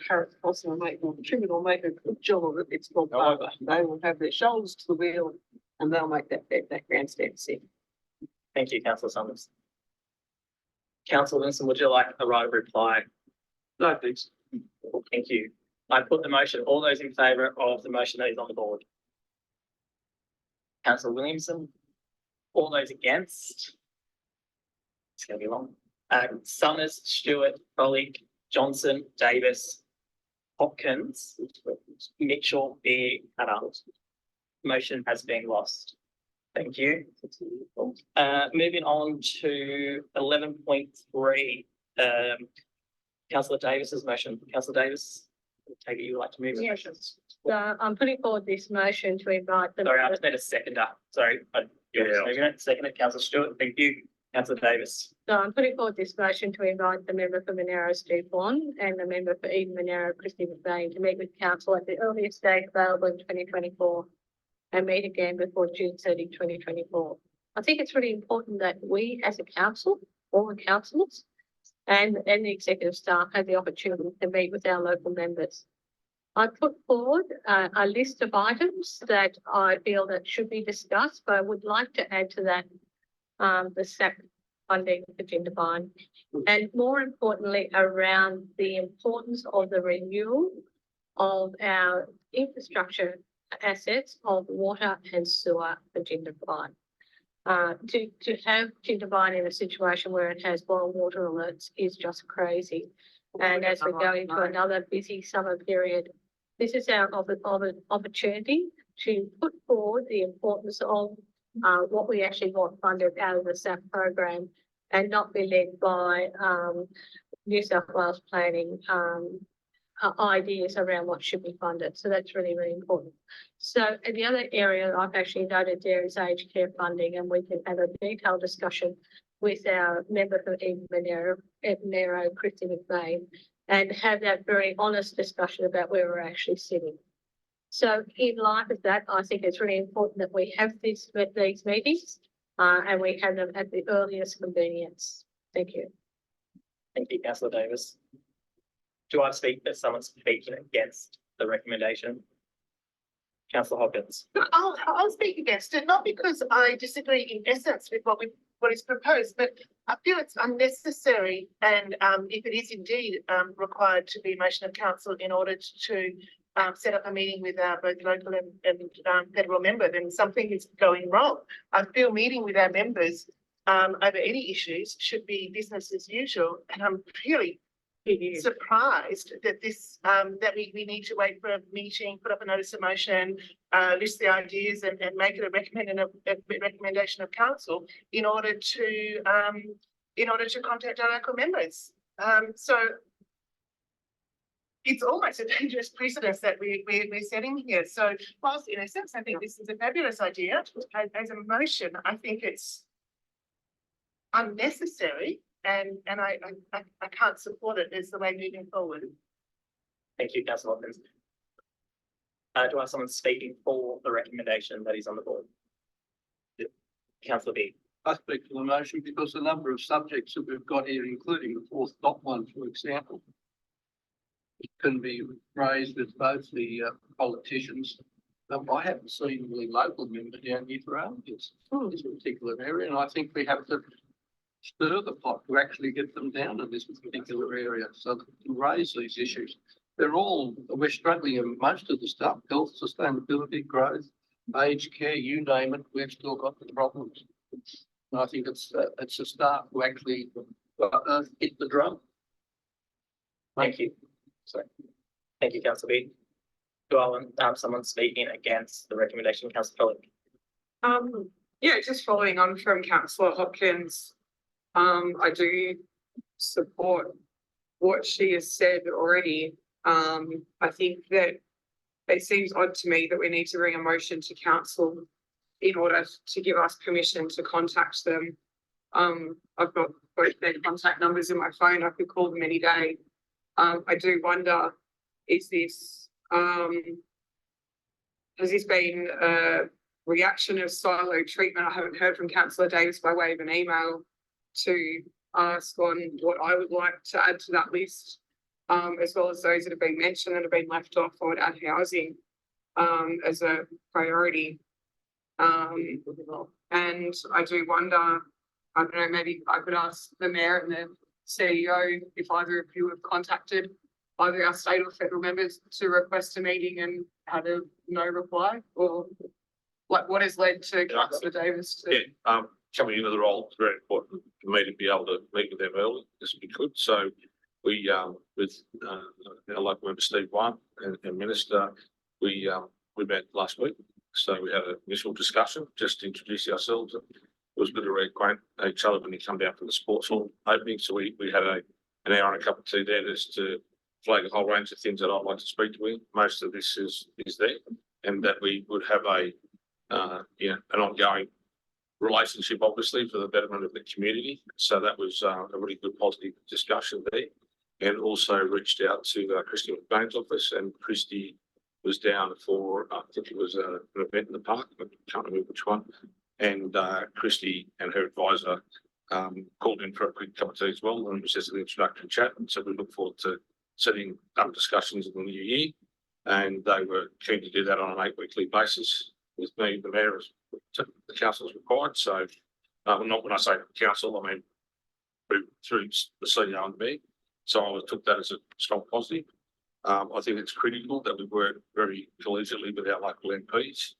current council and contribute or make a good job of it, it's Bombala. They will have their shoulders to the wheel and they'll make that grandstand sit. Thank you, Councillor Summers. Councillor Wilson, would you like a right of reply? No, thanks. Thank you. I put the motion. All those in favour of the motion that is on the board? Councillor Williamson? All those against? It's going to be long. Summers, Stewart, Colleague, Johnson, Davis, Hopkins, Mitchell, Beer, and others. Motion has been lost. Thank you. Moving on to 11.3. Councillor Davis's motion. Councillor Davis, I take it you would like to move the motions. I'm putting forward this motion to invite the. Sorry, I just need a seconder. Sorry. Second it, Councillor Stewart. Thank you. Councillor Davis. So I'm putting forward this motion to invite the member for Monaro, Steve Bond, and the member for Eden Monaro, Christy McBain, to meet with council at the earliest date available in 2024 and meet again before June 30, 2024. I think it's really important that we as a council, all the councillors and the executive staff have the opportunity to meet with our local members. I put forward a list of items that I feel that should be discussed, but I would like to add to that the SAP funding for Jindabyne, and more importantly around the importance of the renewal of our infrastructure assets of water and sewer for Jindabyne. To have Jindabyne in a situation where it has boil water alerts is just crazy. And as we go into another busy summer period, this is our opportunity to put forward the importance of what we actually want funded out of the SAP program and not be led by New South Wales planning ideas around what should be funded. So that's really, really important. So and the other area I've actually noted there is aged care funding, and we can have a detailed discussion with our member for Eden Monaro, Christy McBain, and have that very honest discussion about where we're actually sitting. So in light of that, I think it's really important that we have these meetings and we have them at the earliest convenience. Thank you. Thank you, Councillor Davis. Do I speak that someone's speaking against the recommendation? Councillor Hopkins. I'll speak against it, not because I disagree in essence with what is proposed, but I feel it's unnecessary. And if it is indeed required to be a motion of council in order to set up a meeting with both local and federal member, then something is going wrong. I feel meeting with our members over any issues should be business as usual, and I'm really surprised that that we need to wait for a meeting, put up a notice of motion, list the ideas, and make it a recommendation of council in order to contact our local members. So it's almost a dangerous precedence that we're setting here. So whilst in a sense I think this is a fabulous idea, as a motion I think it's unnecessary. And I can't support it as the way moving forward. Thank you, Councillor Hopkins. Do I have someone speaking for the recommendation that is on the board? Councillor Beattie. I speak for the motion because the number of subjects that we've got here, including the fourth top one, for example, can be raised with both the politicians. I haven't seen the local member down here for ages in this particular area, and I think we have to stir the pot to actually get them down in this particular area so that we can raise these issues. We're struggling in most of the stuff, health, sustainability, growth, aged care, you name it, we've still got the problems. And I think it's a start to actually hit the drum. Thank you. Sorry. Thank you, Councillor Beattie. Do I want someone speaking against the recommendation, Councillor Kelly? Yeah, just following on from Councillor Hopkins, I do support what she has said already. I think that it seems odd to me that we need to bring a motion to council in order to give us permission to contact them. I've got both their contact numbers in my phone. I could call them any day. I do wonder, has this been a reaction of silo treatment? I haven't heard from Councillor Davis by way of an email to ask on what I would like to add to that list, as well as those that have been mentioned that have been left off. I would add housing as a priority. And I do wonder, I don't know, maybe I could ask the Mayor and the CEO if either of you have contacted either our state or federal members to request a meeting and had a no reply, or like what has led to Councillor Davis to? Yeah, coming into the role, it's very important for me to be able to meet with them early as we could. So we, with our local member Steve One and Minister, we met last week. So we had an initial discussion, just to introduce ourselves. It was good to reacquaint each other when he come down from the sports hall opening. So we had an hour and a cup of tea there just to flag a whole range of things that I'd like to speak to him. Most of this is there, and that we would have an ongoing relationship, obviously, for the betterment of the community. So that was a really good positive discussion there. And also reached out to Christy McBain's office, and Christy was down for, I think it was an event in the park, I can't remember which one. And Christy and her advisor called in for a quick cup of tea as well, and it was just an introductory chat. And so we look forward to setting up discussions in the new year. And they were keen to do that on an 8-weekly basis with me, the Mayor, as the council is required. So not when I say the council, I mean through the CEO and me. So I took that as a strong positive. I think it's critical that we work very collegially with our local MPs.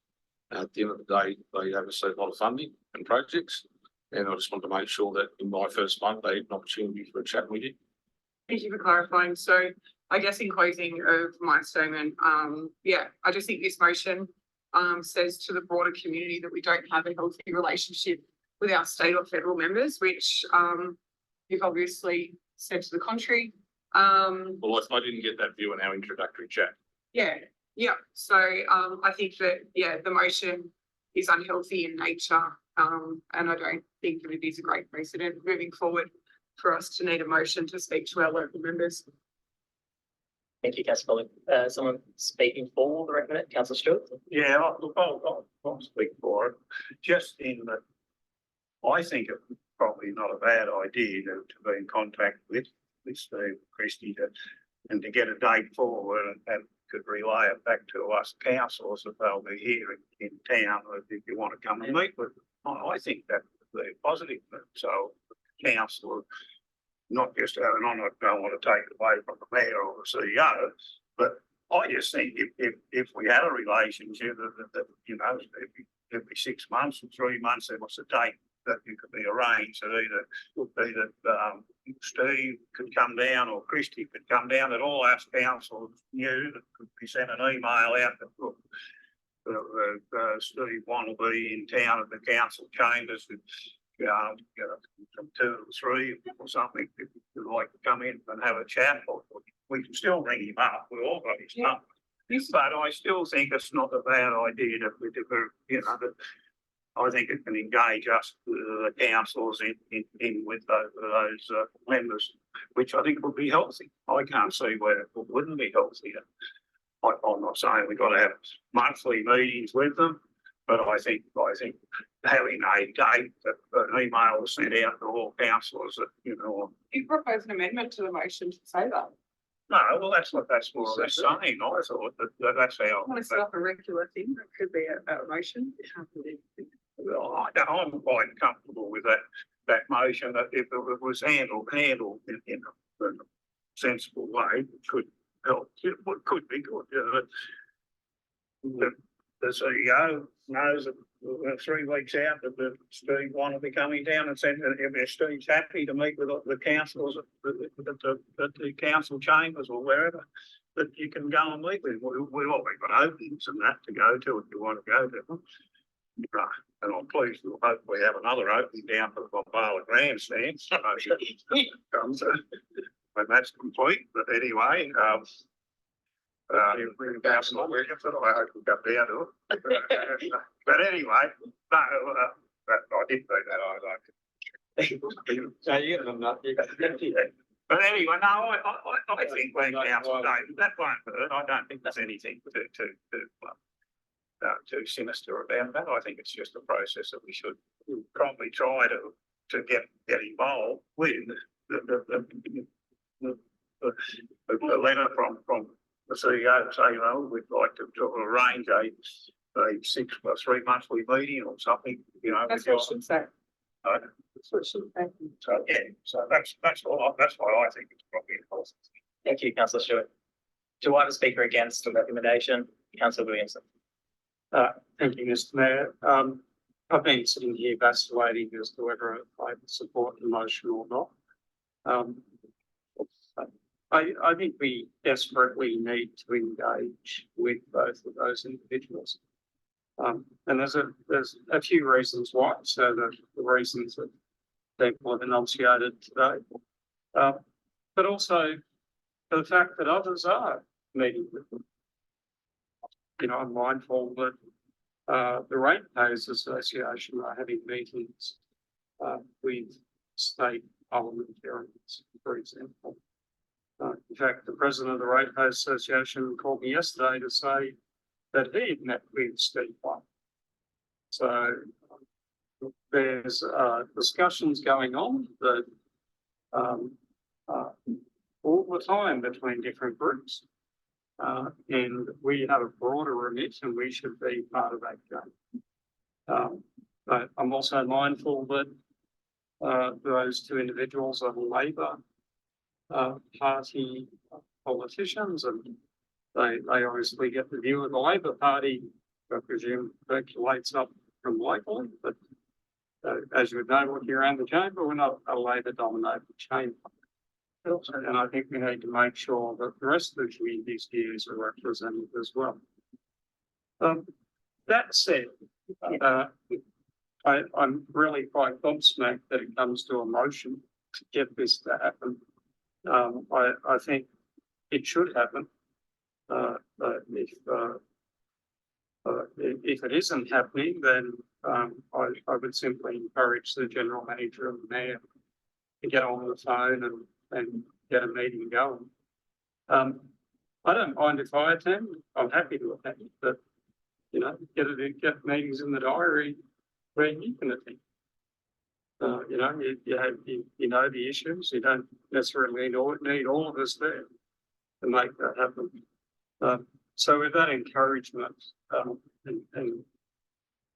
At the end of the day, they oversee a lot of funding and projects. And I just want to make sure that in my first month, they had an opportunity for a chat with you. Thank you for clarifying. So I guess in closing of my statement, I just think this motion says to the broader community that we don't have a healthy relationship with our state or federal members, which you've obviously said to the contrary. Well, I didn't get that view in our introductory chat. Yeah. So I think that, the motion is unhealthy in nature, and I don't think that it is a great precedent moving forward for us to need a motion to speak to our local members. Thank you, Councillor. Someone speaking for the recommendation, Councillor Stewart? Yeah, I'll speak for it. Just in that, I think it's probably not a bad idea to be in contact with Steve Christie and to get a date forward and could relay it back to us councillors if they'll be here in town, or if you want to come and meet with them. I think that would be a positive. So council, not just having on it, don't want to take it away from the Mayor or the CEO, but I just think if we had a relationship that every 6 months or 3 months there was a date that it could be arranged, that either Steve could come down or Christy could come down, that all our councils knew, that could be sent an email out that look, Steve One will be in town at the council chambers with from 2 to 3 or something. If you'd like to come in and have a chat, or we can still ring him up. We all got his number. But I still think it's not a bad idea that we do, that I think it can engage us, the councils, in with those members, which I think would be healthy. I can't see where it wouldn't be healthy. I'm not saying we've got to have monthly meetings with them, but I think having a date that an email was sent out to all councillors that, you know, You propose an amendment to the motion to say that. no, well, that's what that's more or less saying. I thought that that's how. Want to set up a regular thing that could be a motion? Well, I'm quite comfortable with that motion, that if it was handled in a sensible way, it could help, it could be good. The CEO knows that we're 3 weeks out that Steve want to be coming down and said that if Steve's happy to meet with the councillors at the council chambers or wherever, that you can go and meet with. We've got openings and that to go to if you want to go to them. Right, and I'm pleased we'll hopefully have another opening down for the Bombala Grandstand. So, when that's complete, but anyway, councillor Williamson, I hope we got down to it. But anyway, no, I did say that, So you have nothing. But anyway, no, I think when council, no, that won't hurt. I don't think there's anything too sinister about that. I think it's just a process that we should probably try to get involved with. The letter from the CEO to say, you know, we'd like to arrange a 6 or 3 monthly meeting or something, you know. That's what I should say. That's what should happen. So yeah, so that's what I think is probably important. Thank you, councillor Stewart. Do I have a speaker against the recommendation? Councillor Williamson. Thank you, Mr. Mayor. I've been sitting here vacillating as to whether I support the motion or not. I think we desperately need to engage with both of those individuals. And there's a few reasons why. So the reasons that people have enunciated today, but also the fact that others are meeting with them. You know, I'm mindful that the Ratepayers Association are having meetings with state parliamentarians, for example. In fact, the president of the Ratepayers Association called me yesterday to say that he had met with Steve White. So there's discussions going on that all the time between different groups. And we have a broader remit and we should be part of that game. But I'm also mindful that those two individuals are Labor Party politicians, and they obviously get the view of the Labor Party, I presume, percolates up from locally. But as you would know, if you're around the chamber, we're not a Labor dominated chamber. And I think we need to make sure that the rest of the community's views are represented as well. That said, I'm really quite gobsmacked that it comes to a motion to get this to happen. I think it should happen. If it isn't happening, then I would simply encourage the general manager and the mayor to get on the phone and get a meeting going. I don't mind if I attend. I'm happy to attend, but you know, get meetings in the diary where you can attend. You know, you know the issues. You don't necessarily need all of us there to make that happen. So with that encouragement, and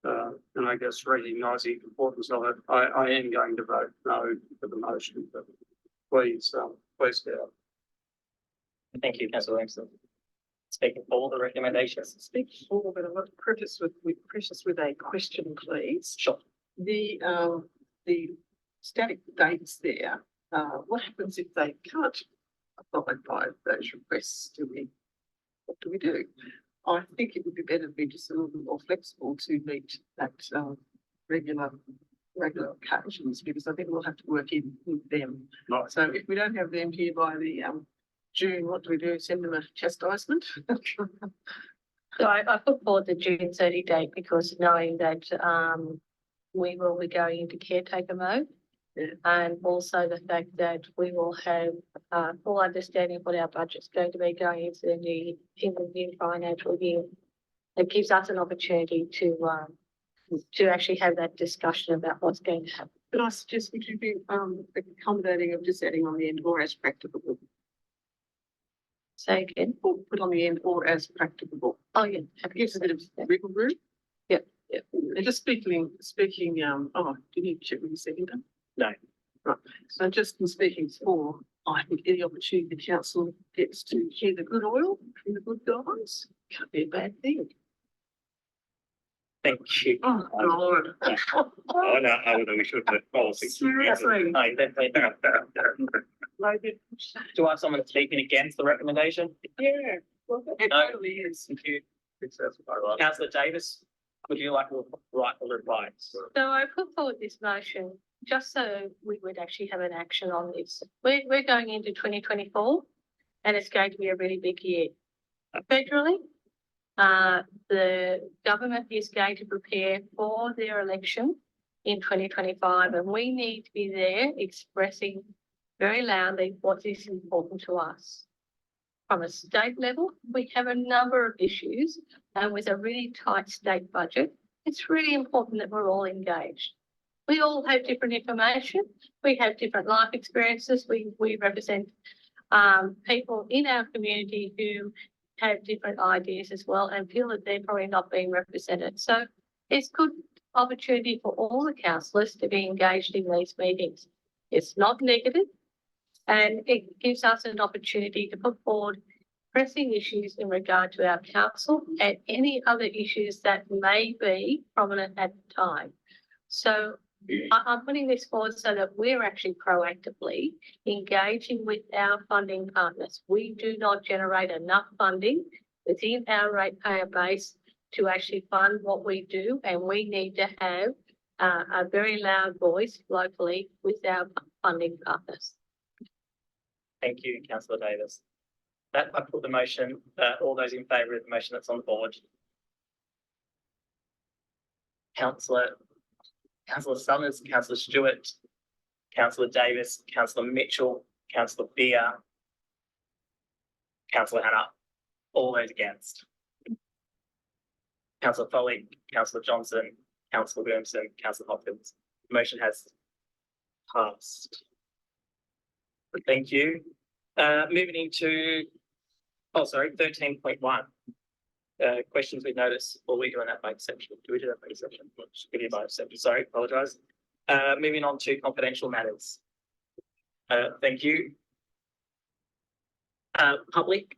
I guess recognising the importance of it, I am going to vote no for the motion. But please get out. Thank you, councillor Williamson. Speaking for the recommendations. Speak for, but I want to preface with a question, please. Sure. The static dates there, what happens if they can't abide by those requests? What do we do? I think it would be better to be just a little bit more flexible to meet that regular occasions, because I think we'll have to work in with them. Right. So if we don't have them here by the June, what do we do? Send them a chastisement? So I put forward the June 30 date because knowing that we will be going into caretaker mode, and also the fact that we will have full understanding of what our budget's going to be going into the new financial year. It gives us an opportunity to to actually have that discussion about what's going to happen. But I suggest would you be accommodating of just adding on the end or as practicable? Say again. Or put on the end or as practicable. Oh, yeah. It gives a bit of wiggle room. Yeah. Yeah. And just speaking, do you need to check with your second? No. Right. So just in speaking for, I think any opportunity the council gets to hear the good oil from the good guys can't be a bad thing. Thank you. Oh, God. I don't know whether we should have policy. Seriously. No, definitely not. Do I have someone speaking against the recommendation? Yeah. It No. totally is. Thank you. Councillor Davis, would you like to write the reply? So I put forward this motion just so we would actually have an action on this. We're going into 2024 and it's going to be a really big year. Federally, the government is going to prepare for their election in 2025 and we need to be there expressing very loudly what is important to us. From a state level, we have a number of issues and with a really tight state budget, it's really important that we're all engaged. We all have different information. We have different life experiences. We represent people in our community who have different ideas as well and feel that they're probably not being represented. So it's good opportunity for all the councillors to be engaged in these meetings. It's not negative and it gives us an opportunity to put forward pressing issues in regard to our council and any other issues that may be prominent at the time. So I'm putting this forward so that we're actually proactively engaging with our funding partners. We do not generate enough funding within our ratepayer base to actually fund what we do, and we need to have a very loud voice locally with our funding partners. Thank you, Councillor Davis. That I put the motion, all those in favour of the motion that's on the board. Councillor Summers, Councillor Stewart, Councillor Davis, Councillor Mitchell, Councillor Beer, Councillor Hannah, all those against. Councillor Foley, Councillor Johnson, Councillor Williamson, Councillor Hopkins. The motion has passed. Thank you. Moving into, 13.1. Questions with notice, or we doing that by exception? Do we do that by exception? We do by exception. Sorry, apologise. Moving on to confidential matters. Thank you. Public.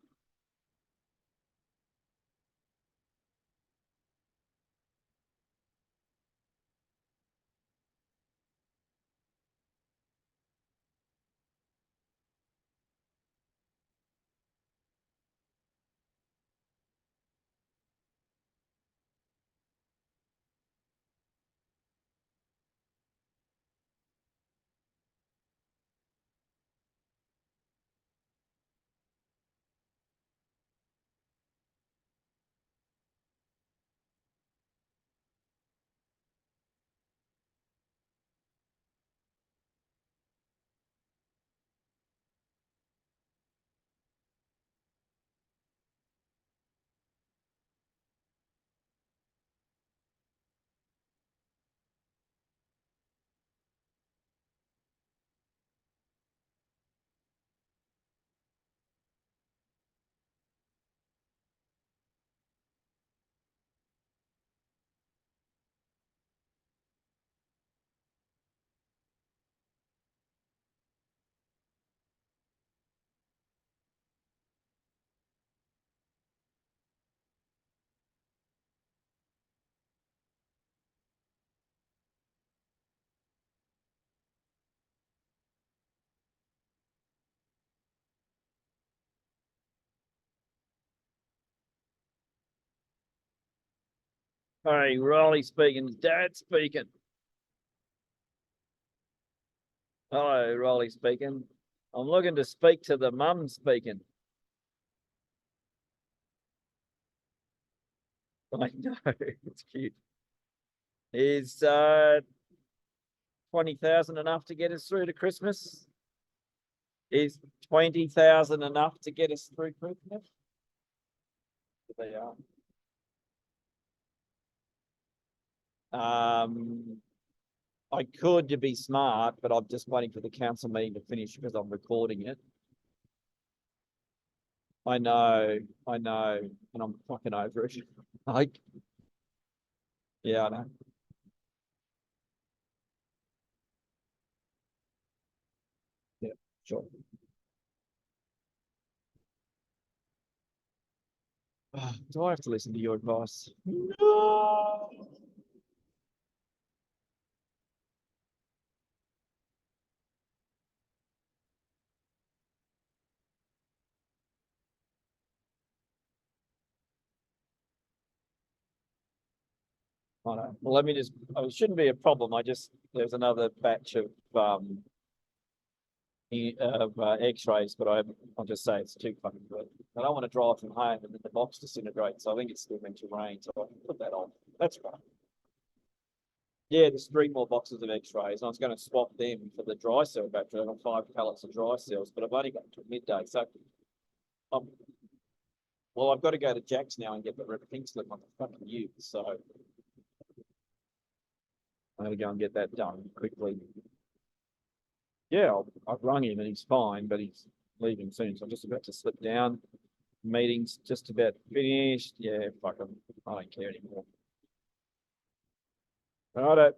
Hi, Riley speaking. Dad speaking. Hello, Riley speaking. I'm looking to speak to the mum speaking. I know, it's cute. Is 20,000 enough to get us through to Christmas? Is 20,000 enough to get us through Christmas? They are. I could to be smart, but I'm just waiting for the council meeting to finish because I'm recording it. I know, and I'm fucking over it. Like, yeah, I know. Yeah, sure. Do I have to listen to your advice? No. I know. Well, let me just, it shouldn't be a problem. There's another batch of, x-rays, but I'll just say it's too fucking good. I don't want to drive from home and then the box disintegrates. So I think it's still meant to rain, so I can put that on. That's fine. Yeah, there's 3 more boxes of x-rays. I was going to swap them for the dry cell battery. I've got 5 pallets of dry cells, but I've only got until midday. So, well, I've got to go to Jack's now and get the pink slip on the fucking ute. So I'm going to go and get that done quickly. Yeah, I've rung him and he's fine, but he's leaving soon. So I'm just about to slip down. Meeting's just about finished. Yeah, fuck him. I don't care anymore. All right.